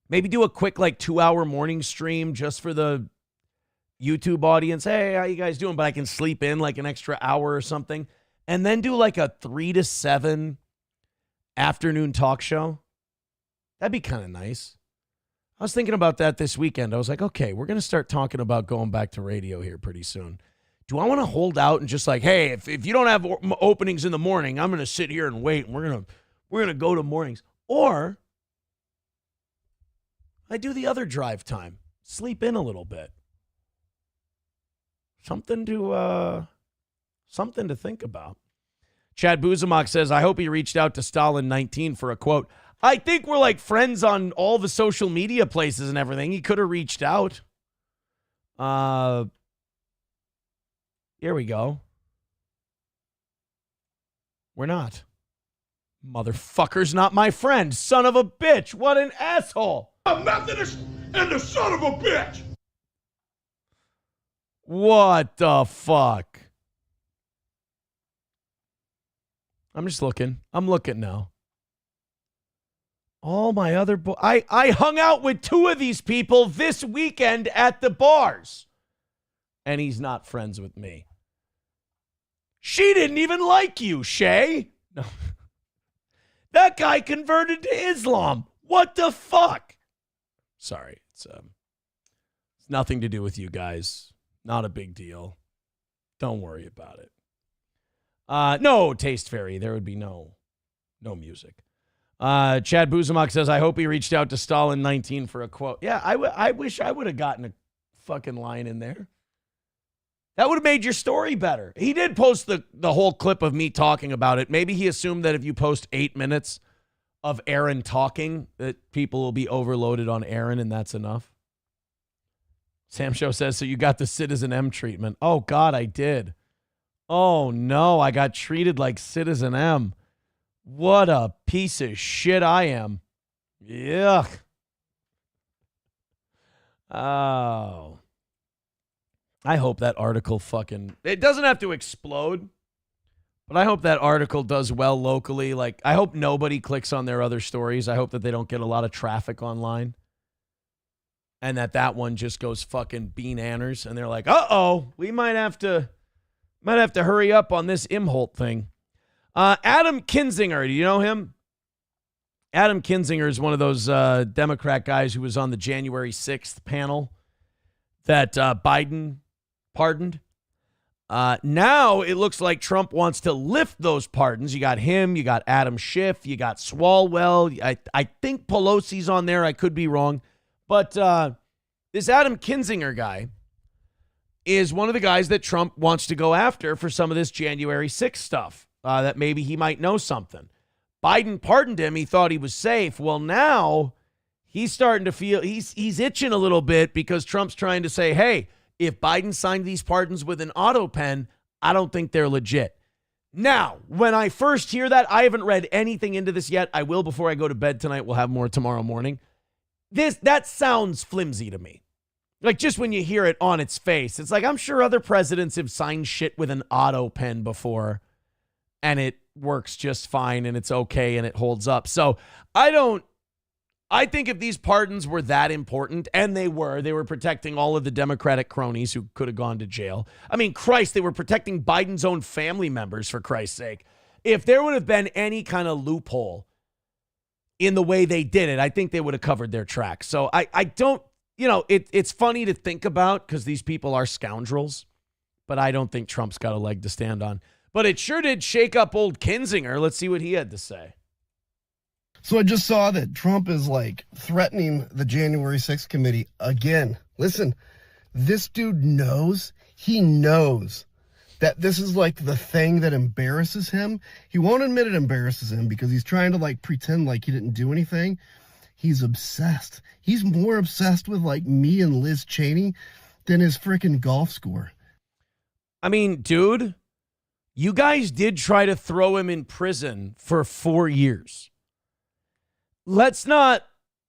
maybe do a quick, like, 2-hour morning stream just for the YouTube audience. Hey, how you guys doing? But I can sleep in like an extra hour or something. And then do like a 3 to 7 afternoon talk show. That'd be kind of nice. I was thinking about that this weekend. I was like, okay, we're going to start talking about going back to radio here pretty soon. Do I want to hold out and just like, hey, if you don't have openings in the morning, I'm going to sit here and wait, and we're going to go to mornings. Or I do the other drive time, sleep in a little bit. Something to think about. Chad Buzamok says, I hope he reached out to Stalin 19 for a quote. I think we're like friends on all the social media places and everything. He could have reached out. Here we go. We're not. Motherfucker's not my friend. Son of a bitch. What an asshole. A Methodist and the son of a bitch. What the fuck? I'm just looking. I'm looking now. All my other I hung out with 2 of these people this weekend at the bars. And he's not friends with me. She didn't even like you, Shay. No. That guy converted to Islam. What the fuck? Sorry. It's nothing to do with you guys. Not a big deal. Don't worry about it. No, Taste Fairy. There would be no music. Chad Buzamok says, I hope he reached out to Stalin 19 for a quote. Yeah, I wish I would have gotten a fucking line in there. That would have made your story better. He did post the whole clip of me talking about it. Maybe he assumed that if you post 8 minutes of Aaron talking, that people will be overloaded on Aaron, and that's enough. Sam Show says, so you got the Citizen M treatment. Oh, God, I did. Oh, no, I got treated like Citizen M. What a piece of shit I am. Yuck. Oh. I hope that article it doesn't have to explode, but I hope that article does well locally. Like, I hope nobody clicks on their other stories. I hope that they don't get a lot of traffic online. And that one just goes fucking bean-anners. And they're like, uh-oh, we might have to hurry up on this Imholt thing. Adam Kinzinger, do you know him? Adam Kinzinger is one of those Democrat guys who was on the January 6th panel that Biden pardoned. Now it looks like Trump wants to lift those pardons. You got him, you got Adam Schiff, you got Swalwell. I think Pelosi's on there. I could be wrong. But this Adam Kinzinger guy is one of the guys that Trump wants to go after for some of this January 6th stuff. That maybe he might know something. Biden pardoned him. He thought he was safe. Well, now he's starting to feel he's itching a little bit because Trump's trying to say, hey, if Biden signed these pardons with an autopen, I don't think they're legit. Now, when I first hear that, I haven't read anything into this yet. I will before I go to bed tonight. We'll have more tomorrow morning. That sounds flimsy to me. Like, just when you hear it on its face, it's like, I'm sure other presidents have signed shit with an autopen before, and it works just fine, and it's okay, and it holds up. So I don't I think if these pardons were that important, and they were protecting all of the Democratic cronies who could have gone to jail. I mean, Christ, they were protecting Biden's own family members, for Christ's sake. If there would have been any kind of loophole in the way they did it, I think they would have covered their tracks. So I don't, it's funny to think about because these people are scoundrels, but I don't think Trump's got a leg to stand on. But it sure did shake up old Kinzinger. Let's see what he had to say. So I just saw that Trump is threatening the January 6th committee again. Listen, this dude knows that this is the thing that embarrasses him. He won't admit it embarrasses him because he's trying to pretend like he didn't do anything. He's obsessed. He's more obsessed with me and Liz Cheney than his freaking golf score. I mean, dude, you guys did try to throw him in prison for 4 years. Let's not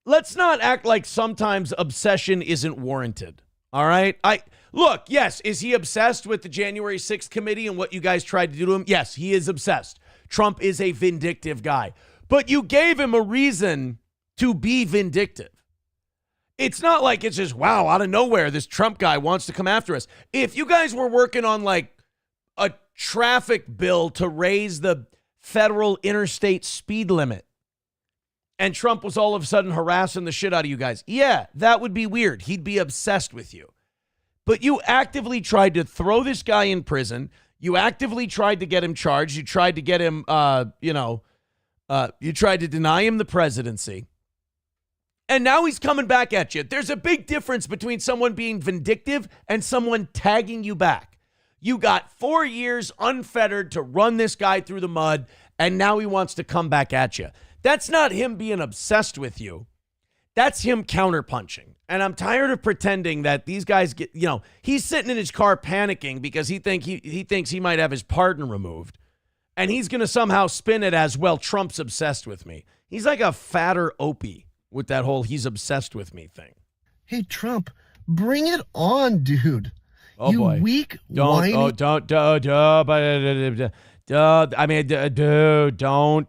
act like sometimes obsession isn't warranted. All right? Look, yes, is he obsessed with the January 6th committee and what you guys tried to do to him? Yes, he is obsessed. Trump is a vindictive guy. But you gave him a reason to be vindictive. It's not like it's just, wow, out of nowhere, this Trump guy wants to come after us. If you guys were working on a traffic bill to raise the federal interstate speed limit, and Trump was all of a sudden harassing the shit out of you guys, yeah, that would be weird. He'd be obsessed with you. But you actively tried to throw this guy in prison. You actively tried to get him charged. You tried to get him, you tried to deny him the presidency. And now he's coming back at you. There's a big difference between someone being vindictive and someone tagging you back. You got 4 years unfettered to run this guy through the mud, and now he wants to come back at you. That's not him being obsessed with you. That's him counterpunching. And I'm tired of pretending that these guys get, he's sitting in his car panicking because he thinks he might have his pardon removed. And he's going to somehow spin it as, well, Trump's obsessed with me. He's like a fatter Opie with that whole he's obsessed with me thing. Hey, Trump, bring it on, dude. Oh, you boy. Weak, whiny. Dude, don't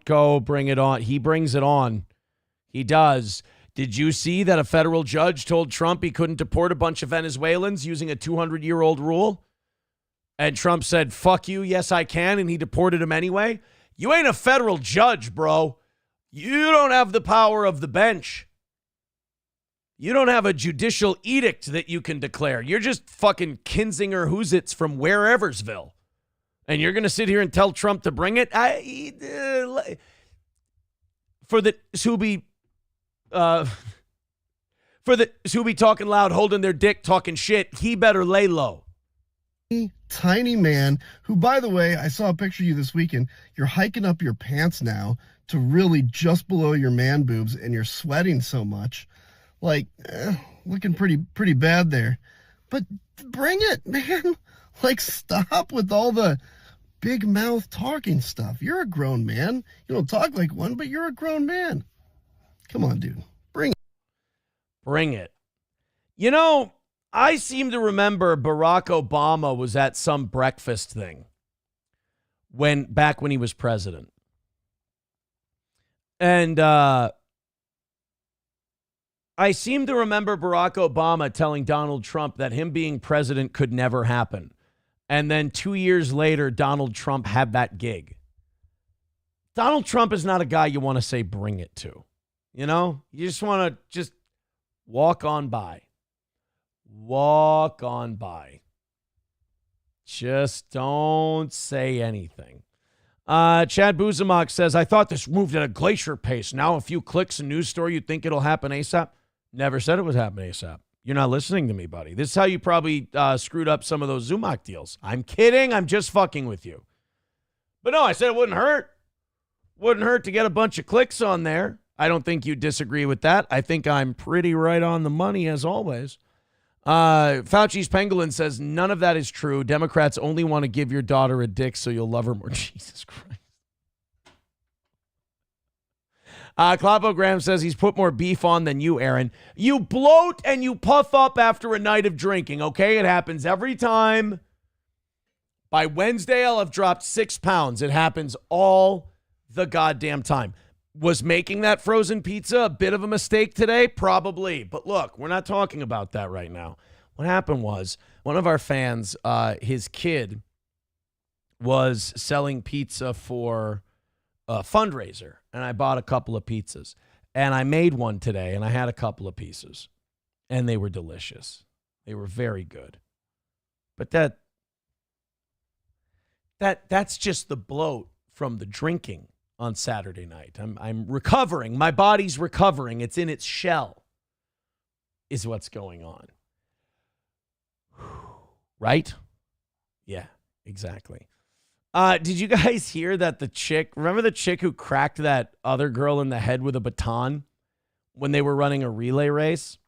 go bring it on. He brings it on. He does. Did you see that a federal judge told Trump he couldn't deport a bunch of Venezuelans using a 200-year-old rule? And Trump said, fuck you, yes, I can, and he deported him anyway? You ain't a federal judge, bro. You don't have the power of the bench. You don't have a judicial edict that you can declare. You're just fucking Kinzinger Who's-Its from whereversville. And you're going to sit here and tell Trump to bring it? For the who be talking loud, holding their dick, talking shit, he better lay low. Tiny man who, by the way, I saw a picture of you this weekend. You're hiking up your pants now to really just below your man boobs, and you're sweating so much. Looking pretty bad there. But bring it, man. Stop with all the big mouth talking stuff. You're a grown man. You don't talk like one, but you're a grown man. Come on, dude. Bring it. Bring it. I seem to remember Barack Obama was at some breakfast thing back when he was president. And I seem to remember Barack Obama telling Donald Trump that him being president could never happen. And then 2 years later, Donald Trump had that gig. Donald Trump is not a guy you want to say bring it to. You just want to just walk on by. Walk on by. Just don't say anything. Chad Buzamok says, I thought this moved at a glacier pace. Now a few clicks in news story, you'd think it'll happen ASAP. Never said it was happening ASAP. You're not listening to me, buddy. This is how you probably screwed up some of those Zumach deals. I'm kidding. I'm just fucking with you. But no, I said it wouldn't hurt. Wouldn't hurt to get a bunch of clicks on there. I don't think you disagree with that. I think I'm pretty right on the money as always. Fauci's Pangolin says, none of that is true. Democrats only want to give your daughter a dick so you'll love her more. Jesus Christ. Clapogram says he's put more beef on than you, Aaron. You bloat and you puff up after a night of drinking, okay? It happens every time. By Wednesday, I'll have dropped 6 pounds. It happens all the goddamn time. Was making that frozen pizza a bit of a mistake today? Probably. But look, we're not talking about that right now. What happened was one of our fans, his kid, was selling pizza for a fundraiser, and I bought a couple of pizzas. And I made one today, and I had a couple of pieces, and they were delicious. They were very good. But that's just the bloat from the drinking on Saturday night. I'm recovering. My body's recovering. It's in its shell, is what's going on. Right? Yeah, exactly. Did you guys hear that remember the chick who cracked that other girl in the head with a baton when they were running a relay race?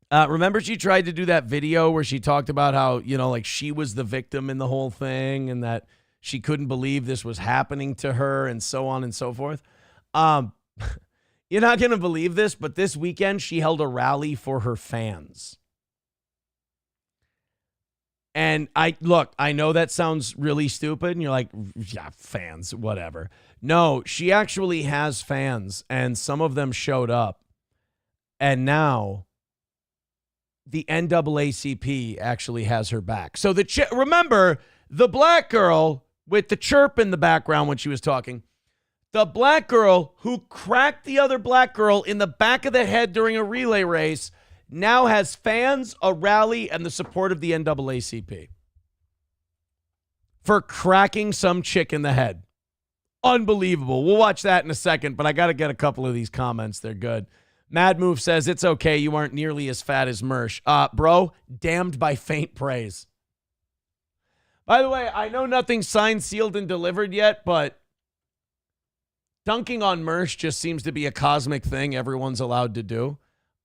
Remember she tried to do that video where she talked about how, like she was the victim in the whole thing and that she couldn't believe this was happening to her and so on and so forth. You're not going to believe this, but this weekend she held a rally for her fans. And I know that sounds really stupid and you're like, yeah, fans, whatever. No, she actually has fans and some of them showed up. And now the NAACP actually has her back. So remember the black girl with the chirp in the background when she was talking, the black girl who cracked the other black girl in the back of the head during a relay race now has fans, a rally, and the support of the NAACP for cracking some chick in the head. Unbelievable. We'll watch that in a second, but I got to get a couple of these comments. They're good. Mad Move says, it's okay. You aren't nearly as fat as Mersh. Bro, damned by faint praise. By the way, I know nothing's signed, sealed, and delivered yet, but dunking on Mersh just seems to be a cosmic thing everyone's allowed to do.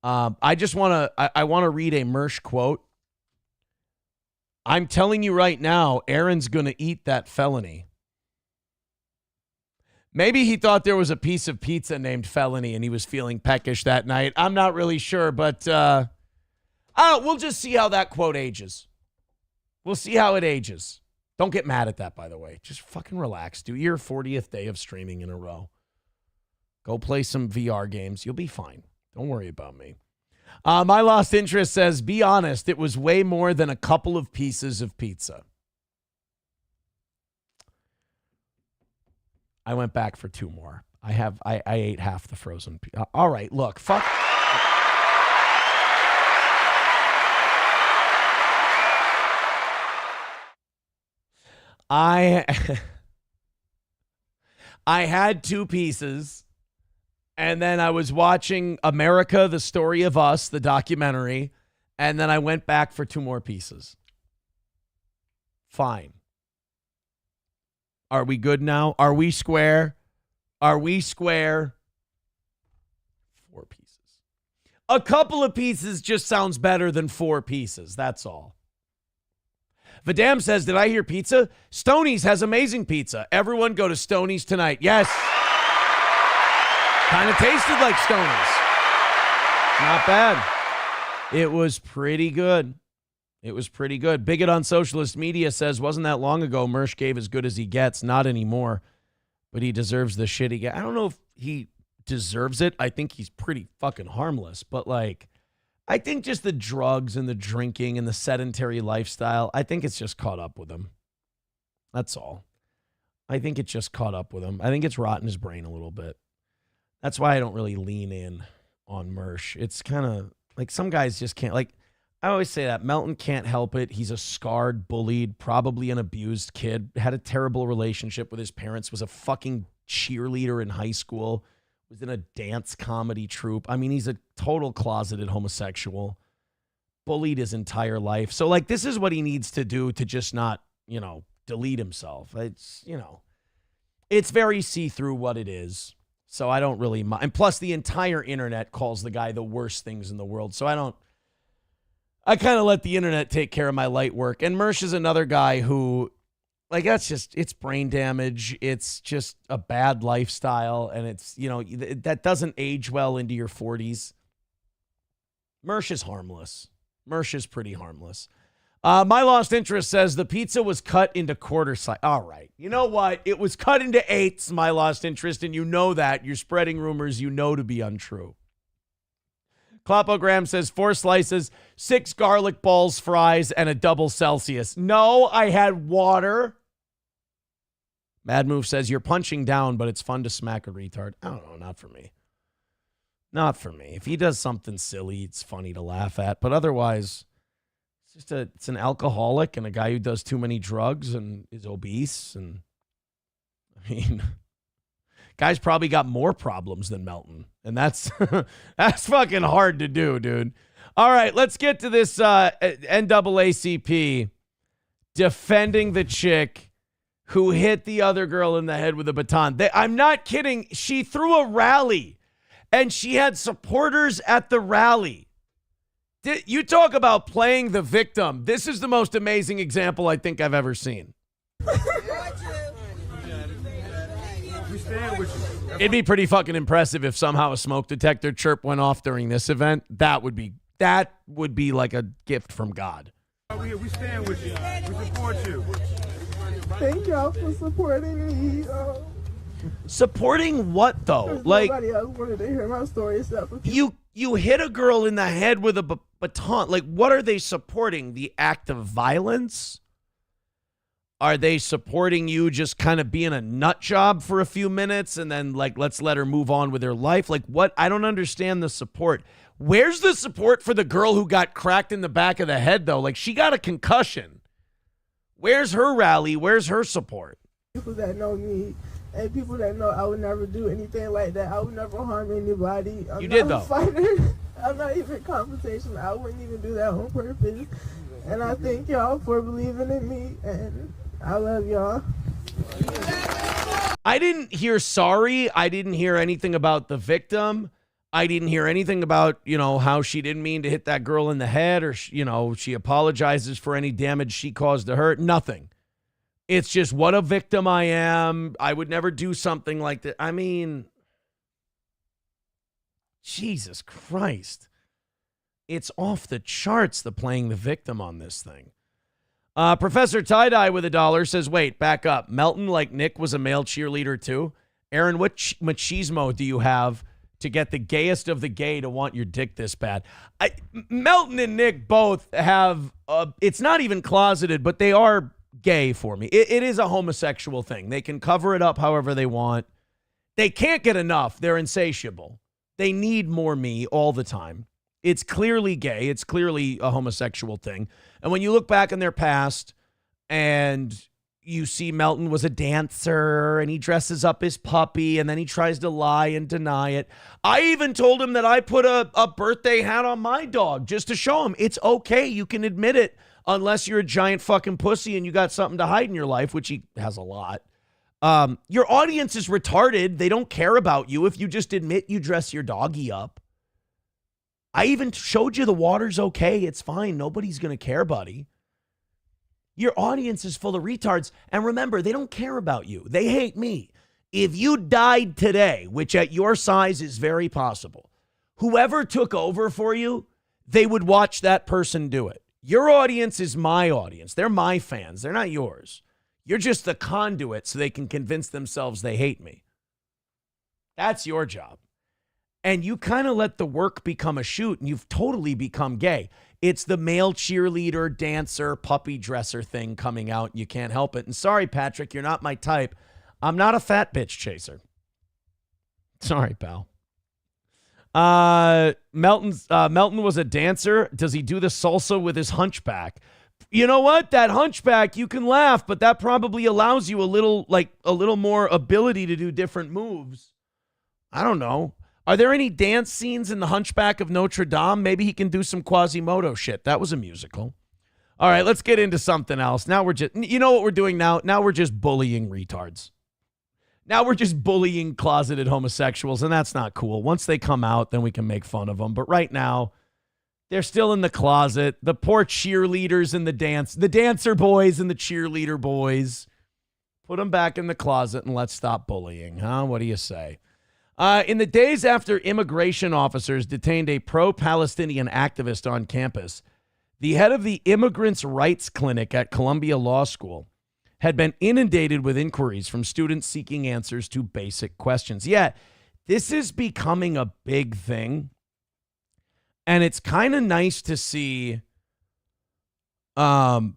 I want to read a Mersh quote. I'm telling you right now, Aaron's going to eat that felony. Maybe he thought there was a piece of pizza named Felony and he was feeling peckish that night. I'm not really sure, but we'll just see how that quote ages. We'll see how it ages. Don't get mad at that, by the way. Just fucking relax. Do your 40th day of streaming in a row. Go play some VR games. You'll be fine. Don't worry about me. My Lost Interest says, be honest, it was way more than a couple of pieces of pizza. I went back for 2 more. I ate half the frozen pizza. All right, look, fuck. I had 2 pieces, and then I was watching America, the Story of Us, the documentary, and then I went back for 2 more pieces. Fine. Are we good now? Are we square? Are we square? 4 pieces. A couple of pieces just sounds better than 4 pieces. That's all. Vidam says, did I hear pizza? Stoney's has amazing pizza. Everyone go to Stoney's tonight. Yes. Kind of tasted like Stoney's. Not bad. It was pretty good. It was pretty good. Bigot on Socialist Media says, wasn't that long ago Mersh gave as good as he gets. Not anymore. But he deserves the shit he gets. I don't know if he deserves it. I think he's pretty fucking harmless. But like, I think just the drugs and the drinking and the sedentary lifestyle, I think it's just caught up with him. That's all. I think it just caught up with him. I think it's rotten his brain a little bit. That's why I don't really lean in on Mersh. It's kind of like some guys just can't. Like, I always say that. Melton can't help it. He's a scarred, bullied, probably an abused kid. Had a terrible relationship with his parents. Was a fucking cheerleader in high school. Was in a dance comedy troupe. I mean, he's a total closeted homosexual. Bullied his entire life. So, like, this is what he needs to do to just not, delete himself. It's, it's very see-through what it is. So I don't really mind. And plus, the entire internet calls the guy the worst things in the world. So I kind of let the internet take care of my light work. And Mersh is another guy who, like, it's brain damage. It's just a bad lifestyle. And it's, that doesn't age well into your 40s. Mersh is harmless. Mersh is pretty harmless. My lost interest says the pizza was cut into quarter size. All right. You know what? It was cut into eighths, my lost interest, and you know that. You're spreading rumors you know to be untrue. Klopogram says 4 slices, 6 garlic balls, fries, and a double Celsius. No, I had water. Mad Move says you're punching down, but it's fun to smack a retard. I don't know, not for me. Not for me. If he does something silly, it's funny to laugh at. But otherwise, it's an alcoholic and a guy who does too many drugs and is obese. And I mean, guy's probably got more problems than Melton. And that's that's fucking hard to do, dude. All right, let's get to this NAACP defending the chick who hit the other girl in the head with a baton. I'm not kidding. She threw a rally, and she had supporters at the rally. You talk about playing the victim. This is the most amazing example I think I've ever seen. It'd be pretty fucking impressive if somehow a smoke detector chirp went off during this event. That would be like a gift from God. We stand with you. We support you. Thank y'all for supporting me. Supporting what though? Like nobody else wanted to hear my story except for you hit a girl in the head with a baton. Like, what are they supporting? The act of violence? Are they supporting you just kind of being a nut job for a few minutes and then like let's let her move on with her life? Like what? I don't understand the support. Where's the support for the girl who got cracked in the back of the head though? Like she got a concussion. Where's her rally? Where's her support? People that know me and people that know I would never do anything like that. I would never harm anybody. I'm you did not though. A fighter. I'm not even confrontational. I wouldn't even do that on purpose. And I thank y'all for believing in me, and I love y'all. I didn't hear sorry. I didn't hear anything about the victim. I didn't hear anything about, how she didn't mean to hit that girl in the head or, she apologizes for any damage she caused to her. Nothing. It's just what a victim I am. I would never do something like that. I mean, Jesus Christ. It's off the charts, the playing the victim on this thing. Professor Tie-Dye with $1 says, wait, back up. Melton, like Nick, was a male cheerleader too? Aaron, what machismo do you have to get the gayest of the gay to want your dick this bad? Melton and Nick both have, it's not even closeted, but they are gay for me. It is a homosexual thing. They can cover it up however they want. They can't get enough. They're insatiable. They need more me all the time. It's clearly gay. It's clearly a homosexual thing. And when you look back in their past and you see Melton was a dancer and he dresses up his puppy and then he tries to lie and deny it. I even told him that I put a birthday hat on my dog just to show him it's okay. You can admit it unless you're a giant fucking pussy and you got something to hide in your life, which he has a lot. Your audience is retarded. They don't care about you if you just admit you dress your doggy up. I even showed you the water's okay. It's fine. Nobody's going to care, buddy. Your audience is full of retards. And remember, they don't care about you. They hate me. If you died today, which at your size is very possible, whoever took over for you, they would watch that person do it. Your audience is my audience. They're my fans. They're not yours. You're just the conduit so they can convince themselves they hate me. That's your job. And you kind of let the work become a shoot and you've totally become gay. It's the male cheerleader, dancer, puppy dresser thing coming out. And you can't help it. And sorry, Patrick, you're not my type. I'm not a fat bitch chaser. Sorry, pal. Melton was a dancer. Does he do the salsa with his hunchback? You know what? That hunchback, you can laugh, but that probably allows you a little more ability to do different moves. I don't know. Are there any dance scenes in The Hunchback of Notre Dame? Maybe he can do some Quasimodo shit. That was a musical. All right, let's get into something else. Now we're just, you know what we're doing now? Now we're just bullying retards. Now we're just bullying closeted homosexuals, and that's not cool. Once they come out, then we can make fun of them. But right now, they're still in the closet. The poor cheerleaders and the dancer boys and the cheerleader boys. Put them back in the closet and let's stop bullying, huh? What do you say? In the days after immigration officers detained a pro-Palestinian activist on campus, The head of the Immigrants' Rights Clinic at Columbia Law School had been inundated with inquiries from students seeking answers to basic questions. Yeah, this is becoming a big thing. And it's kind of nice to see. No,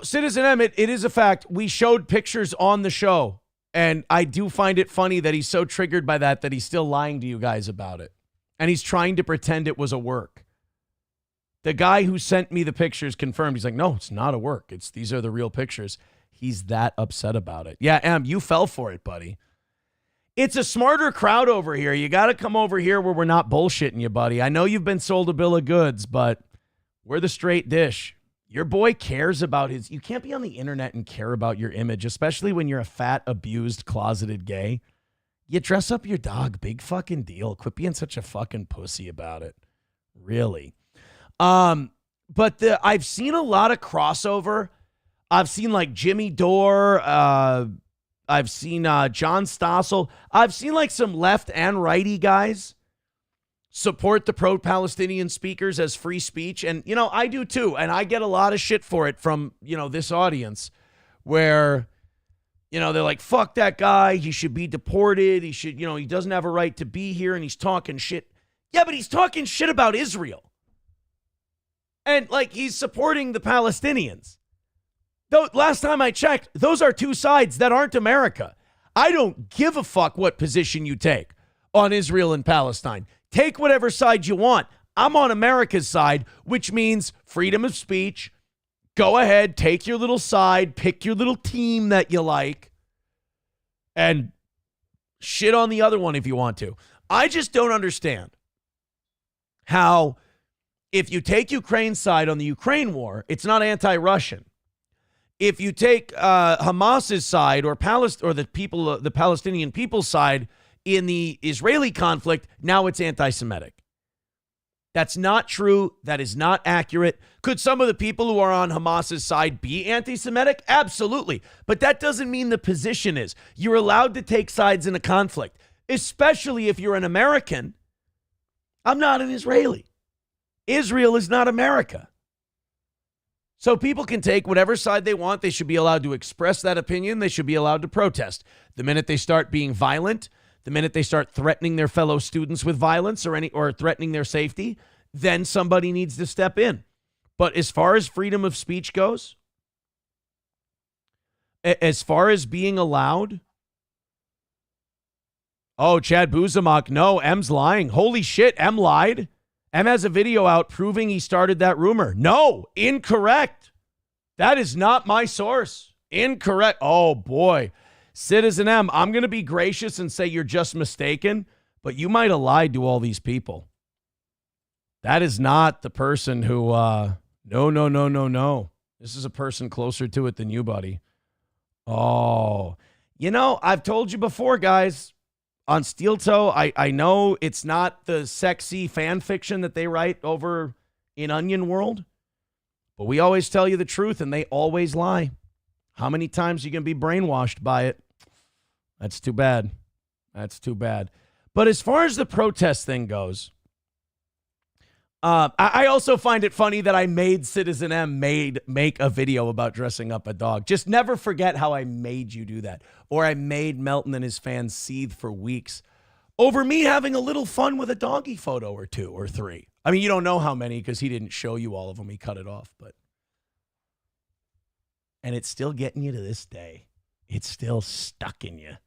Citizen M, it is a fact. We showed pictures on the show. And I do find it funny that he's so triggered by that he's still lying to you guys about it. And he's trying to pretend it was a work. The guy who sent me the pictures confirmed. He's like, no, it's not a work. These are the real pictures. He's that upset about it. Yeah, Em, you fell for it, buddy. It's a smarter crowd over here. You got to come over here where we're not bullshitting you, buddy. I know you've been sold a bill of goods, but we're the straight dish. Your boy cares about his... You can't be on the internet and care about your image, especially when you're a fat, abused, closeted gay. You dress up your dog. Big fucking deal. Quit being such a fucking pussy about it. Really. But I've seen a lot of crossover. I've seen like Jimmy Dore. I've seen John Stossel. I've seen like some left and righty guys support the pro-Palestinian speakers as free speech. And, I do too. And I get a lot of shit for it from, this audience where, they're like, fuck that guy. He should be deported. He should, he doesn't have a right to be here. And he's talking shit. Yeah, but he's talking shit about Israel. And like he's supporting the Palestinians. Though last time I checked, those are two sides that aren't America. I don't give a fuck what position you take on Israel and Palestine. Take whatever side you want. I'm on America's side, which means freedom of speech. Go ahead, take your little side, pick your little team that you like, and shit on the other one if you want to. I just don't understand how if you take Ukraine's side on the Ukraine war, it's not anti-Russian. If you take Hamas's side or the Palestinian people's side in the Israeli conflict, now it's anti-Semitic. That's not true. That is not accurate. Could some of the people who are on Hamas's side be anti-Semitic? Absolutely. But that doesn't mean the position is. You're allowed to take sides in a conflict, especially if you're an American. I'm not an Israeli. Israel is not America. So people can take whatever side they want. They should be allowed to express that opinion. They should be allowed to protest. The minute they start being violent, the minute they start threatening their fellow students with violence or threatening their safety, then somebody needs to step in. But as far as freedom of speech goes, as far as being allowed, oh, Chad Buzamok, no, M's lying. Holy shit, M lied. M has a video out proving he started that rumor. No, incorrect. That is not my source. Incorrect. Oh, boy. Citizen M, I'm going to be gracious and say you're just mistaken, but you might have lied to all these people. That is not the person who, no. This is a person closer to it than you, buddy. Oh, I've told you before, guys. On Steel Toe, I know it's not the sexy fan fiction that they write over in Onion World, but we always tell you the truth, and they always lie. How many times are you going to be brainwashed by it? That's too bad. That's too bad. But as far as the protest thing goes, I also find it funny that I made Citizen M make a video about dressing up a dog. Just never forget how I made you do that. Or I made Melton and his fans seethe for weeks over me having a little fun with a doggy photo or two or three. I mean, you don't know how many because he didn't show you all of them. He cut it off. And it's still getting you to this day. It's still stuck in you.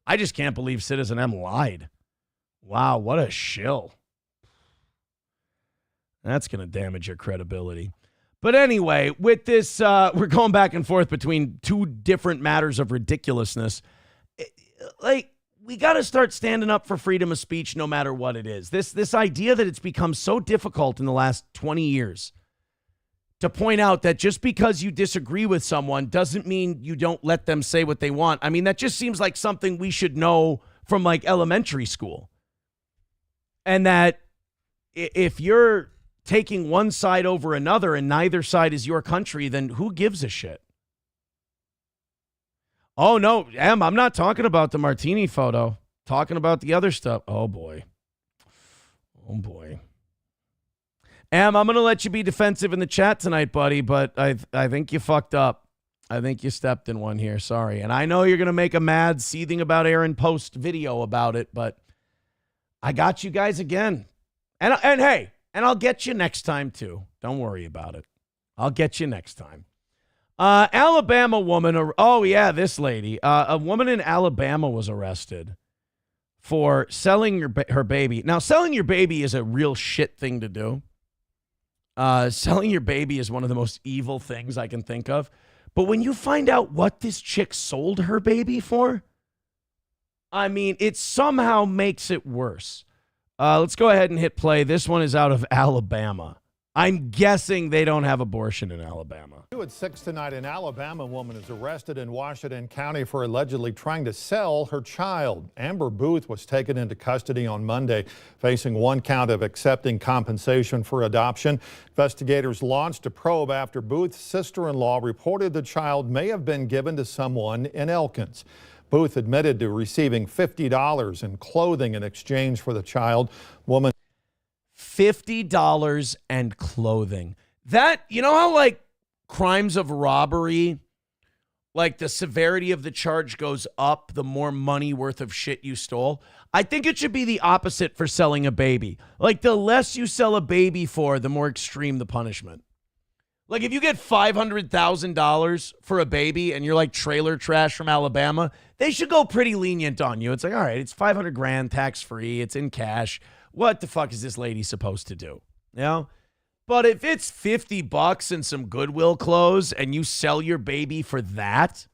I just can't believe Citizen M lied. Wow, what a shill. That's going to damage your credibility. But anyway, with this, we're going back and forth between two different matters of ridiculousness. We got to start standing up for freedom of speech no matter what it is. This idea that it's become so difficult in the last 20 years to point out that just because you disagree with someone doesn't mean you don't let them say what they want. I mean, that just seems like something we should know from like elementary school. And that if you're taking one side over another and neither side is your country, then who gives a shit? Oh, no, Em, I'm not talking about the martini photo. Talking about the other stuff. Oh, boy. Oh, boy. I'm going to let you be defensive in the chat tonight, buddy, but I think you fucked up. I think you stepped in one here. Sorry. And I know you're going to make a mad seething about Aaron post video about it, but I got you guys again. And hey, and I'll get you next time too. Don't worry about it. I'll get you next time. Alabama woman. Oh, yeah, this lady. A woman in Alabama was arrested for selling her baby. Now, selling your baby is a real shit thing to do. Selling your baby is one of the most evil things I can think of. But when you find out what this chick sold her baby for, I mean, it somehow makes it worse. Let's go ahead and hit play. This one is out of Alabama. I'm guessing they don't have abortion in Alabama. At 6 tonight, an Alabama woman is arrested in Washington County for allegedly trying to sell her child. Amber Booth was taken into custody on Monday, facing one count of accepting compensation for adoption. Investigators launched a probe after Booth's sister-in-law reported the child may have been given to someone in Elkins. Booth admitted to receiving $50 in clothing in exchange for the child. Woman. $50 and clothing. That, you know how like crimes of robbery, like the severity of the charge goes up the more money worth of shit you stole? I think it should be the opposite for selling a baby. Like the less you sell a baby for, the more extreme the punishment. Like if you get $500,000 for a baby and you're like trailer trash from Alabama, they should go pretty lenient on you. It's like, all right, it's $500,000 tax free. It's in cash. What the fuck is this lady supposed to do? You know? But if it's $50 and some Goodwill clothes and you sell your baby for that,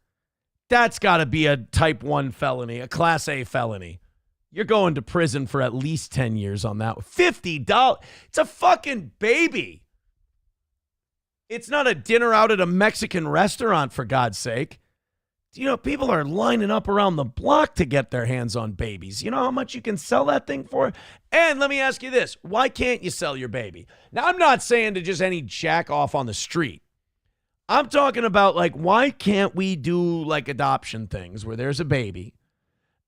that's got to be a type 1 felony, a class A felony. You're going to prison for at least 10 years on that. $50. It's a fucking baby. It's not a dinner out at a Mexican restaurant, for God's sake. You know, people are lining up around the block to get their hands on babies. You know how much you can sell that thing for? And let me ask you this. Why can't you sell your baby? Now, I'm not saying to just any jack off on the street. I'm talking about, like, why can't we do, like, adoption things where there's a baby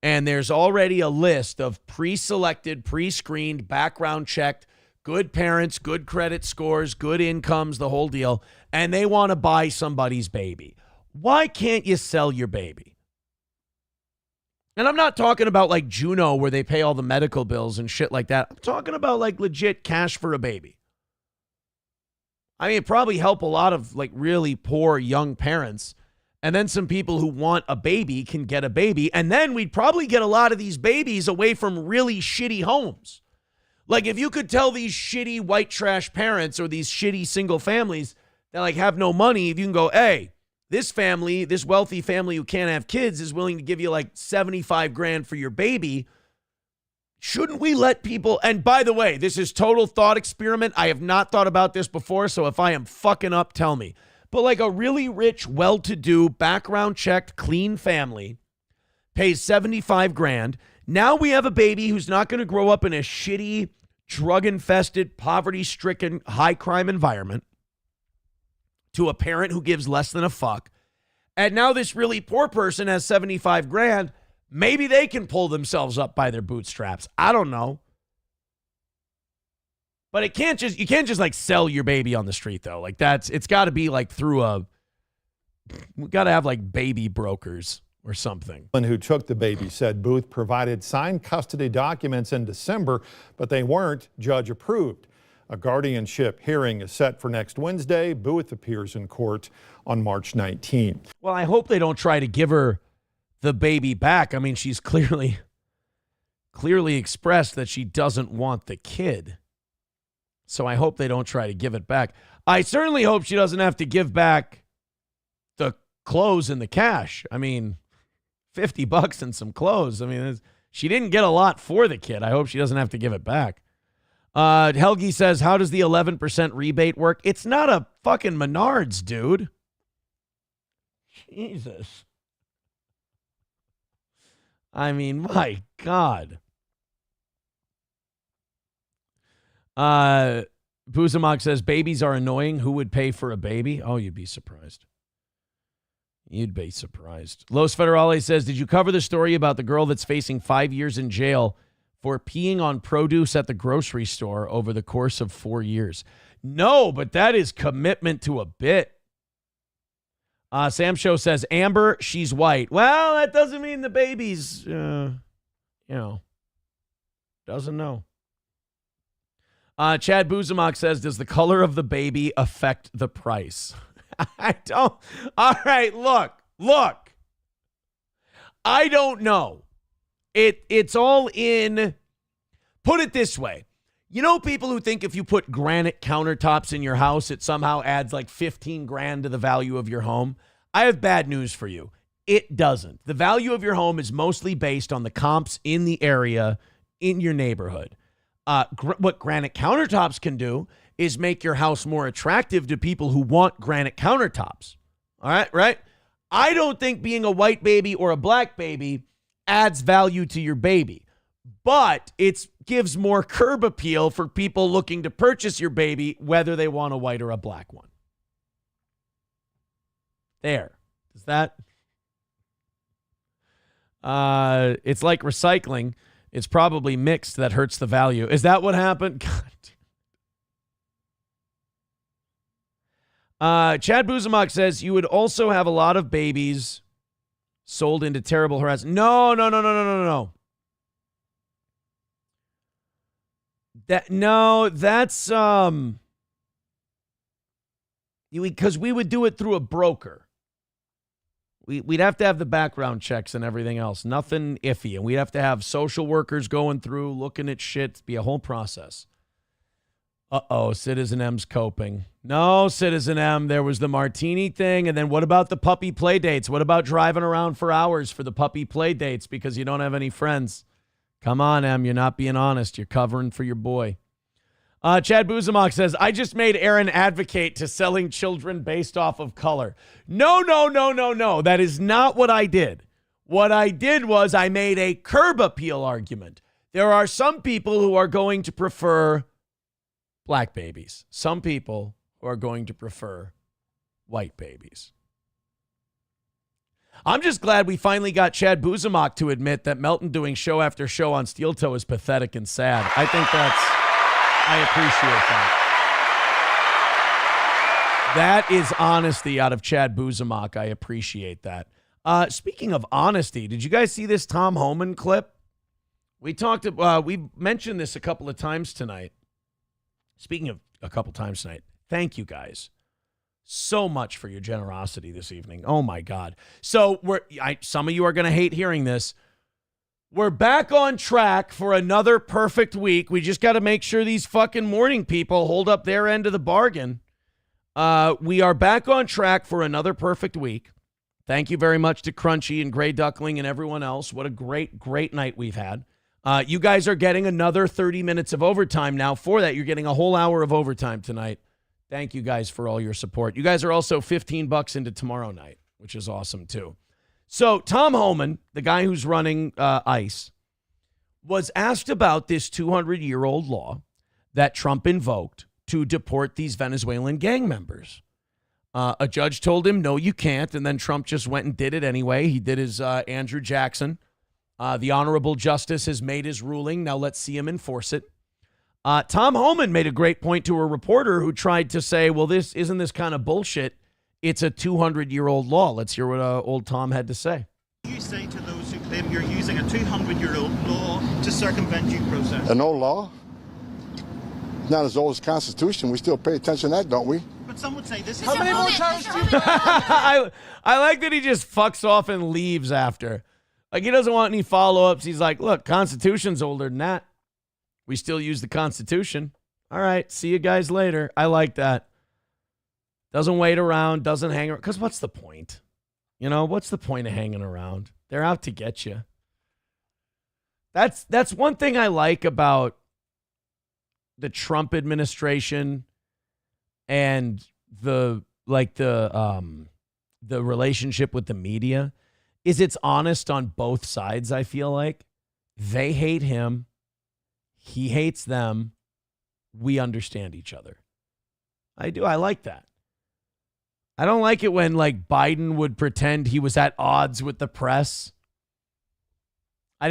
and there's already a list of pre-selected, pre-screened, background-checked, good parents, good credit scores, good incomes, the whole deal, and they want to buy somebody's baby? Why can't you sell your baby? And I'm not talking about like Juno where they pay all the medical bills and shit like that. I'm talking about like legit cash for a baby. I mean, it'd probably help a lot of like really poor young parents. And then some people who want a baby can get a baby. And then we'd probably get a lot of these babies away from really shitty homes. Like if you could tell these shitty white trash parents or these shitty single families that like have no money, if you can go, hey, this family, this wealthy family who can't have kids is willing to give you like $75,000 for your baby. Shouldn't we let people, and by the way, this is total thought experiment. I have not thought about this before, so if I am fucking up, tell me. But like a really rich, well-to-do, background-checked, clean family pays $75,000. Now we have a baby who's not going to grow up in a shitty, drug-infested, poverty-stricken, high-crime environment, to a parent who gives less than a fuck. And now this really poor person has $75,000. Maybe they can pull themselves up by their bootstraps. I don't know. But you can't just like sell your baby on the street though. Like it's got to be like through we got to have like baby brokers or something. One who took the baby said Booth provided signed custody documents in December, but they weren't judge approved. A guardianship hearing is set for next Wednesday. Booth appears in court on March 19th. Well, I hope they don't try to give her the baby back. I mean, she's clearly expressed that she doesn't want the kid. So I hope they don't try to give it back. I certainly hope she doesn't have to give back the clothes and the cash. I mean, $50 and some clothes. I mean, she didn't get a lot for the kid. I hope she doesn't have to give it back. Helgi says, how does the 11% rebate work? It's not a fucking Menards, dude. Jesus. I mean, my God. Buzamok says, babies are annoying. Who would pay for a baby? Oh, you'd be surprised. You'd be surprised. Los Federales says, did you cover the story about the girl that's facing 5 years in jail for peeing on produce at the grocery store over the course of 4 years. No, but that is commitment to a bit. Sam Show says, Amber, she's white. Well, that doesn't mean the baby's, doesn't know. Chad Buzamok says, does the color of the baby affect the price? I don't. All right, look. I don't know. It's all in. Put it this way. You know, people who think if you put granite countertops in your house, it somehow adds like 15 grand to the value of your home. I have bad news for you. It doesn't. The value of your home is mostly based on the comps in the area, in your neighborhood. What granite countertops can do is make your house more attractive to people who want granite countertops. All right, right? I don't think being a white baby or a black baby adds value to your baby, but it gives more curb appeal for people looking to purchase your baby, whether they want a white or a black one. There. Is that? It's like recycling. It's probably mixed that hurts the value. Is that what happened? God. Chad Buzamok says you would also have a lot of babies sold into terrible harassment. No. That's because we would do it through a broker. We'd have to have the background checks and everything else. Nothing iffy. And we'd have to have social workers going through, looking at shit. It'd be a whole process. Uh-oh, Citizen M's coping. No, Citizen M, there was the martini thing. And then what about the puppy play dates? What about driving around for hours for the puppy play dates because you don't have any friends? Come on, M, you're not being honest. You're covering for your boy. Chad Buzamok says, I just made Aaron advocate to selling children based off of color. No. That is not what I did. What I did was I made a curb appeal argument. There are some people who are going to prefer black babies. Some people who are going to prefer white babies. I'm just glad we finally got Chad Buzamok to admit that Melton doing show after show on Steel Toe is pathetic and sad. I appreciate that. That is honesty out of Chad Buzamok. I appreciate that. Speaking of honesty, did you guys see this Tom Homan clip? We mentioned this a couple of times tonight. Speaking of a couple times tonight, thank you guys so much for your generosity this evening. Oh my God. So some of you are going to hate hearing this. We're back on track for another perfect week. We just got to make sure these fucking morning people hold up their end of the bargain. We are back on track for another perfect week. Thank you very much to Crunchy and Gray Duckling and everyone else. What a great, great night we've had. You guys are getting another 30 minutes of overtime now. For that, you're getting a whole hour of overtime tonight. Thank you guys for all your support. You guys are also $15 into tomorrow night, which is awesome too. So Tom Homan, the guy who's running ICE, was asked about this 200-year-old law that Trump invoked to deport these Venezuelan gang members. A judge told him, no, you can't. And then Trump just went and did it anyway. He did his Andrew Jackson. The Honorable Justice has made his ruling. Now let's see him enforce it. Tom Homan made a great point to a reporter who tried to say, well, isn't this kind of bullshit? It's a 200-year-old law. Let's hear what old Tom had to say. You say to those who claim you're using a 200-year-old law to circumvent due process? An old law? Not as old as the Constitution. We still pay attention to that, don't we? But some would say this is... How many more times do you... I like that he just fucks off and leaves after. Like, he doesn't want any follow-ups. He's like, look, Constitution's older than that. We still use the Constitution. All right, see you guys later. I like that. Doesn't wait around, doesn't hang around. Because what's the point? You know, what's the point of hanging around? They're out to get you. That's one thing I like about the Trump administration and the relationship with the media is it's honest on both sides, I feel like. They hate him. He hates them. We understand each other. I do. I like that. I don't like it when, like, Biden would pretend he was at odds with the press. I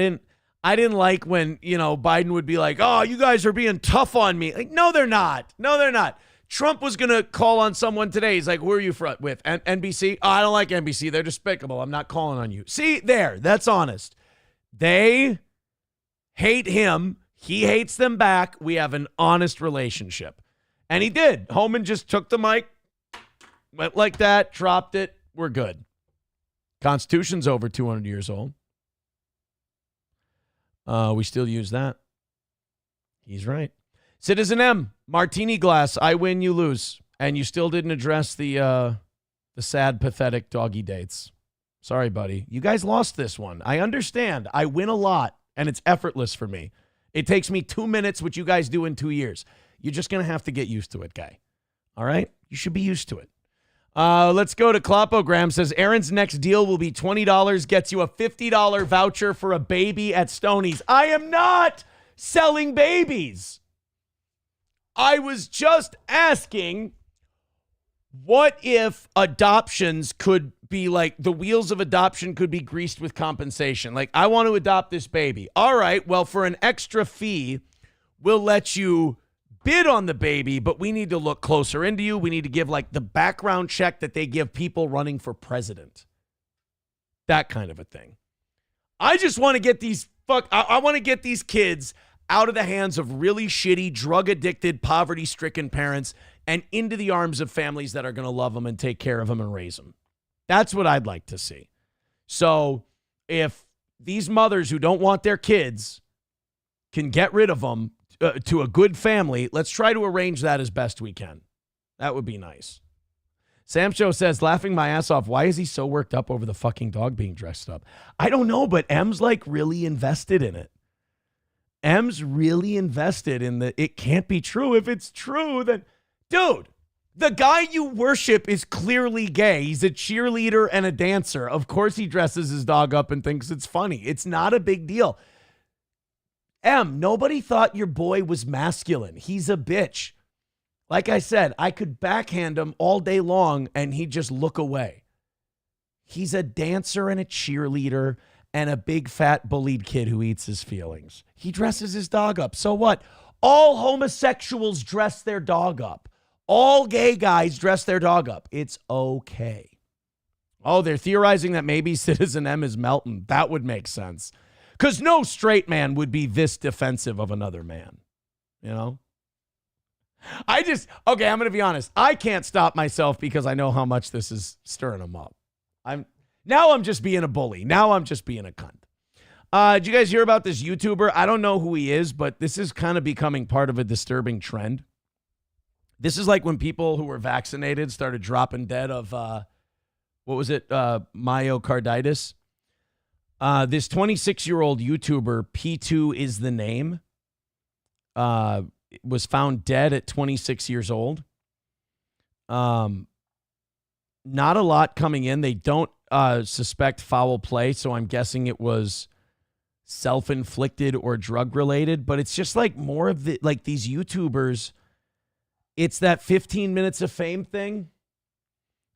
I didn't like when, Biden would be like, oh, you guys are being tough on me. Like, no, they're not. No, they're not. Trump was going to call on someone today. He's like, who are you with? NBC? Oh, I don't like NBC. They're despicable. I'm not calling on you. See, that's honest. They hate him. He hates them back. We have an honest relationship. And he did. Homan just took the mic, went like that, dropped it. We're good. Constitution's over 200 years old. We still use that. He's right. Citizen M, martini glass. I win, you lose. And you still didn't address the sad, pathetic doggy dates. Sorry, buddy. You guys lost this one. I understand. I win a lot, and it's effortless for me. It takes me 2 minutes, which you guys do in 2 years. You're just going to have to get used to it, guy. All right? You should be used to it. Let's go to Klopogram. Says, Aaron's next deal will be $20, gets you a $50 voucher for a baby at Stoney's. I am not selling babies. I was just asking, what if adoptions could be like, the wheels of adoption could be greased with compensation? Like, I want to adopt this baby. All right, well, for an extra fee, we'll let you bid on the baby, but we need to look closer into you. We need to give like the background check that they give people running for president. That kind of a thing. I just want to get I want to get these kids out of the hands of really shitty, drug-addicted, poverty-stricken parents and into the arms of families that are going to love them and take care of them and raise them. That's what I'd like to see. So if these mothers who don't want their kids can get rid of them to a good family, let's try to arrange that as best we can. That would be nice. Sam Show says, laughing my ass off, why is he so worked up over the fucking dog being dressed up? I don't know, but M's like really invested in it. M's really invested in it can't be true. If it's true, then, dude, the guy you worship is clearly gay. He's a cheerleader and a dancer. Of course he dresses his dog up and thinks it's funny. It's not a big deal. M, nobody thought your boy was masculine. He's a bitch. Like I said, I could backhand him all day long and he'd just look away. He's a dancer and a cheerleader and a big fat bullied kid who eats his feelings. He dresses his dog up. So what? All homosexuals dress their dog up. All gay guys dress their dog up. It's okay. Oh, they're theorizing that maybe Citizen M is Melton. That would make sense. Because no straight man would be this defensive of another man. You know? I'm going to be honest. I can't stop myself because I know how much this is stirring them up. I'm just being a bully. Now I'm just being a cunt. Did you guys hear about this YouTuber? I don't know who he is, but this is kind of becoming part of a disturbing trend. This is like when people who were vaccinated started dropping dead of, what was it? Myocarditis. This 26-year-old YouTuber, P2 is the name, was found dead at 26 years old. Not a lot coming in. They don't suspect foul play, so I'm guessing it was self-inflicted or drug-related. But it's just like more of the, like these YouTubers, it's that 15 minutes of fame thing.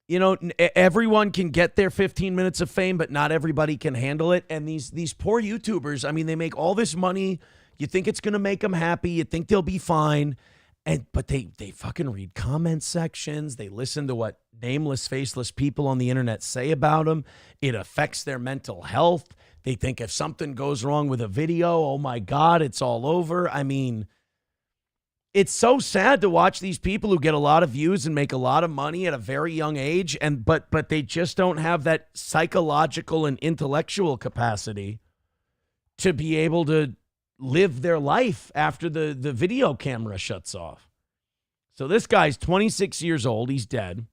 You know, everyone can get their 15 minutes of fame, but not everybody can handle it. And these poor YouTubers, I mean, they make all this money. You think it's going to make them happy. You think they'll be fine. But they fucking read comment sections. They listen to what nameless, faceless people on the internet say about them. It affects their mental health. They think if something goes wrong with a video, oh my God, it's all over. I mean, it's so sad to watch these people who get a lot of views and make a lot of money at a very young age, but they just don't have that psychological and intellectual capacity to be able to live their life after the video camera shuts off. So this guy's 26 years old. He's dead.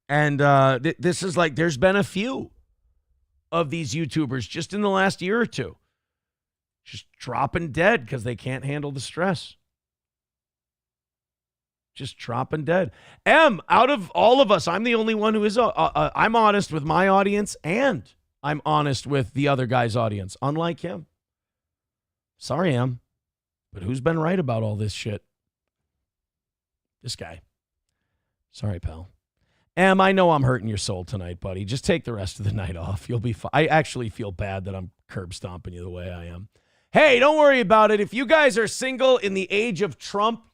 And this is like, there's been a few of these YouTubers just in the last year or two just dropping dead because they can't handle the stress. Just dropping dead. M, out of all of us, I'm the only one who is, I'm honest with my audience and I'm honest with the other guy's audience, unlike him. Sorry, M, but who's been right about all this shit? This guy. Sorry, pal. Em, I know I'm hurting your soul tonight, buddy. Just take the rest of the night off. You'll be fine. I actually feel bad that I'm curb stomping you the way I am. Hey, don't worry about it. If you guys are single in the age of Trump,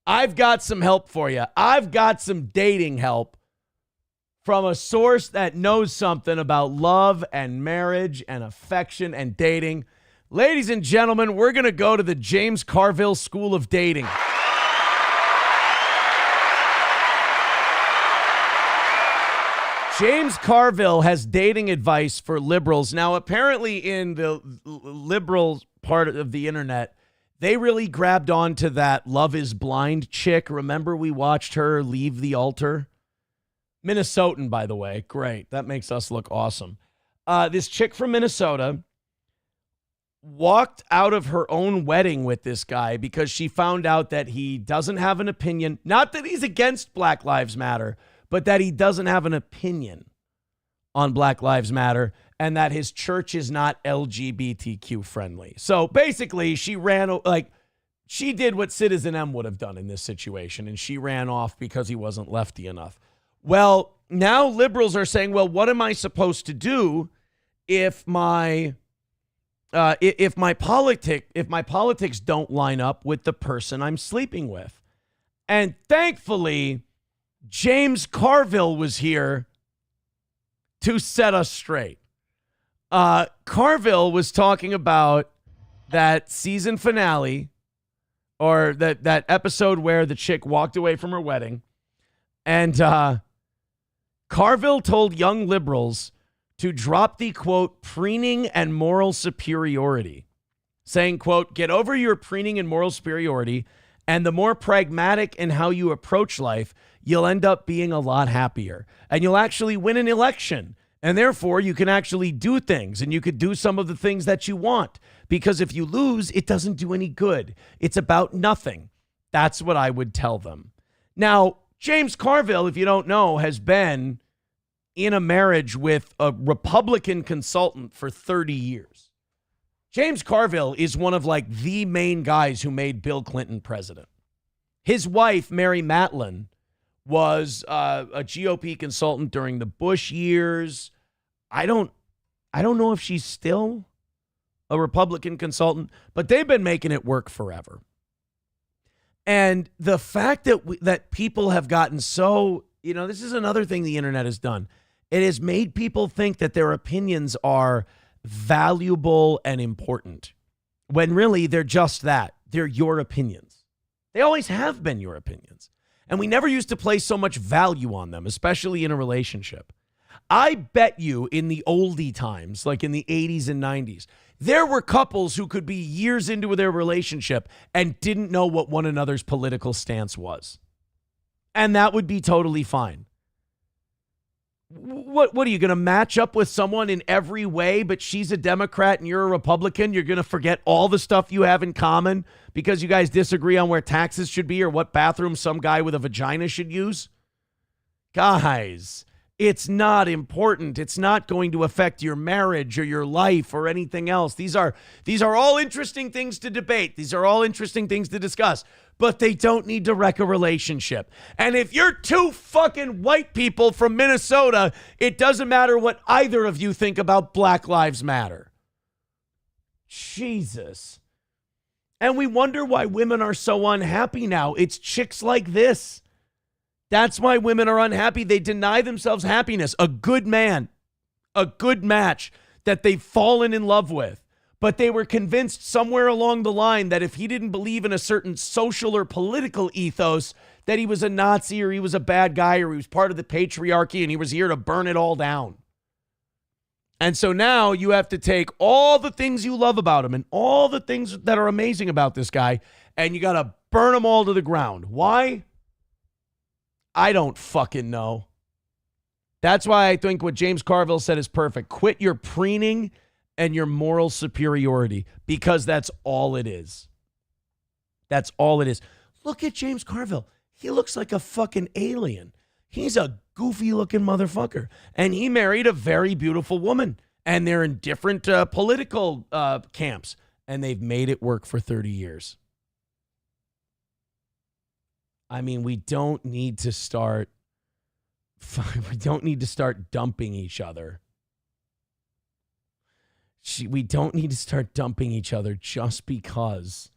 I've got some help for you. I've got some dating help from a source that knows something about love and marriage and affection and dating. Ladies and gentlemen, we're going to go to the James Carville School of Dating. James Carville has dating advice for liberals. Now, apparently in the liberal part of the internet, they really grabbed onto that Love is Blind chick. Remember we watched her leave the altar? Minnesotan, by the way. Great. That makes us look awesome. This chick from Minnesota walked out of her own wedding with this guy because she found out that he doesn't have an opinion. Not that he's against Black Lives Matter, but that he doesn't have an opinion on Black Lives Matter and that his church is not LGBTQ friendly. So basically, she did what Citizen M would have done in this situation, and she ran off because he wasn't lefty enough. Well, now liberals are saying, well, what am I supposed to do if my politics don't line up with the person I'm sleeping with? And thankfully, James Carville was here to set us straight. Carville was talking about that season finale, or that episode where the chick walked away from her wedding. And Carville told young liberals to drop the, quote, preening and moral superiority, saying, quote, get over your preening and moral superiority, and the more pragmatic in how you approach life, you'll end up being a lot happier. And you'll actually win an election. And therefore, you can actually do things, and you could do some of the things that you want. Because if you lose, it doesn't do any good. It's about nothing. That's what I would tell them. Now, James Carville, if you don't know, has been in a marriage with a Republican consultant for 30 years. James Carville is one of the main guys who made Bill Clinton president. His wife, Mary Matlin, was a GOP consultant during the Bush years. I don't know if she's still a Republican consultant, but they've been making it work forever. And the fact that people have gotten so, this is another thing the internet has done. It has made people think that their opinions are valuable and important, when really they're just that. They're your opinions. They always have been your opinions. And we never used to place so much value on them, especially in a relationship. I bet you in the oldie times, like in the 80s and 90s, there were couples who could be years into their relationship and didn't know what one another's political stance was. And that would be totally fine. What are you going to match up with someone in every way, but she's a Democrat and you're a Republican? You're going to forget all the stuff you have in common because you guys disagree on where taxes should be or what bathroom some guy with a vagina should use? Guys, it's not important. It's not going to affect your marriage or your life or anything else. These are all interesting things to debate. These are all interesting things to discuss, but they don't need to wreck a relationship. And if you're two fucking white people from Minnesota, it doesn't matter what either of you think about Black Lives Matter. Jesus. And we wonder why women are so unhappy now. It's chicks like this. That's why women are unhappy. They deny themselves happiness. A good man, a good match that they've fallen in love with. But they were convinced somewhere along the line that if he didn't believe in a certain social or political ethos, that he was a Nazi or he was a bad guy or he was part of the patriarchy and he was here to burn it all down. And so now you have to take all the things you love about him and all the things that are amazing about this guy, and you got to burn them all to the ground. Why? I don't fucking know. That's why I think what James Carville said is perfect. Quit your preening and your moral superiority, because that's all it is. That's all it is. Look at James Carville. He looks like a fucking alien. He's a goofy looking motherfucker. And he married a very beautiful woman. And they're in different political camps. And they've made it work for 30 years. I mean, we don't need to start We don't need to start dumping each other. We don't need to start dumping each other just because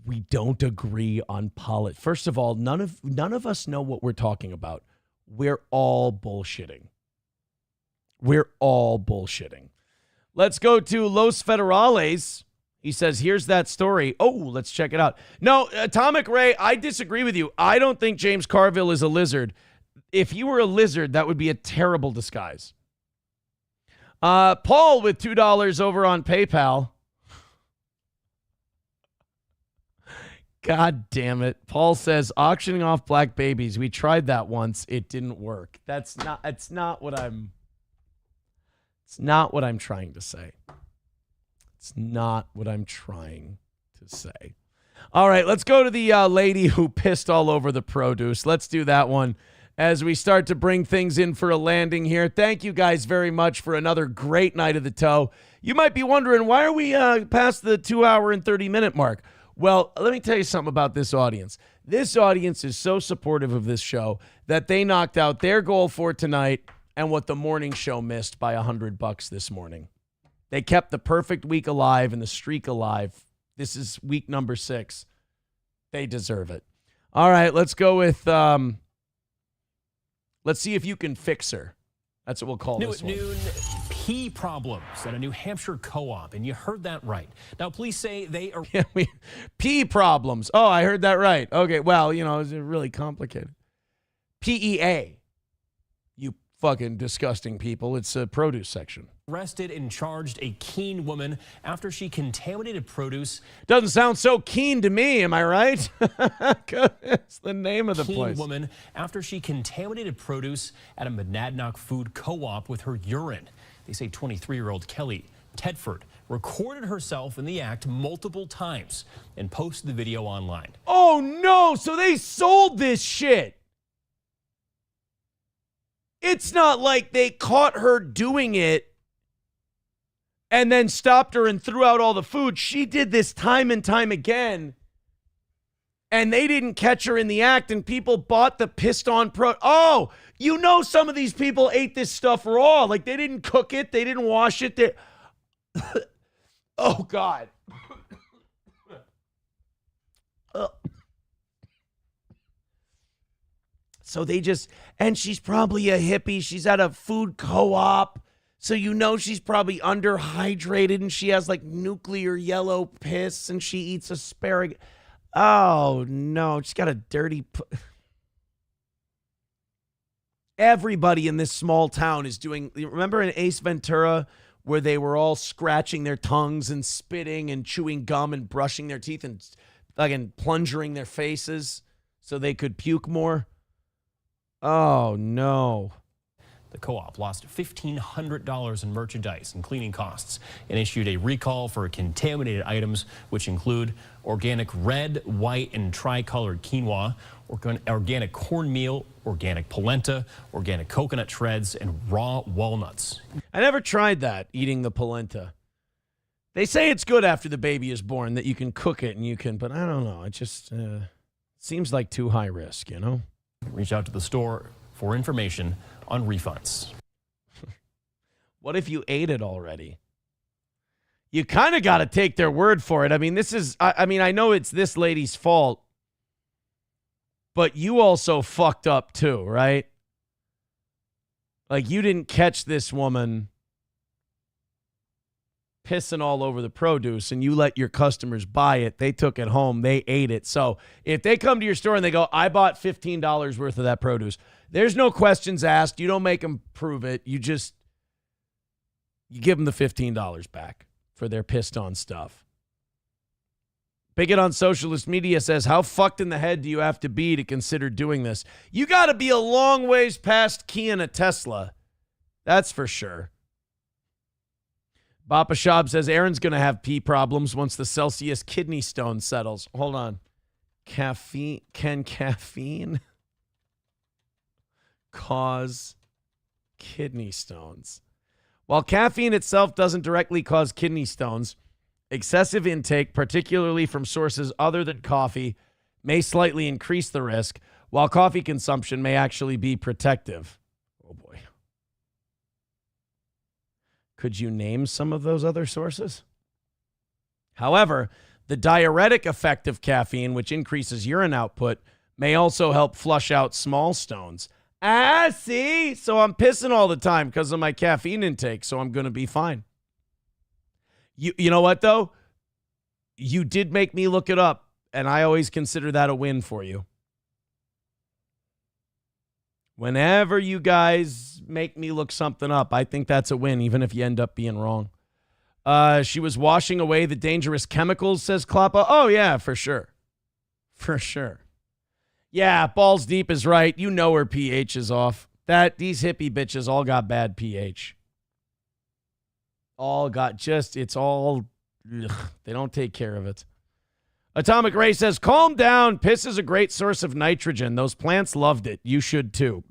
we don't agree on politics. First of all, none of us know what we're talking about. We're all bullshitting. We're all bullshitting. Let's go to Los Federales. He says, here's that story. Oh, let's check it out. No, Atomic Ray, I disagree with you. I don't think James Carville is a lizard. If he were a lizard, that would be a terrible disguise. Paul with $2 over on PayPal. God damn it. Paul says, auctioning off black babies. We tried that once. It didn't work. It's not what I'm trying to say. It's not what I'm trying to say. All right, let's go to the lady who pissed all over the produce. Let's do that one as we start to bring things in for a landing here. Thank you guys very much for another great night of the toe. You might be wondering, why are we past the 2 hour and 30-minute mark? Well, let me tell you something about this audience. This audience is so supportive of this show that they knocked out their goal for tonight and what the morning show missed by $100 this morning. They kept the perfect week alive and the streak alive. This is week number 6. They deserve it. All right, let's go with, let's see if you can fix her. That's what we'll call this one. New at noon, pea problems at a New Hampshire co-op, and you heard that right. Now, police say they are... Pea problems. Oh, I heard that right. Okay, well, it's really complicated. PEA. You fucking disgusting people. It's a produce section. Arrested and charged a Keene woman after she contaminated produce. Doesn't sound so keen to me, am I right? It's the name of the place. Keene woman after she contaminated produce at a Monadnock food co-op with her urine. They say 23-year-old Kelly Tedford recorded herself in the act multiple times and posted the video online. Oh, no. So they sold this shit. It's not like they caught her doing it and then stopped her and threw out all the food. She did this time and time again, and they didn't catch her in the act, and people bought the pissed on Oh, some of these people ate this stuff raw. Like, they didn't cook it. They didn't wash it. Oh, God. So they just, and she's probably a hippie. She's at a food co-op. So she's probably underhydrated and she has like nuclear yellow piss and she eats asparagus. Oh, no. She's got a dirty... Everybody in this small town is doing... Remember in Ace Ventura where they were all scratching their tongues and spitting and chewing gum and brushing their teeth and plunging their faces so they could puke more? Oh, no. The co-op lost $1,500 in merchandise and cleaning costs and issued a recall for contaminated items, which include organic red, white, and tricolored quinoa, organic cornmeal, organic polenta, organic coconut shreds, and raw walnuts. I never tried that, eating the polenta. They say it's good after the baby is born, that you can cook it and you can, but I don't know. It just seems like too high risk, Reach out to the store for information on refunds. What if you ate it already? You kind of got to take their word for it. I mean, I know it's this lady's fault, but you also fucked up too, right? Like, you didn't catch this woman pissing all over the produce and you let your customers buy it. They took it home. They ate it. So if they come to your store and they go, I bought $15 worth of that produce, there's no questions asked. You don't make them prove it. You give them the $15 back for their pissed on stuff. Bigot on socialist media says, how fucked in the head do you have to be to consider doing this? You got to be a long ways past keying a Tesla. That's for sure. Bappa Shab says Aaron's going to have pee problems once the Celsius kidney stone settles. Hold on. Can caffeine cause kidney stones? While caffeine itself doesn't directly cause kidney stones, excessive intake, particularly from sources other than coffee, may slightly increase the risk. while coffee consumption may actually be protective. Oh, boy. Could you name some of those other sources? However, the diuretic effect of caffeine, which increases urine output, may also help flush out small stones. See? So I'm pissing all the time because of my caffeine intake, so I'm going to be fine. You know what, though? You did make me look it up, and I always consider that a win for you. Whenever you guys make me look something up, I think that's a win, even if you end up being wrong. She was washing away the dangerous chemicals, says Klappa. Oh, yeah, for sure. For sure. Yeah, Balls Deep is right. You know her pH is off. These hippie bitches all got bad pH. It's all, they don't take care of it. Atomic Ray says, calm down. Piss is a great source of nitrogen. Those plants loved it. You should too.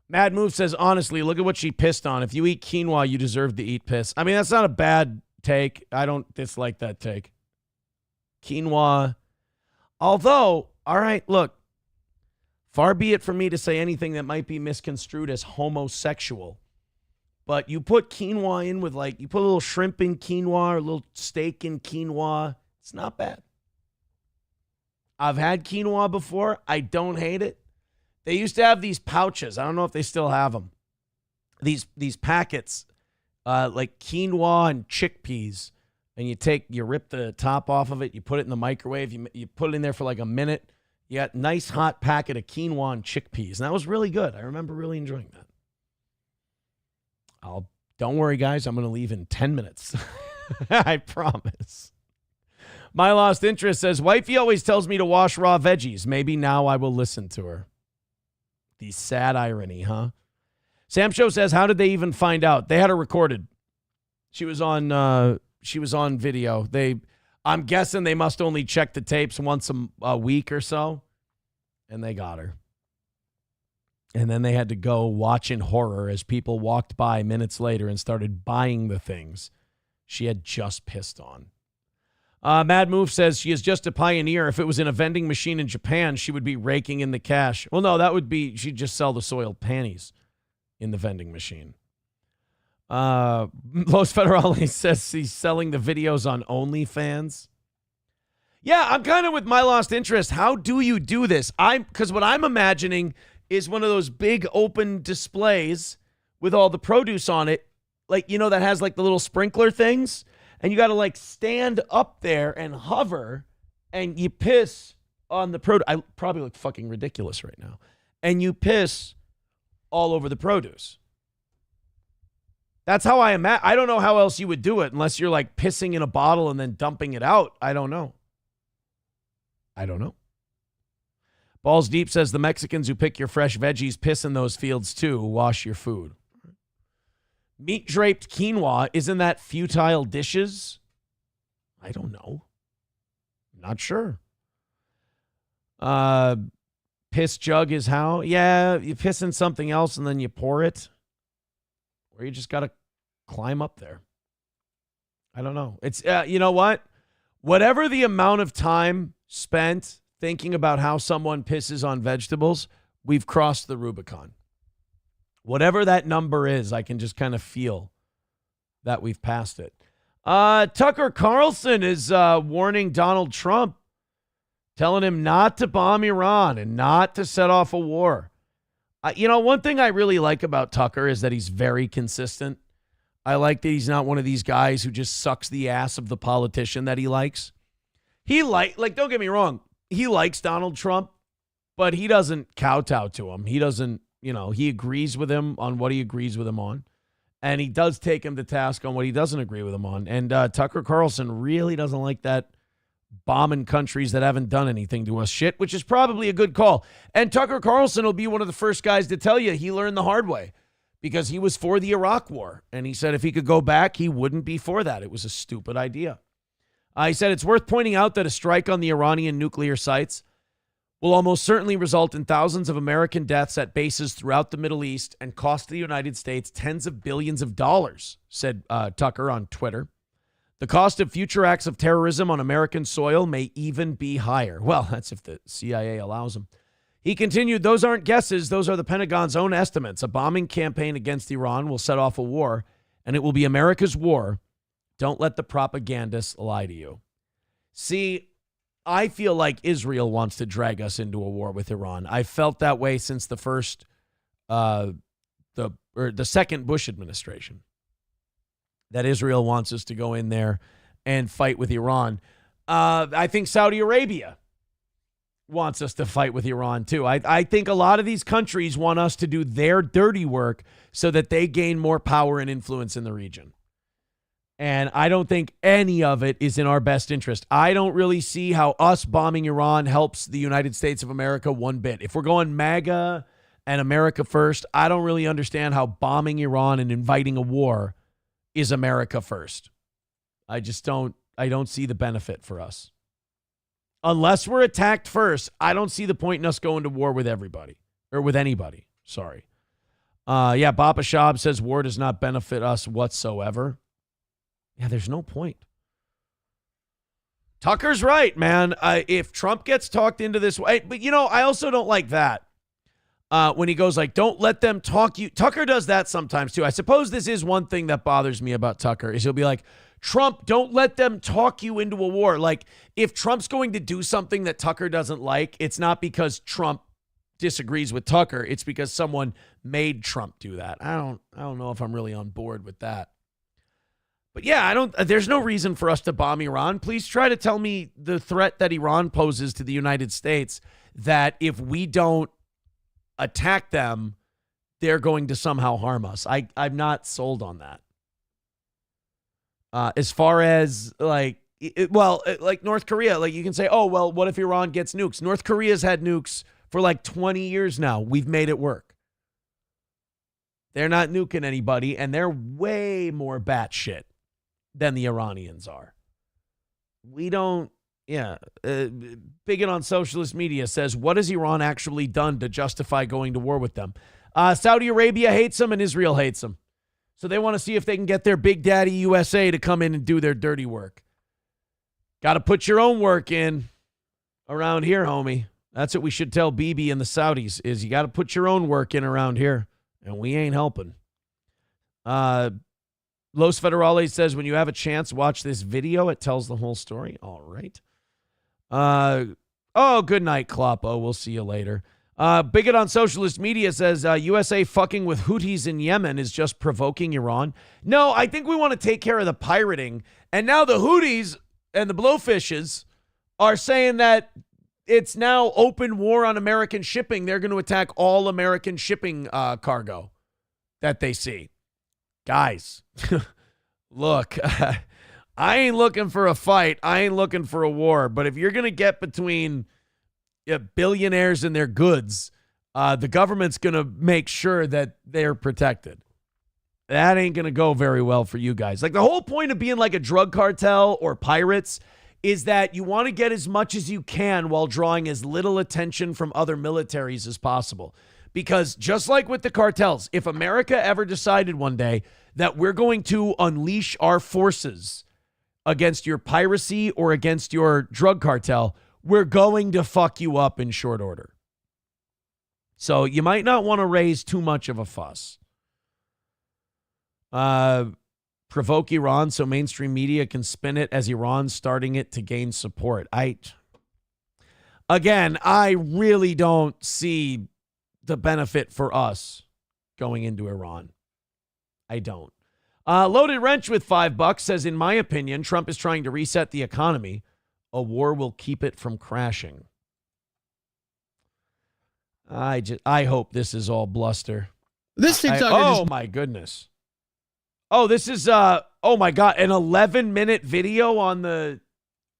Mad Move says, honestly, look at what she pissed on. If you eat quinoa, you deserve to eat piss. I mean, that's not a bad take. I don't dislike that take. Quinoa. Although, all right, look, far be it from me to say anything that might be misconstrued as homosexual. But you put quinoa in with, you put a little shrimp in quinoa or a little steak in quinoa. It's not bad. I've had quinoa before. I don't hate it. They used to have these pouches. I don't know if they still have them. These packets, like quinoa and chickpeas. And you rip the top off of it. You put it in the microwave. You put it in there for like a minute. You got a nice hot packet of quinoa and chickpeas. And that was really good. I remember really enjoying that. Don't worry, guys. I'm going to leave in 10 minutes. I promise. My Lost Interest says, wifey always tells me to wash raw veggies. Maybe now I will listen to her. The sad irony, huh? Sam Show says, how did they even find out? They had her recorded. She was on video. I'm guessing they must only check the tapes once a week or so. And they got her. And then they had to go watch in horror as people walked by minutes later and started buying the things she had just pissed on. Mad Move says she is just a pioneer. If it was in a vending machine in Japan, she would be raking in the cash. Well, no, she'd just sell the soiled panties in the vending machine. Los Federales says he's selling the videos on OnlyFans. Yeah, I'm kind of with My Lost Interest. How do you do this? Because what I'm imagining is one of those big open displays with all the produce on it, that has the little sprinkler things, and you got to stand up there and hover, and you piss on the produce. I probably look fucking ridiculous right now. And you piss all over the produce. That's how I imagine. I don't know how else you would do it unless you're pissing in a bottle and then dumping it out. I don't know. Balls Deep says the Mexicans who pick your fresh veggies piss in those fields too. Wash your food. Meat draped quinoa, isn't that futile dishes? I don't know. Not sure. Piss jug is how? Yeah, you piss in something else and then you pour it. Or you just got to climb up there. I don't know. It's you know what? Whatever the amount of time spent thinking about how someone pisses on vegetables, we've crossed the Rubicon. Whatever that number is, I can just kind of feel that we've passed it. Tucker Carlson is warning Donald Trump, telling him not to bomb Iran and not to set off a war. One thing I really like about Tucker is that he's very consistent. I like that he's not one of these guys who just sucks the ass of the politician that he likes. Don't get me wrong. He likes Donald Trump, but he doesn't kowtow to him. He doesn't, he agrees with him on what he agrees with him on. And he does take him to task on what he doesn't agree with him on. And Tucker Carlson really doesn't like that bombing countries that haven't done anything to us shit, which is probably a good call. And Tucker Carlson will be one of the first guys to tell you he learned the hard way because he was for the Iraq war. And he said if he could go back, he wouldn't be for that. It was a stupid idea. He said it's worth pointing out that a strike on the Iranian nuclear sites will almost certainly result in thousands of American deaths at bases throughout the Middle East and cost the United States tens of billions of dollars, said Tucker on Twitter. The cost of future acts of terrorism on American soil may even be higher. Well, that's if the CIA allows them. He continued, those aren't guesses. Those are the Pentagon's own estimates. A bombing campaign against Iran will set off a war, and it will be America's war. Don't let the propagandists lie to you. See, I feel like Israel wants to drag us into a war with Iran. I felt that way since the second Bush administration, that Israel wants us to go in there and fight with Iran. I think Saudi Arabia wants us to fight with Iran too. I think a lot of these countries want us to do their dirty work so that they gain more power and influence in the region. And I don't think any of it is in our best interest. I don't really see how us bombing Iran helps the United States of America one bit. If we're going MAGA and America first, I don't really understand how bombing Iran and inviting a war is America first. I don't see the benefit for us. Unless we're attacked first, I don't see the point in us going to war with everybody or with anybody. Sorry. Bapa Shab says war does not benefit us whatsoever. Yeah, there's no point. Tucker's right, man. If Trump gets talked into this way, but I also don't like that. When he goes like, don't let them talk you. Tucker does that sometimes too. I suppose this is one thing that bothers me about Tucker is he'll be like, Trump, don't let them talk you into a war. Like if Trump's going to do something that Tucker doesn't like, it's not because Trump disagrees with Tucker. It's because someone made Trump do that. I don't know if I'm really on board with that. But yeah, there's no reason for us to bomb Iran. Please try to tell me the threat that Iran poses to the United States, that if we don't attack them, they're going to somehow harm us. I'm not sold on that. As far as like North Korea, like you can say, oh, well, what if Iran gets nukes? North Korea's had nukes for like 20 years now. We've made it work. They're not nuking anybody, and they're way more batshit than the Iranians are. We don't, Bigot on socialist media says, what has Iran actually done to justify going to war with them? Saudi Arabia hates them and Israel hates them. So they want to see if they can get their big daddy USA to come in and do their dirty work. Got to put your own work in around here, homie. That's what we should tell Bibi and the Saudis is you got to put your own work in around here. And we ain't helping. Los Federales says, when you have a chance, watch this video. It tells the whole story. All right. Good night, Kloppo. We'll see you later. Bigot on socialist media says, USA fucking with Houthis in Yemen is just provoking Iran. No, I think we want to take care of the pirating. And now the Houthis and the blowfishes are saying that it's now open war on American shipping. They're going to attack all American shipping cargo that they see. Guys, look, I ain't looking for a fight. I ain't looking for a war. But if you're going to get between billionaires and their goods, the government's going to make sure that they're protected. That ain't going to go very well for you guys. Like the whole point of being like a drug cartel or pirates is that you want to get as much as you can while drawing as little attention from other militaries as possible. Because just like with the cartels, if America ever decided one day that we're going to unleash our forces against your piracy or against your drug cartel, we're going to fuck you up in short order. So you might not want to raise too much of a fuss. Provoke Iran so mainstream media can spin it as Iran starting it to gain support. I really don't see the benefit for us going into Iran. I don't. Loaded Wrench with $5 says, in my opinion, Trump is trying to reset the economy. A war will keep it from crashing. I hope this is all bluster. This TikTok. Oh my goodness. Oh, this is oh my God, an 11-minute video on the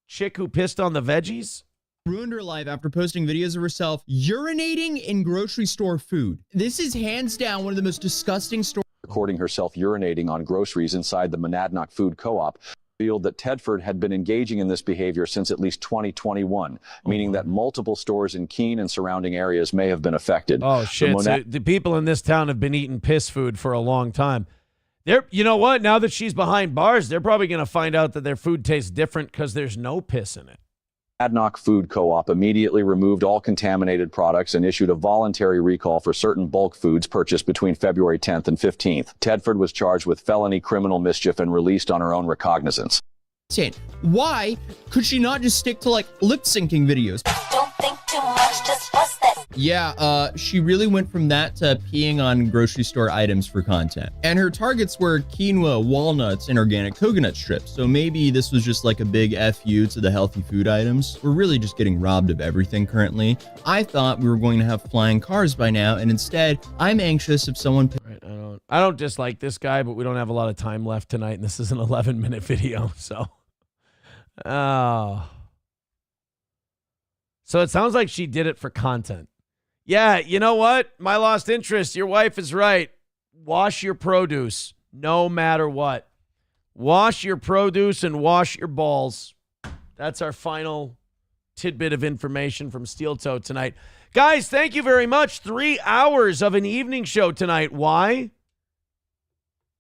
chick who pissed on the veggies? Ruined her life after posting videos of herself urinating in grocery store food. This is hands down one of the most disgusting stories. Recording herself urinating on groceries inside the Monadnock Food Co-op revealed that Tedford had been engaging in this behavior since at least 2021, meaning that multiple stores in Keene and surrounding areas may have been affected. Oh, shit. So the people in this town have been eating piss food for a long time. You know what? Now that she's behind bars, they're probably going to find out that their food tastes different because there's no piss in it. Monadnock Food Co-op immediately removed all contaminated products and issued a voluntary recall for certain bulk foods purchased between February 10th and 15th. Tedford was charged with felony criminal mischief and released on her own recognizance. Why could she not just stick to like lip syncing videos? Don't think too much, just bust that. Yeah, she really went from that to peeing on grocery store items for content. And her targets were quinoa, walnuts, and organic coconut strips. So maybe this was just like a big FU to the healthy food items. We're really just getting robbed of everything currently. I thought we were going to have flying cars by now, and instead, I'm anxious if someone... Right, I don't dislike this guy, but we don't have a lot of time left tonight, and this is an 11-minute video, so... Oh. So it sounds like she did it for content. Yeah, you know what? My lost interest. Your wife is right. Wash your produce no matter what. Wash your produce and wash your balls. That's our final tidbit of information from Steel Toe tonight. Guys, thank you very much. 3 hours of an evening show tonight. Why?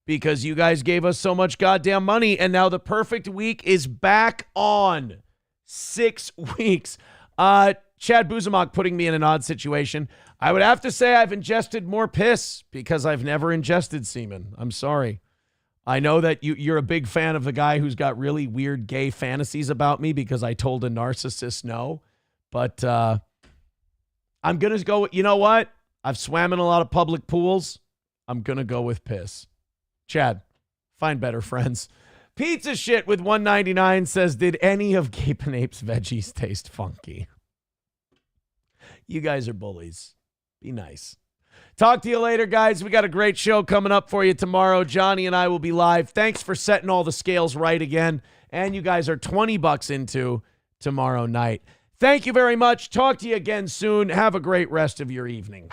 Because you guys gave us so much goddamn money, and now the perfect week is back on. 6 weeks. Chad Buzamok putting me in an odd situation. I would have to say I've ingested more piss because I've never ingested semen. I'm sorry. I know that you're a big fan of the guy who's got really weird gay fantasies about me because I told a narcissist no. But I'm going to go, you know what? I've swam in a lot of public pools. I'm going to go with piss. Chad, find better friends. Pizza Shit with $1.99 says, did any of Gape and Ape's veggies taste funky? You guys are bullies. Be nice. Talk to you later, guys. We got a great show coming up for you tomorrow. Johnny and I will be live. Thanks for setting all the scales right again. And you guys are $20 into tomorrow night. Thank you very much. Talk to you again soon. Have a great rest of your evening.